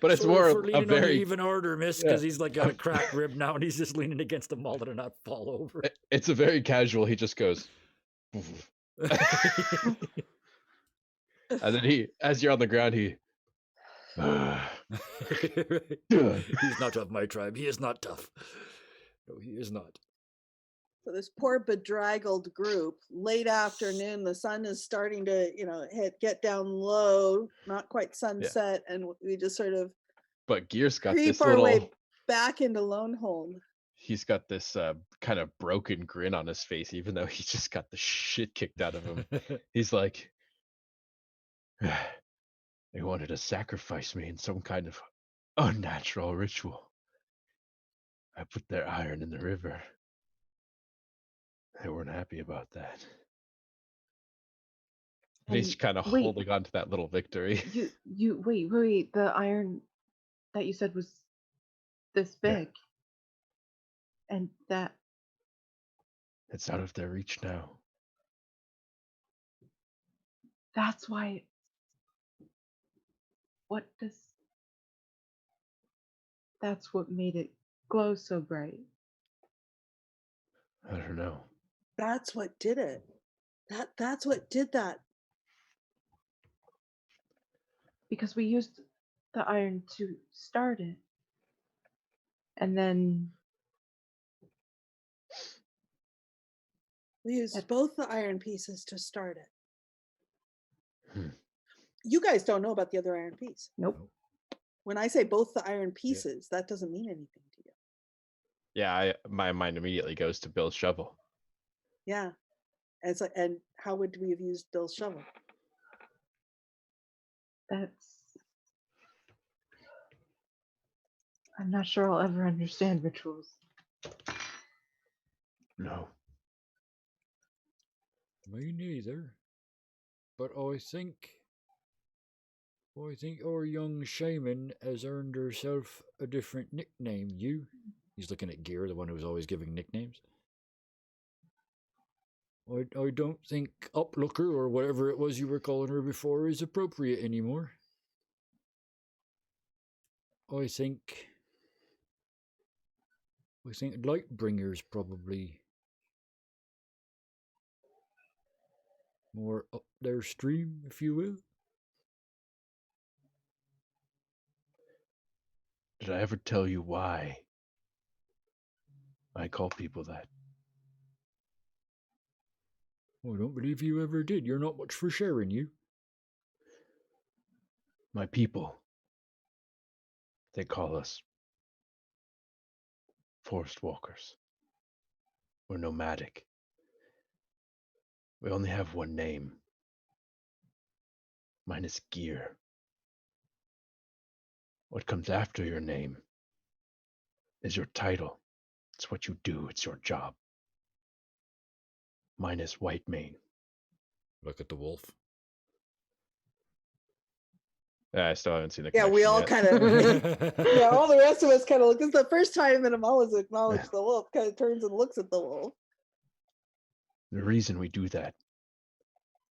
But it's more a very even harder, miss, because he's like got a cracked rib now, and he's just leaning against the mullet and not fall over. It's a very casual. He just goes. And then as you're on the ground, he. He's not of my tribe. He is not tough. No, he is not. So this poor bedraggled group, late afternoon, the sun is starting to, get down low, not quite sunset, and we just sort of Gear's got creep this our way back into Lone Home. he's got this kind of broken grin on his face, even though he just got the shit kicked out of him. He's like, they wanted to sacrifice me in some kind of unnatural ritual. I put their iron in the river. They weren't happy about that. And he's And kind of wait, holding on to that little victory. wait. The iron that you said was this Yeah. big, and that It's out of their reach now. that's why. What does? That's what made it glow so bright. I don't know. That's what did it. That's what did that. Because we used the iron to start it. And then We used That- both the iron pieces to start it. Hmm. You guys don't know about the other iron piece. nope. When I say both the iron pieces, that doesn't mean anything to you. Yeah, my mind immediately goes to Bill's shovel. Yeah. And it's like, and how would we have used Bill's shovel? I'm not sure I'll ever understand rituals. No. Me neither. But I think our young shaman has earned herself a different nickname. He's looking at Gear, the one who was always giving nicknames. I don't think Uplooker, or whatever it was you were calling her before, is appropriate anymore. I think Lightbringer's probably more up their stream, if you will. Did I ever tell you why I call people that? I don't believe you ever did. You're not much for sharing, you. My people. They call us forest walkers. We're nomadic. We only have one name. Mine is Gear. What comes after your name is your title. It's what you do. It's your job. Mine is White Mane. Look at the wolf. I still haven't seen the Yeah, connection we all yet. kind of, yeah, all the rest of us kind of look. It's the first time that Amala's acknowledged the wolf, kind of turns and looks at the wolf. The reason we do that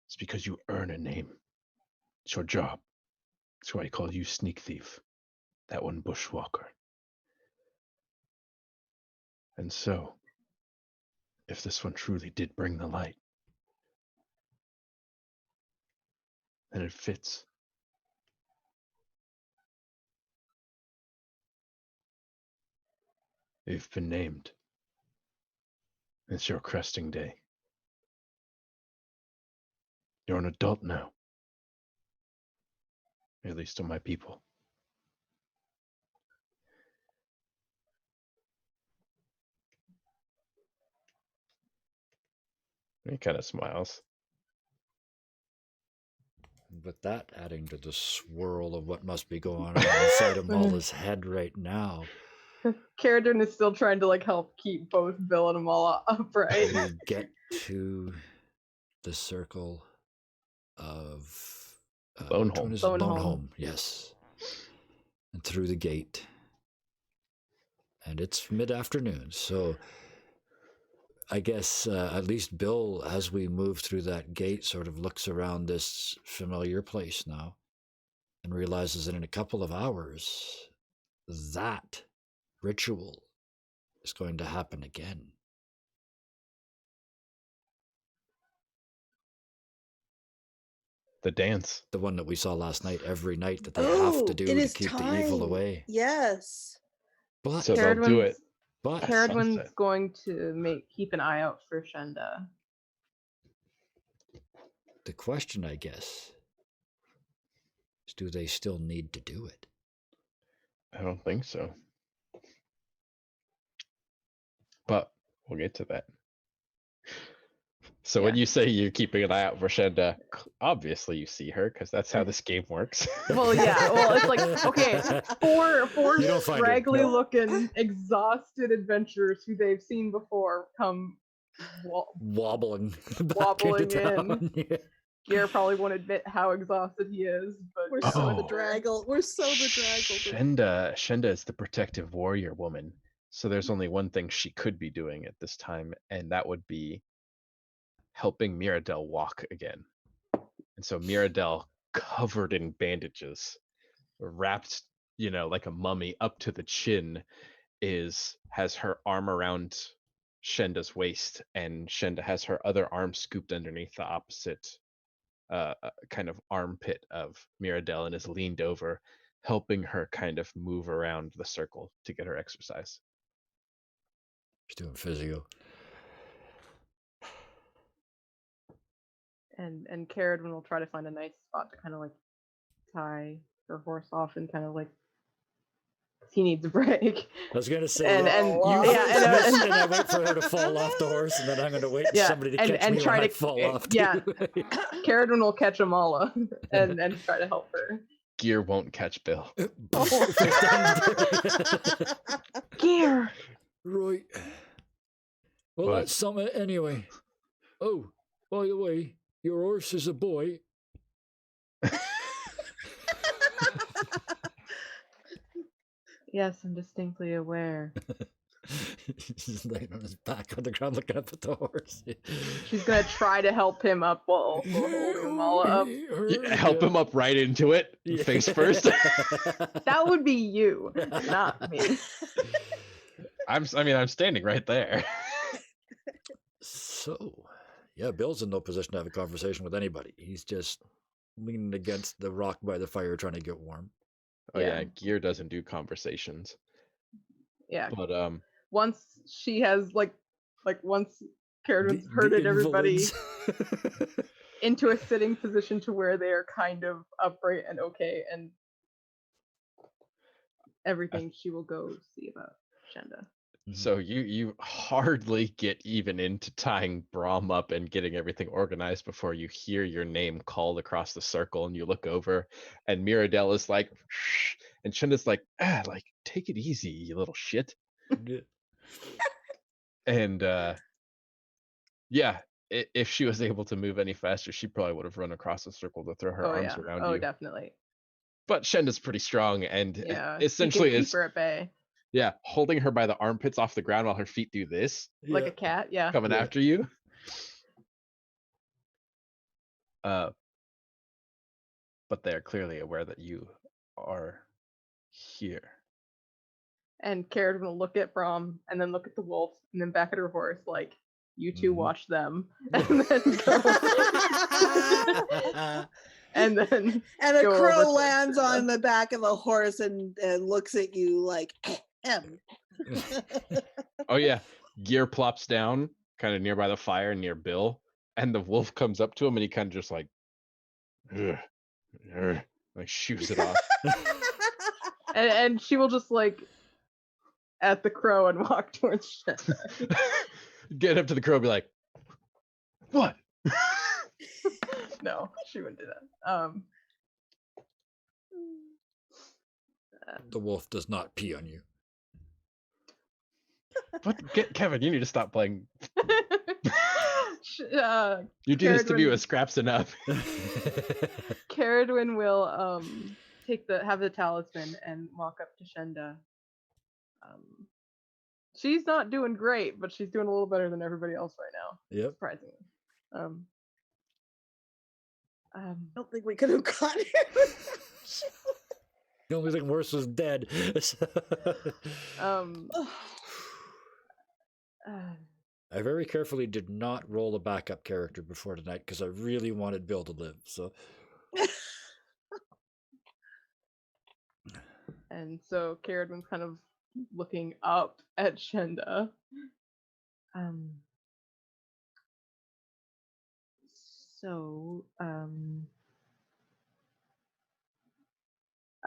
is because you earn a name. It's your job. That's why I call you Sneak Thief. That one Bushwalker. And so, if this one truly did bring the light, then it fits. You've been named. It's your cresting day. You're an adult now. At least to my people. He kind of smiles. With that adding to the swirl of what must be going on inside Amala's head right now. Caradon is still trying to help keep both Bill and Amala upright. We get to the circle of Bone which one Home. is it? Bone Bone Home. Home, yes. And through the gate. And it's mid-afternoon, so I guess at least Bill, as we move through that gate, sort of looks around this familiar place now and realizes that in a couple of hours, that ritual is going to happen again. The dance. The one that we saw last night, every night that they have to do it to is keep time. the evil away. Yes. But, So they'll do it. but at Caradon's sunset. going to keep an eye out for Shenda. the question, I guess, is do they still need to do it? I don't think so. We'll get to that. So Yeah. when you say you're keeping an eye out for Shenda, obviously you see her because that's how this game works. Well, yeah. Well, it's like, okay, four You don't find her. scraggly No. looking, exhausted adventurers who they've seen before come Wobbling back Wobbling into town. Yeah. Gear probably won't admit how exhausted he is, but We're so the draggle. We're so the draggle. Shenda is the protective warrior woman. So there's only one thing she could be doing at this time, and that would be helping Mirabelle walk again. And so Mirabelle, covered in bandages, wrapped, like a mummy up to the chin, has her arm around Shenda's waist, and Shenda has her other arm scooped underneath the opposite kind of armpit of Mirabelle and is leaned over, helping her kind of move around the circle to get her exercise. She's doing physio. And Caradwin will try to find a nice spot to kind of like tie her horse off and kind of like he needs a break. I was gonna say, and I wait for her to fall off the horse, and then I'm gonna wait for somebody to catch me when I fall off. Yeah, Caradwin will catch Amala and try to help her. Gear won't catch Bill. Gear. Right. Well, let's summit anyway. Oh, by the way, your horse is a boy. Yes, I'm distinctly aware. He's laying on his back on the ground looking up at the horse. She's gonna try to help him up while also holding Amala up. Yeah, help him up right into it, face first. That would be you, not me. I'm standing right there. So, yeah, Bill's in no position to have a conversation with anybody. He's just leaning against the rock by the fire trying to get warm. Oh yeah, Gear doesn't do conversations. Yeah. But once she has once Caradwin's herded everybody into a sitting position to where they are kind of upright and okay and everything, she will go see about Shenda. So you hardly get even into tying Brahm up and getting everything organized before you hear your name called across the circle, and you look over, and Mirabelle is like, shh, and Shenda's like, take it easy, you little shit. And if she was able to move any faster, she probably would have run across the circle to throw her arms around you. Oh, definitely. But Shenda's pretty strong, and essentially is keep her at bay. Yeah, holding her by the armpits off the ground while her feet do this. Like a cat, coming after you. But they are clearly aware that you are here. And Caradwin will look at Brahm and then look at the wolf and then back at her horse, like, you two watch them. And then go. And then a crow lands on the back of the horse and looks at you like Oh yeah, Gear plops down kind of nearby the fire near Bill, and the wolf comes up to him and he kind of just like shoots it off. and she will just like at the crow and walk towards Shenda. Get up to the crow and be like, what? No, she wouldn't do that. The wolf does not pee on you. What? Kevin, you need to stop playing. You do Caradwin, this to me with scraps enough. Caradwin will have the talisman and walk up to Shenda. She's not doing great, but she's doing a little better than everybody else right now. Yep. Surprisingly. I don't think we could have gotten it. The only thing worse was dead. I very carefully did not roll a backup character before tonight because I really wanted Bill to live. So, and so Caradwin's kind of looking up at Shenda.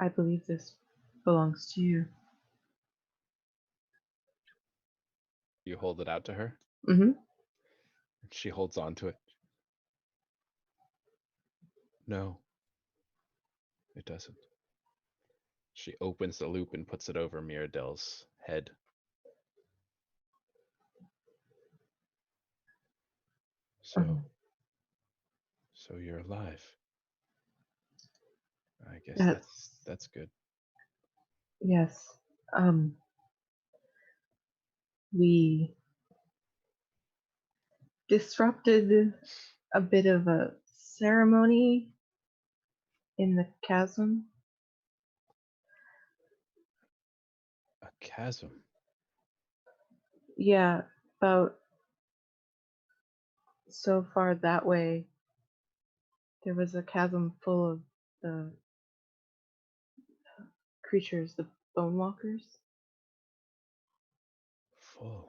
I believe this belongs to you. You hold it out to her. Mm-hmm. She holds on to it. No, it doesn't. She opens the loop and puts it over Miradel's head. So you're alive. I guess that's good. Yes. We disrupted a bit of a ceremony in the chasm. A chasm. Yeah, about so far that way. There was a chasm full of the creatures, the Bonewalkers. Full.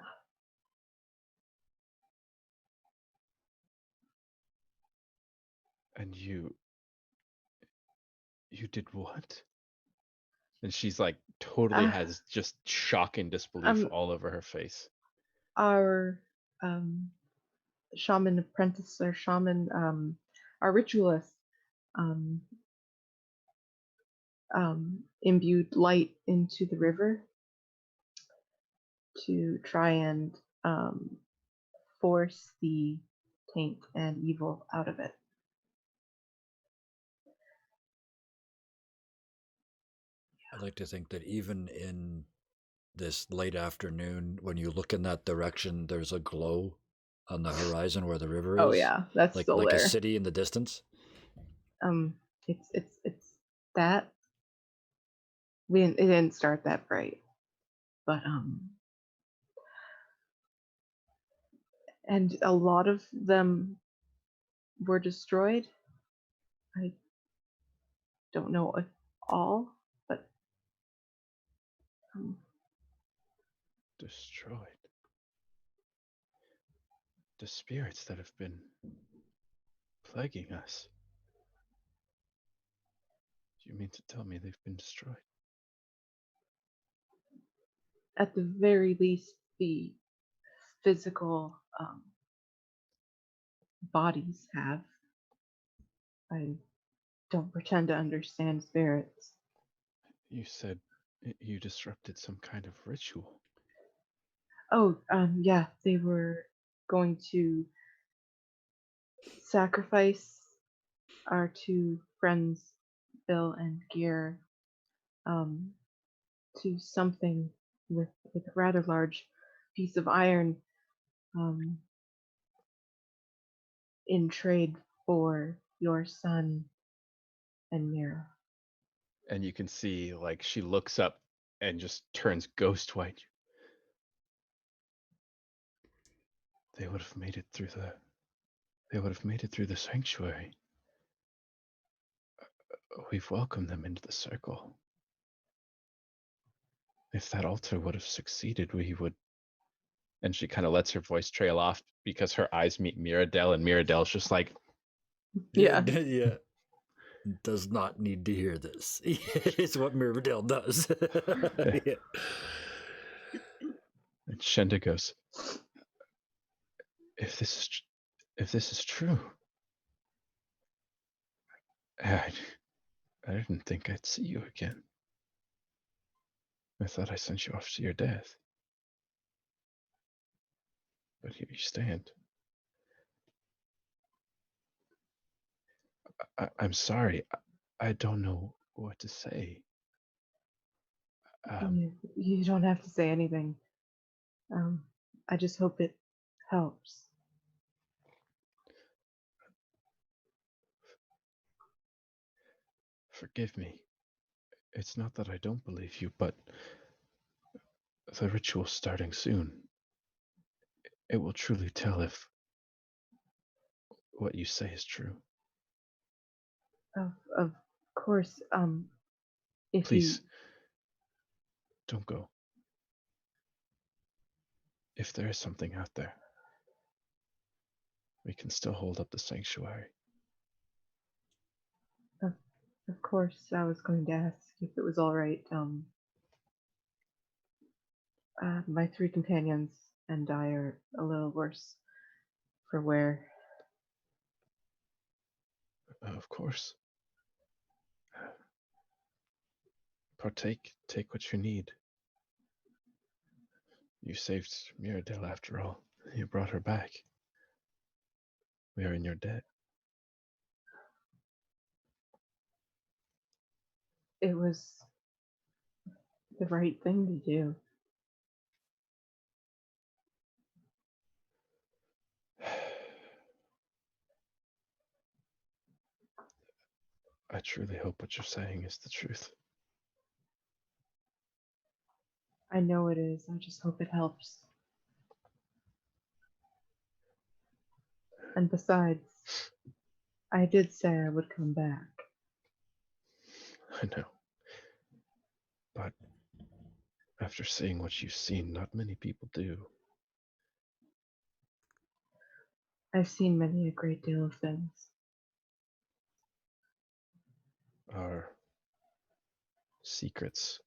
And you did what? And she's like totally has just shock and disbelief all over her face. Our shaman apprentice or shaman, our ritualist, imbued light into the river to try and force the taint and evil out of it. I'd like to think that even in this late afternoon, when you look in that direction, there's a glow on the horizon where the river is. Oh yeah, that's like still like there. a city in the distance. It's that it didn't start that bright, but and a lot of them were destroyed. I don't know if all, but Destroyed. The spirits that have been plaguing us. Do you mean to tell me they've been destroyed? at the very least, the physical bodies have. I don't pretend to understand spirits. You said you disrupted some kind of ritual. Oh, yeah, they were going to sacrifice our two friends, Bill and Gear, to something with a rather large piece of iron, in trade for your son and Mira. And you can see like she looks up and just turns ghost white. They would have made it through the sanctuary. We've welcomed them into the circle. If that altar would have succeeded, we would. And she kind of lets her voice trail off because her eyes meet Miradel, and Miradel's just like, Yeah. Yeah. Does not need to hear this. It's what Mirabelle does. Yeah. and Shenda goes, if this is true, I didn't think I'd see you again. I thought I sent you off to your death. But here you stand. I'm sorry. I don't know what to say. You don't have to say anything. I just hope it helps. Forgive me. It's not that I don't believe you, but the ritual's starting soon. It will truly tell if what you say is true. Of course, if Please, don't go. If there is something out there, we can still hold up the sanctuary. Of course, I was going to ask if it was all right. My three companions and I are a little worse for wear. Of course. Partake, take what you need. You saved Mirabelle after all. You brought her back. We are in your debt. It was the right thing to do. I truly hope what you're saying is the truth. I know it is. I just hope it helps. And besides, I did say I would come back. I know. But after seeing what you've seen, not many people do. I've seen many a great deal of things. Our secrets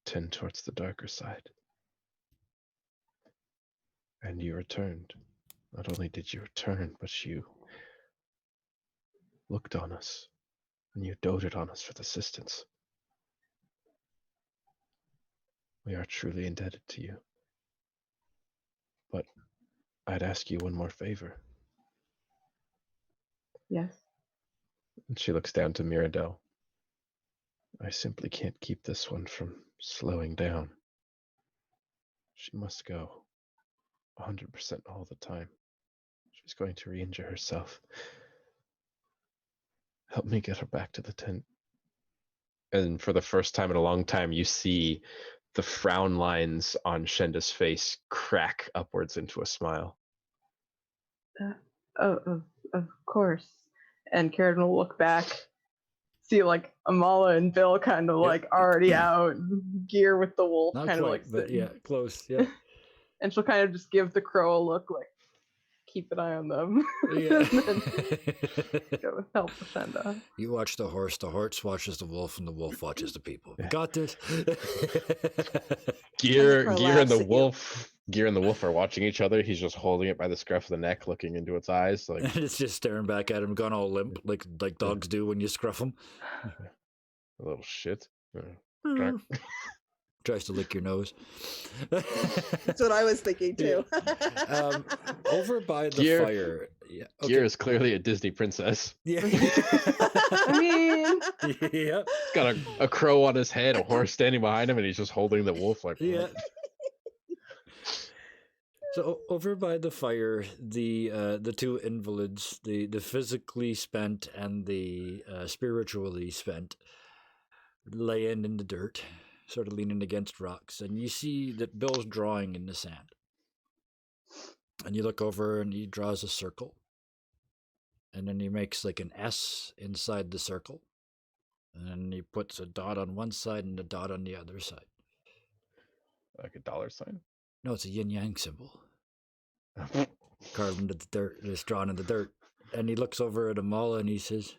tend towards the darker side. And you returned. Not only did you return, but you looked on us, and you doted on us for the assistance. We are truly indebted to you. But I'd ask you one more favor. Yes? And she looks down to Mirabelle. I simply can't keep this one from slowing down. She must go 100% all the time. She's going to re-injure herself. Help me get her back to the tent. And for the first time in a long time, you see the frown lines on Shenda's face crack upwards into a smile. Of course. And Karen will look back, see like Amala and Bill kind of like already out, gear with the wolf, Not kind of quite, like but sitting. yeah, close. Yeah. And she'll kind of just give the crow a look, like keep an eye on them. Yeah. And then go help Shenda. You watch the horse watches the wolf, and the wolf watches the people. We got this. Gear crow and laughs the at you. wolf. Gear and the wolf are watching each other. He's just holding it by the scruff of the neck, looking into its eyes, like And it's just staring back at him, gone all limp, like dogs do when you scruff them. a little shit. Tries to lick your nose. That's what I was thinking too. Over by the Gear- fire. Yeah. Gear is clearly a Disney princess. Yeah. I mean, Yeah. He's got a crow on his head, a horse standing behind him, and he's just holding the wolf like. Yeah. So over by the fire, the two invalids, the physically spent and the spiritually spent, laying in the dirt, sort of leaning against rocks, and you see that Bill's drawing in the sand. And you look over and he draws a circle. And then he makes like an S inside the circle. And then he puts a dot on one side and a dot on the other side. Like a dollar sign? No, it's a yin-yang symbol. Carved into the dirt. It's drawn in the dirt. And he looks over at Amala and he says,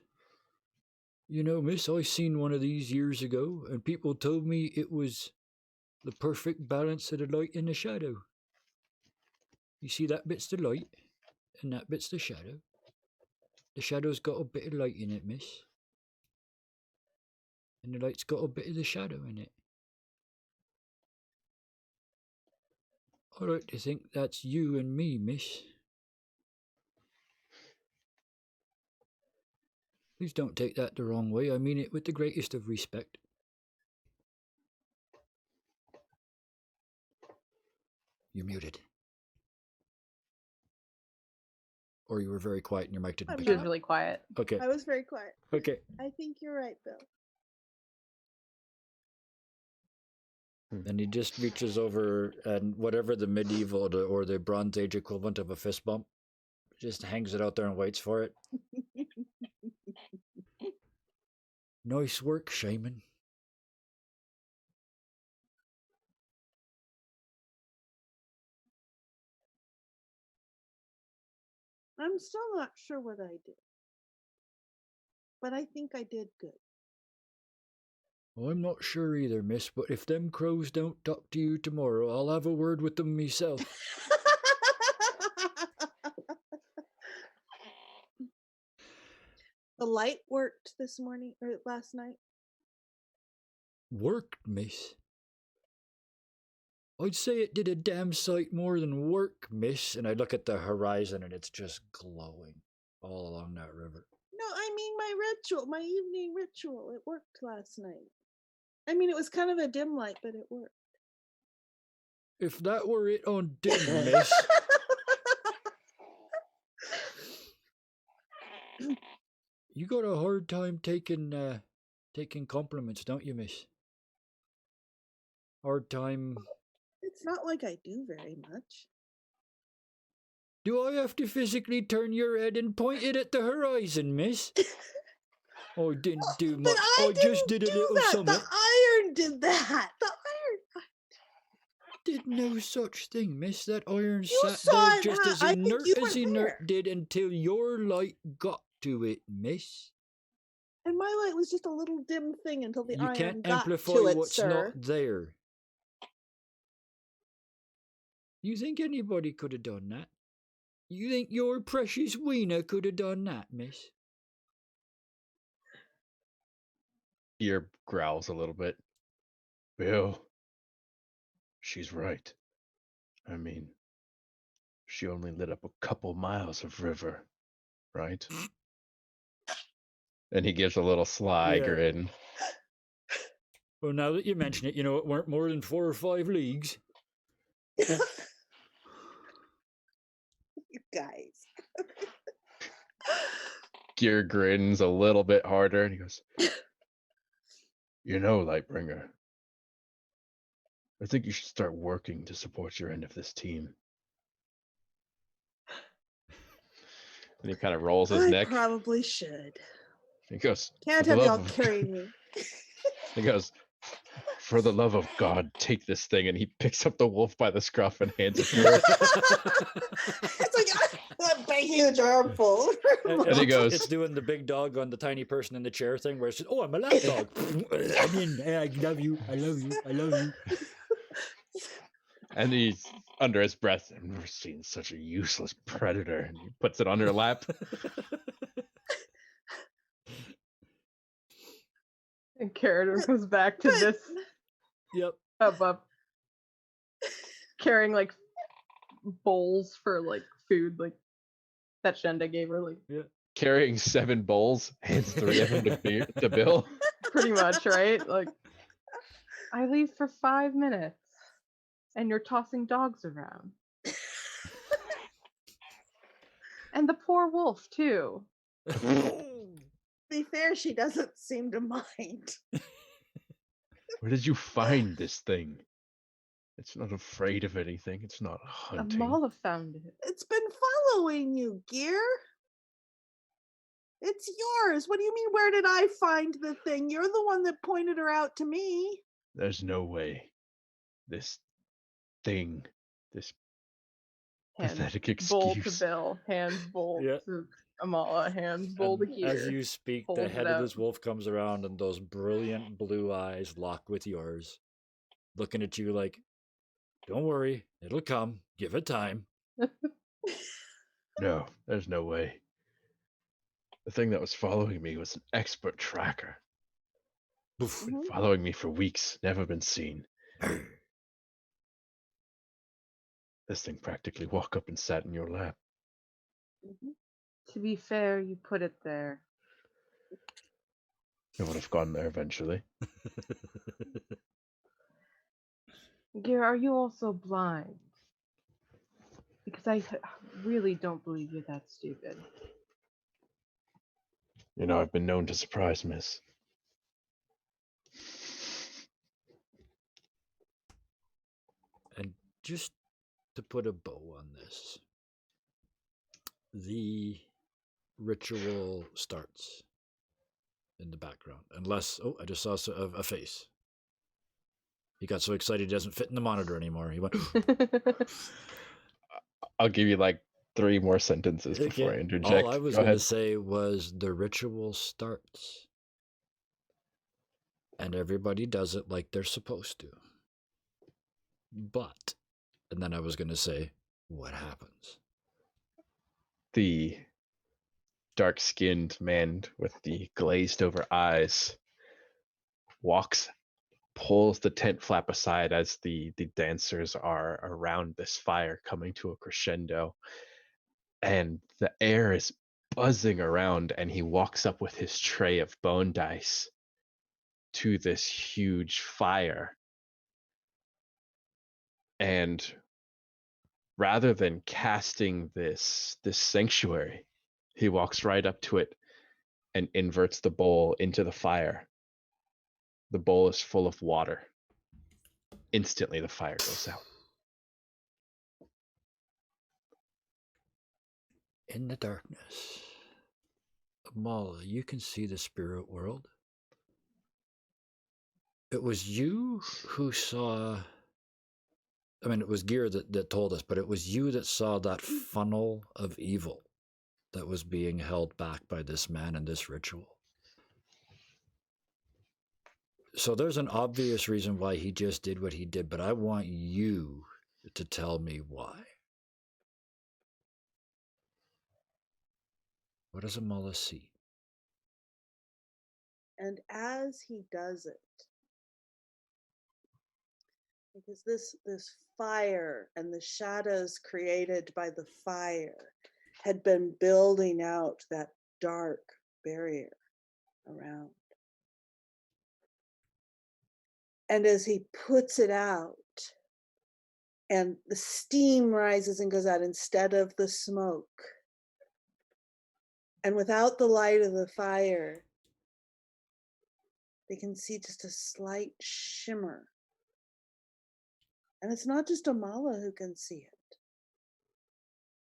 "You know, miss, I seen one of these years ago, and people told me it was the perfect balance of the light and the shadow. You see, that bit's the light, and that bit's the shadow. The shadow's got a bit of light in it, miss. And the light's got a bit of the shadow in it. I like to think that's you and me, miss. Please don't take that the wrong way. I mean it with the greatest of respect." You're muted. Or you were very quiet and your mic didn't I'm pick she it was up. really quiet. Okay. I was very quiet. Okay. I think you're right, Bill. And he just reaches over and whatever the medieval or the Bronze Age equivalent of a fist bump, just hangs it out there and waits for it. Nice work, shaman. I'm still not sure what I did, but I think I did good. I'm not sure either, miss, but if them crows don't talk to you tomorrow, I'll have a word with them myself. The light worked this morning or last night. Worked, miss? I'd say it did a damn sight more than work, miss. And I look at the horizon and it's just glowing all along that river. No, I mean my ritual, my evening ritual. It worked last night. I mean, it was kind of a dim light, but it worked. If that were it on dim, miss. You got a hard time taking compliments, don't you, miss? Hard time. It's not like I do very much. Do I have to physically turn your head and point it at the horizon, miss? I didn't do much. I just did a little something. The iron did that. The iron. Did no such thing, miss. That iron You sat saw there it, just as I think inert you as were inert there. did until your light got to it, miss. And my light was just a little dim thing until the You iron can't got amplify to it, what's sir. not there. You think anybody could have done that? You think your precious Weena could have done that, miss? Ear growls a little bit. Bill, she's right. I mean, she only lit up a couple miles of river, right? And he gives a little sly grin. Well, now that you mention it, you know, it weren't more than 4 or 5 leagues. You guys. Gear grins a little bit harder and he goes, you know, Lightbringer, I think you should start working to support your end of this team. And he kind of rolls his neck. I probably should. He goes, Can't have y'all carry me. He goes, for the love of God, take this thing. And he picks up the wolf by the scruff and hands it to her. It's like a big, huge armful. And he goes, it's doing the big dog on the tiny person in the chair thing where it's just, oh, I'm a lapdog. I mean, I love you. I love you. I love you. And he's under his breath, I've never seen such a useless predator. And he puts it on her lap. And Carradine goes back to this. Yep. Up. Carrying like bowls for like food, like that Shenda gave her. Like Carrying 7 bowls, hands 3 of them to Bill. Pretty much, right? Like, I leave for 5 minutes, and you're tossing dogs around. And the poor wolf, too. To be fair, she doesn't seem to mind. Where did you find this thing? It's not afraid of anything. It's not hunting. Amala found it. It's been following you, Gear. It's yours. What do you mean, where did I find the thing? You're the one that pointed her out to me. There's no way. This thing, this pathetic excuse. Bowl to Bill, hands bowl to Amala, hands bowl to Gear. As you speak, the head of this wolf comes around and those brilliant blue eyes lock with yours, looking at you like, don't worry, it'll come. Give it time. No, there's no way. The thing that was following me was an expert tracker. Been following me for weeks, never been seen. This thing practically walked up and sat in your lap. To be fair, you put it there. It would have gone there eventually. Gear, are you also blind? Because I really don't believe you're that stupid. You know, I've been known to surprise Miss. And just to put a bow on this, the ritual starts in the background. Unless, I just saw a face. He got so excited he doesn't fit in the monitor anymore. He went... I'll give you like 3 more sentences before I interject. All I was going to say was the ritual starts. And everybody does it like they're supposed to. But, and then I was going to say, what happens? The dark-skinned man with the glazed-over eyes pulls the tent flap aside as the dancers are around this fire coming to a crescendo, and the air is buzzing around, and he walks up with his tray of bone dice to this huge fire, and rather than casting this sanctuary, he walks right up to it and inverts the bowl into the fire. The bowl is full of water. Instantly, the fire goes out. In the darkness, Amala, you can see the spirit world. It was you who saw... I mean, it was Gear that told us, but it was you that saw that funnel of evil that was being held back by this man in this ritual. So there's an obvious reason why he just did what he did, but I want you to tell me why. What does Amala see? And as he does it, because this fire and the shadows created by the fire had been building out that dark barrier around. And as he puts it out, and the steam rises and goes out instead of the smoke, and without the light of the fire, they can see just a slight shimmer. And it's not just Amala who can see it.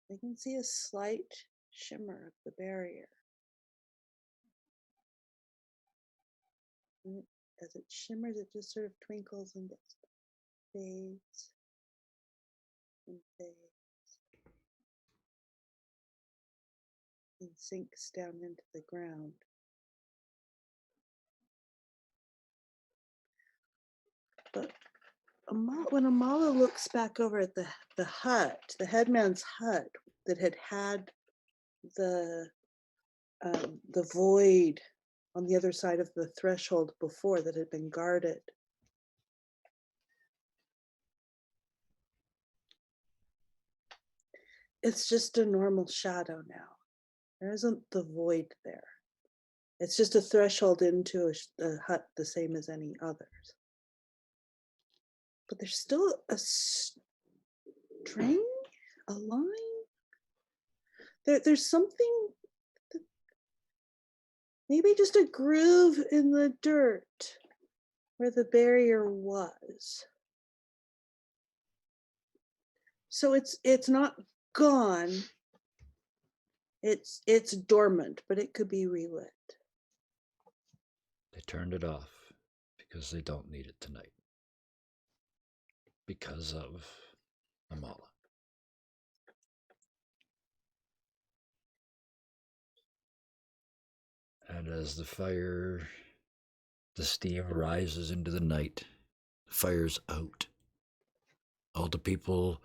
They can see a slight shimmer of the barrier. And as it shimmers, it just sort of twinkles and fades and fades and sinks down into the ground. But when Amala looks back over at the hut, the headman's hut that had the void on the other side of the threshold before, that had been guarded, it's just a normal shadow now. There isn't the void there. It's just a threshold into a hut the same as any others. But there's still a string, a line. There's something, maybe just a groove in the dirt where the barrier was. So it's not gone. It's dormant, but it could be relit. They turned it off because they don't need it tonight. Because of Amala. And as the steam rises into the night, the fire's out. All the people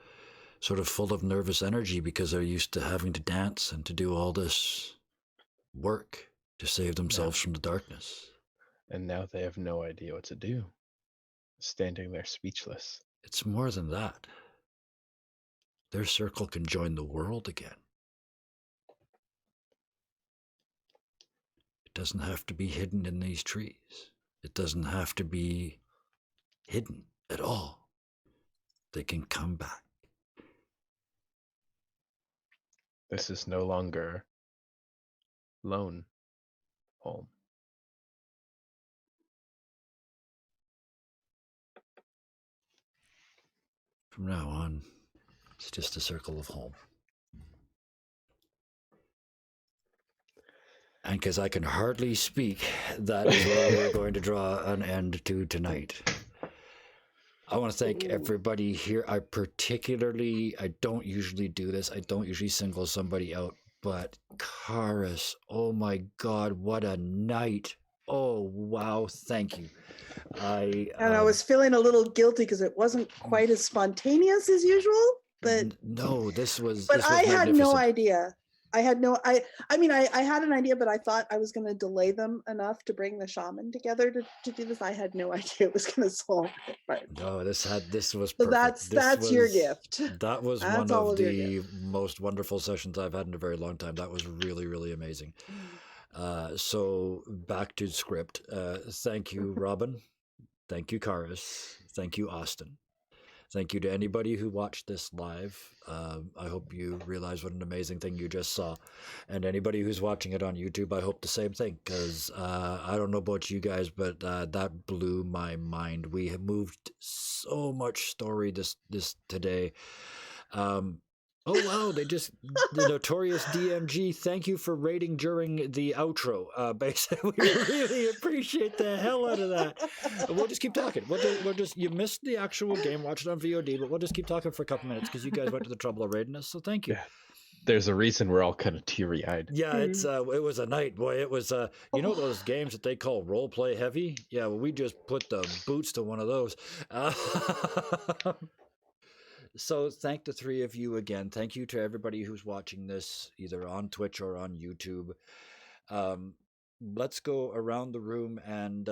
sort of full of nervous energy because they're used to having to dance and to do all this work to save themselves from the darkness. And now they have no idea what to do, standing there speechless. It's more than that. Their circle can join the world again. It doesn't have to be hidden in these trees. It doesn't have to be hidden at all. They can come back. This is no longer lone home. From now on, it's just a circle of home. And because I can hardly speak, that is where we're going to draw an end to tonight. I want to thank everybody here. I don't usually do this. I don't usually single somebody out. But Karis, oh my God, what a night Oh, wow. Thank you. And I was feeling a little guilty because it wasn't quite as spontaneous as usual, but no, this was I had no magnificent. idea. I had I had an idea, but I thought I was going to delay them enough to bring the shaman together to do this. I had no idea it was going to solve it. But No, this was so perfect. that's your gift. That was That's one all of of your the gift. most wonderful sessions I've had in a very long time. That was really, really amazing. So back to script. Thank you, Robin. Thank you, Karis. Thank you, Austin. Thank you to anybody who watched this live. I hope you realize what an amazing thing you just saw. And anybody who's watching it on YouTube, I hope the same thing, because I don't know about you guys, but that blew my mind. We have moved so much story this today. Oh wow! The notorious DMG. Thank you for rating during the outro. Basically, we really appreciate the hell out of that. We'll just keep talking. We'll just you missed the actual game, watch it on VOD, but we'll just keep talking for a couple minutes because you guys went to the trouble of rating us. So thank you. Yeah. There's a reason we're all kind of teary-eyed. Yeah, it was a night, boy. It was you know those games that they call role play heavy. Yeah, well, we just put the boots to one of those. So thank the three of you again. Thank you to everybody who's watching this either on Twitch or on YouTube. Let's go around the room and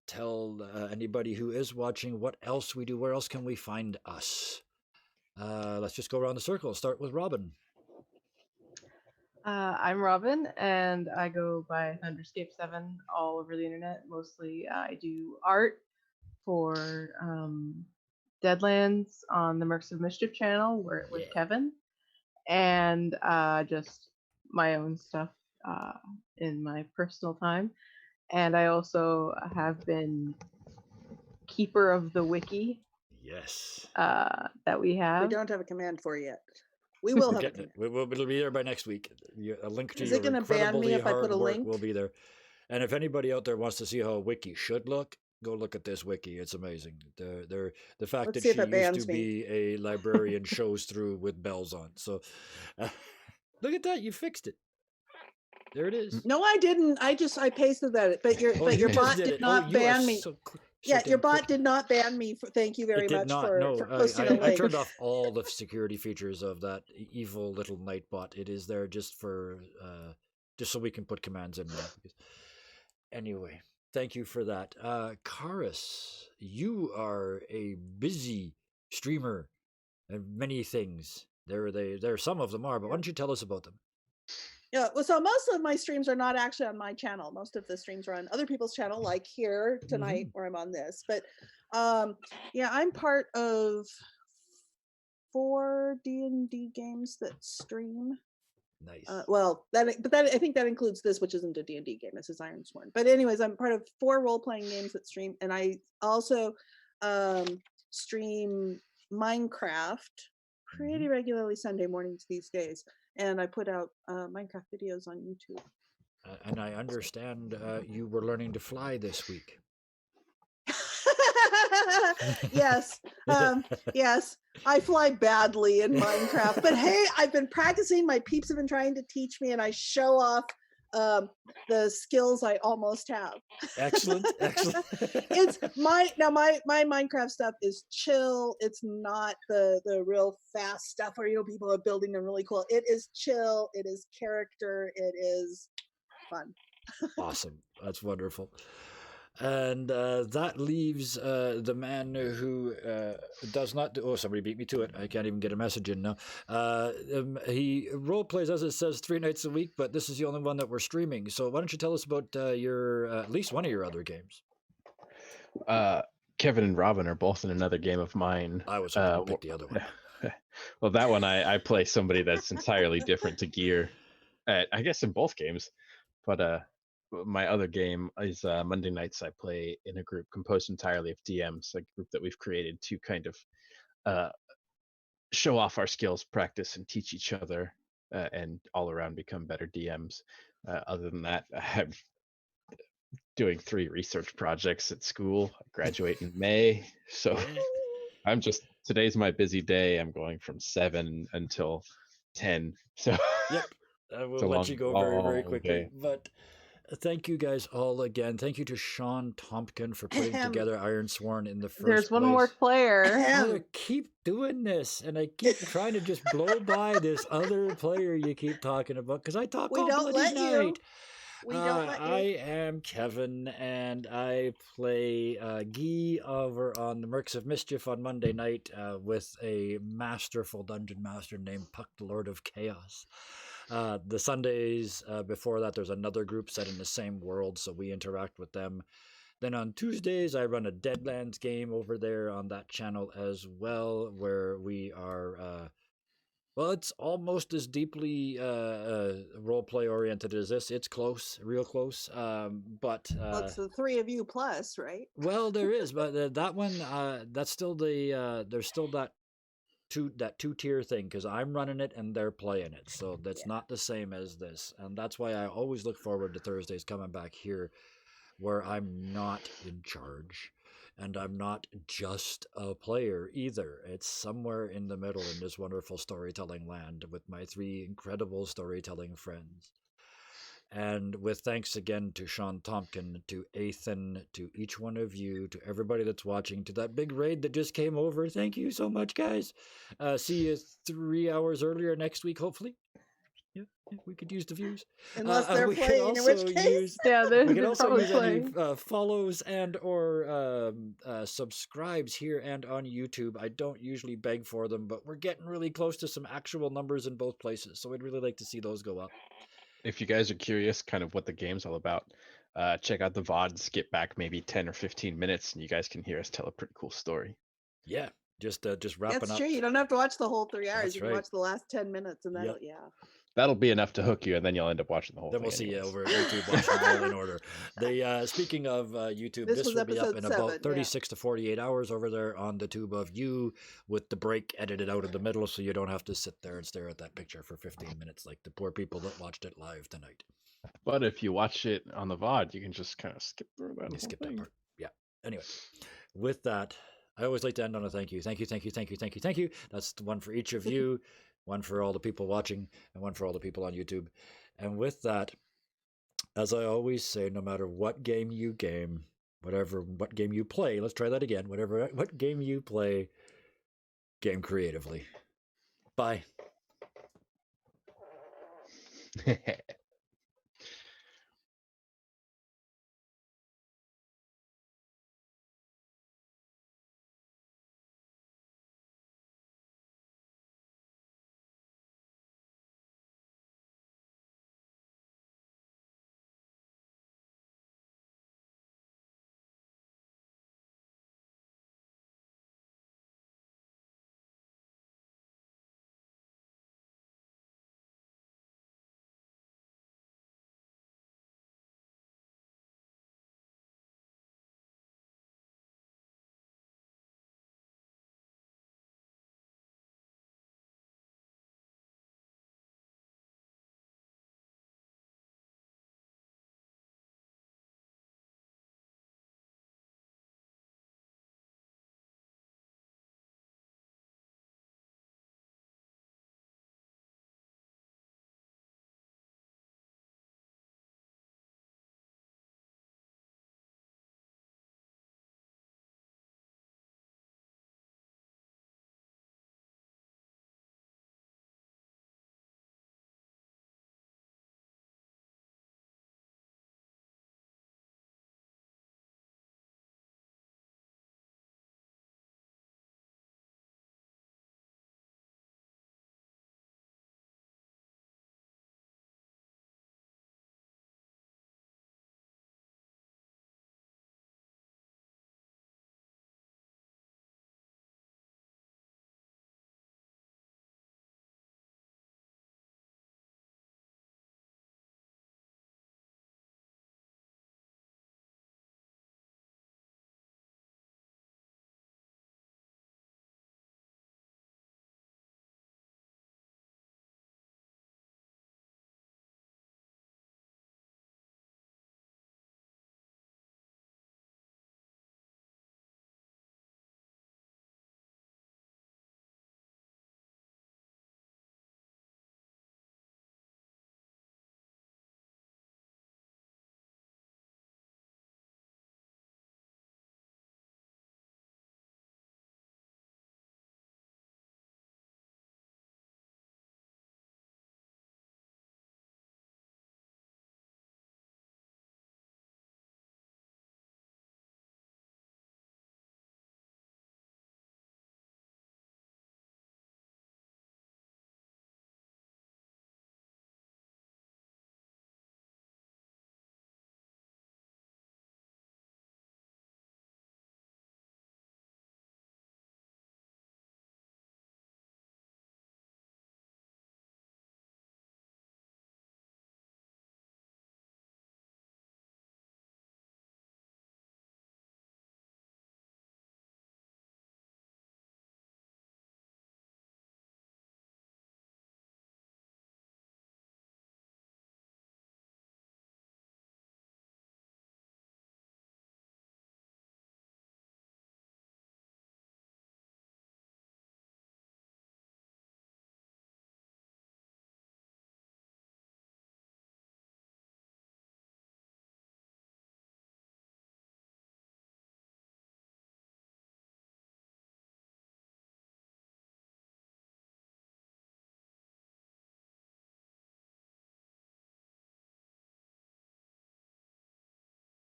tell anybody who is watching what else we do. Where else can we find us? Let's just go around the circle. Start with Robin. I'm Robin, and I go by Thunderscape7 all over the internet. Mostly, I do art for Deadlands on the Mercs of Mischief channel, with Kevin, and just my own stuff in my personal time. And I also have been keeper of the wiki. Yes. That we have. We don't have a command for it yet. We will have it. It'll be there by next week. A link to Is your it going to ban me if I put a work link? will be there. And if anybody out there wants to see how a wiki should look, go look at this wiki. It's amazing. The fact that she used to be a librarian shows through with bells on. So look at that. You fixed it. There it is. No, I didn't. I pasted that. But your bot did not ban me. Yeah, your bot did not ban me. Thank you very much for posting a link. I turned off all the security features of that evil little night bot. It is there just for just so we can put commands in there. Anyway, thank you for that. Karis, you are a busy streamer and many things. There some of them are, but why don't you tell us about them? Yeah, well, so most of my streams are not actually on my channel. Most of the streams are on other people's channel, like here tonight where I'm on this. But yeah, I'm part of 4 D&D games that stream. Nice. Well, but I think that includes this, which isn't a D&D game. This is Ironsworn. But anyways, I'm part of 4 role-playing games that stream, and I also stream Minecraft pretty regularly Sunday mornings these days. And I put out Minecraft videos on YouTube. And I understand you were learning to fly this week. Yes. Yes. I fly badly in Minecraft. But hey, I've been practicing. My peeps have been trying to teach me, and I show off the skills I almost have. Excellent. It's my Minecraft stuff is chill. It's not the real fast stuff where people are building them really cool. It is chill. It is character. It is fun. Awesome. That's wonderful. And that leaves the man who does not do... Oh, somebody beat me to it. I can't even get a message in now. He role plays, as it says, 3 nights a week, but this is the only one that we're streaming. So why don't you tell us about your at least one of your other games? Kevin and Robin are both in another game of mine. I was hoping to pick the other one. Well, that one I play somebody that's entirely different to Gear. I guess in both games, but my other game is Monday nights. I play in a group composed entirely of DMs, a group that we've created to kind of show off our skills, practice, and teach each other, and all around become better DMs. Other than that, I'm doing 3 research projects at school. I graduate in May, so today's my busy day. I'm going from 7 until 10. So yep. We'll let you go very, very quickly. Day. But Thank you guys all again. Thank you to Sean Tompkin for putting Ahem. together Ironsworn in the first There's one place. more player. I keep doing this, and I keep trying to just blow by this other player you keep talking about because I talk We all don't bloody let you. night. We don't let you. I am Kevin, and I play Guy over on the Mercs of Mischief on Monday night with a masterful dungeon master named Puck, the Lord of Chaos. The Sundays before that, there's another group set in the same world, so we interact with them. Then on Tuesdays, I run a Deadlands game over there on that channel as well, where we are. Well, it's almost as deeply role play oriented as this. It's close, real close. But Well, it's the three of you plus, right? well, there is, but that one, that's still the there's still that two-tier thing because I'm running it and they're playing it, so that's not the same as this, and that's why I always look forward to Thursdays coming back here, where I'm not in charge. And I'm not just a player either. It's somewhere in the middle in this wonderful storytelling land with my three incredible storytelling friends. And with thanks again to Sean Tompkin, to Ethan, to each one of you, to everybody that's watching, to that big raid that just came over. Thank you so much, guys. See you 3 hours earlier next week, hopefully. Yeah, we could use the views. Unless they're we playing, in which case. Yeah, we can they're also probably use any playing. follows and or subscribes here and on YouTube. I don't usually beg for them, but we're getting really close to some actual numbers in both places, so I'd really like to see those go up. If you guys are curious kind of what the game's all about, check out the VOD, skip back maybe 10 or 15 minutes, and you guys can hear us tell a pretty cool story. Yeah, just wrapping That's up. true. You don't have to watch the whole 3 hours. That's You can right. watch the last 10 minutes, and that'll That'll be enough to hook you, and then you'll end up watching the whole Then thing. we'll see you anyways. over at YouTube watching it all in order. The speaking of YouTube, This this was will be up episode in about 7, 36 to 48 hours over there on the tube of you, with the break edited out of the middle, so you don't have to sit there and stare at that picture for 15 minutes like the poor people that watched it live tonight. But if you watch it on the VOD, you can just kind of skip through that You whole skip thing. that part. Yeah. Anyway, with that, I always like to end on a thank you. Thank you, thank you, thank you, thank you, thank you. That's the one for each of you, one for all the people watching, and one for all the people on YouTube. And with that, as I always say, no matter what game you game, what game you play, let's try that again. What game you play, game creatively. Bye.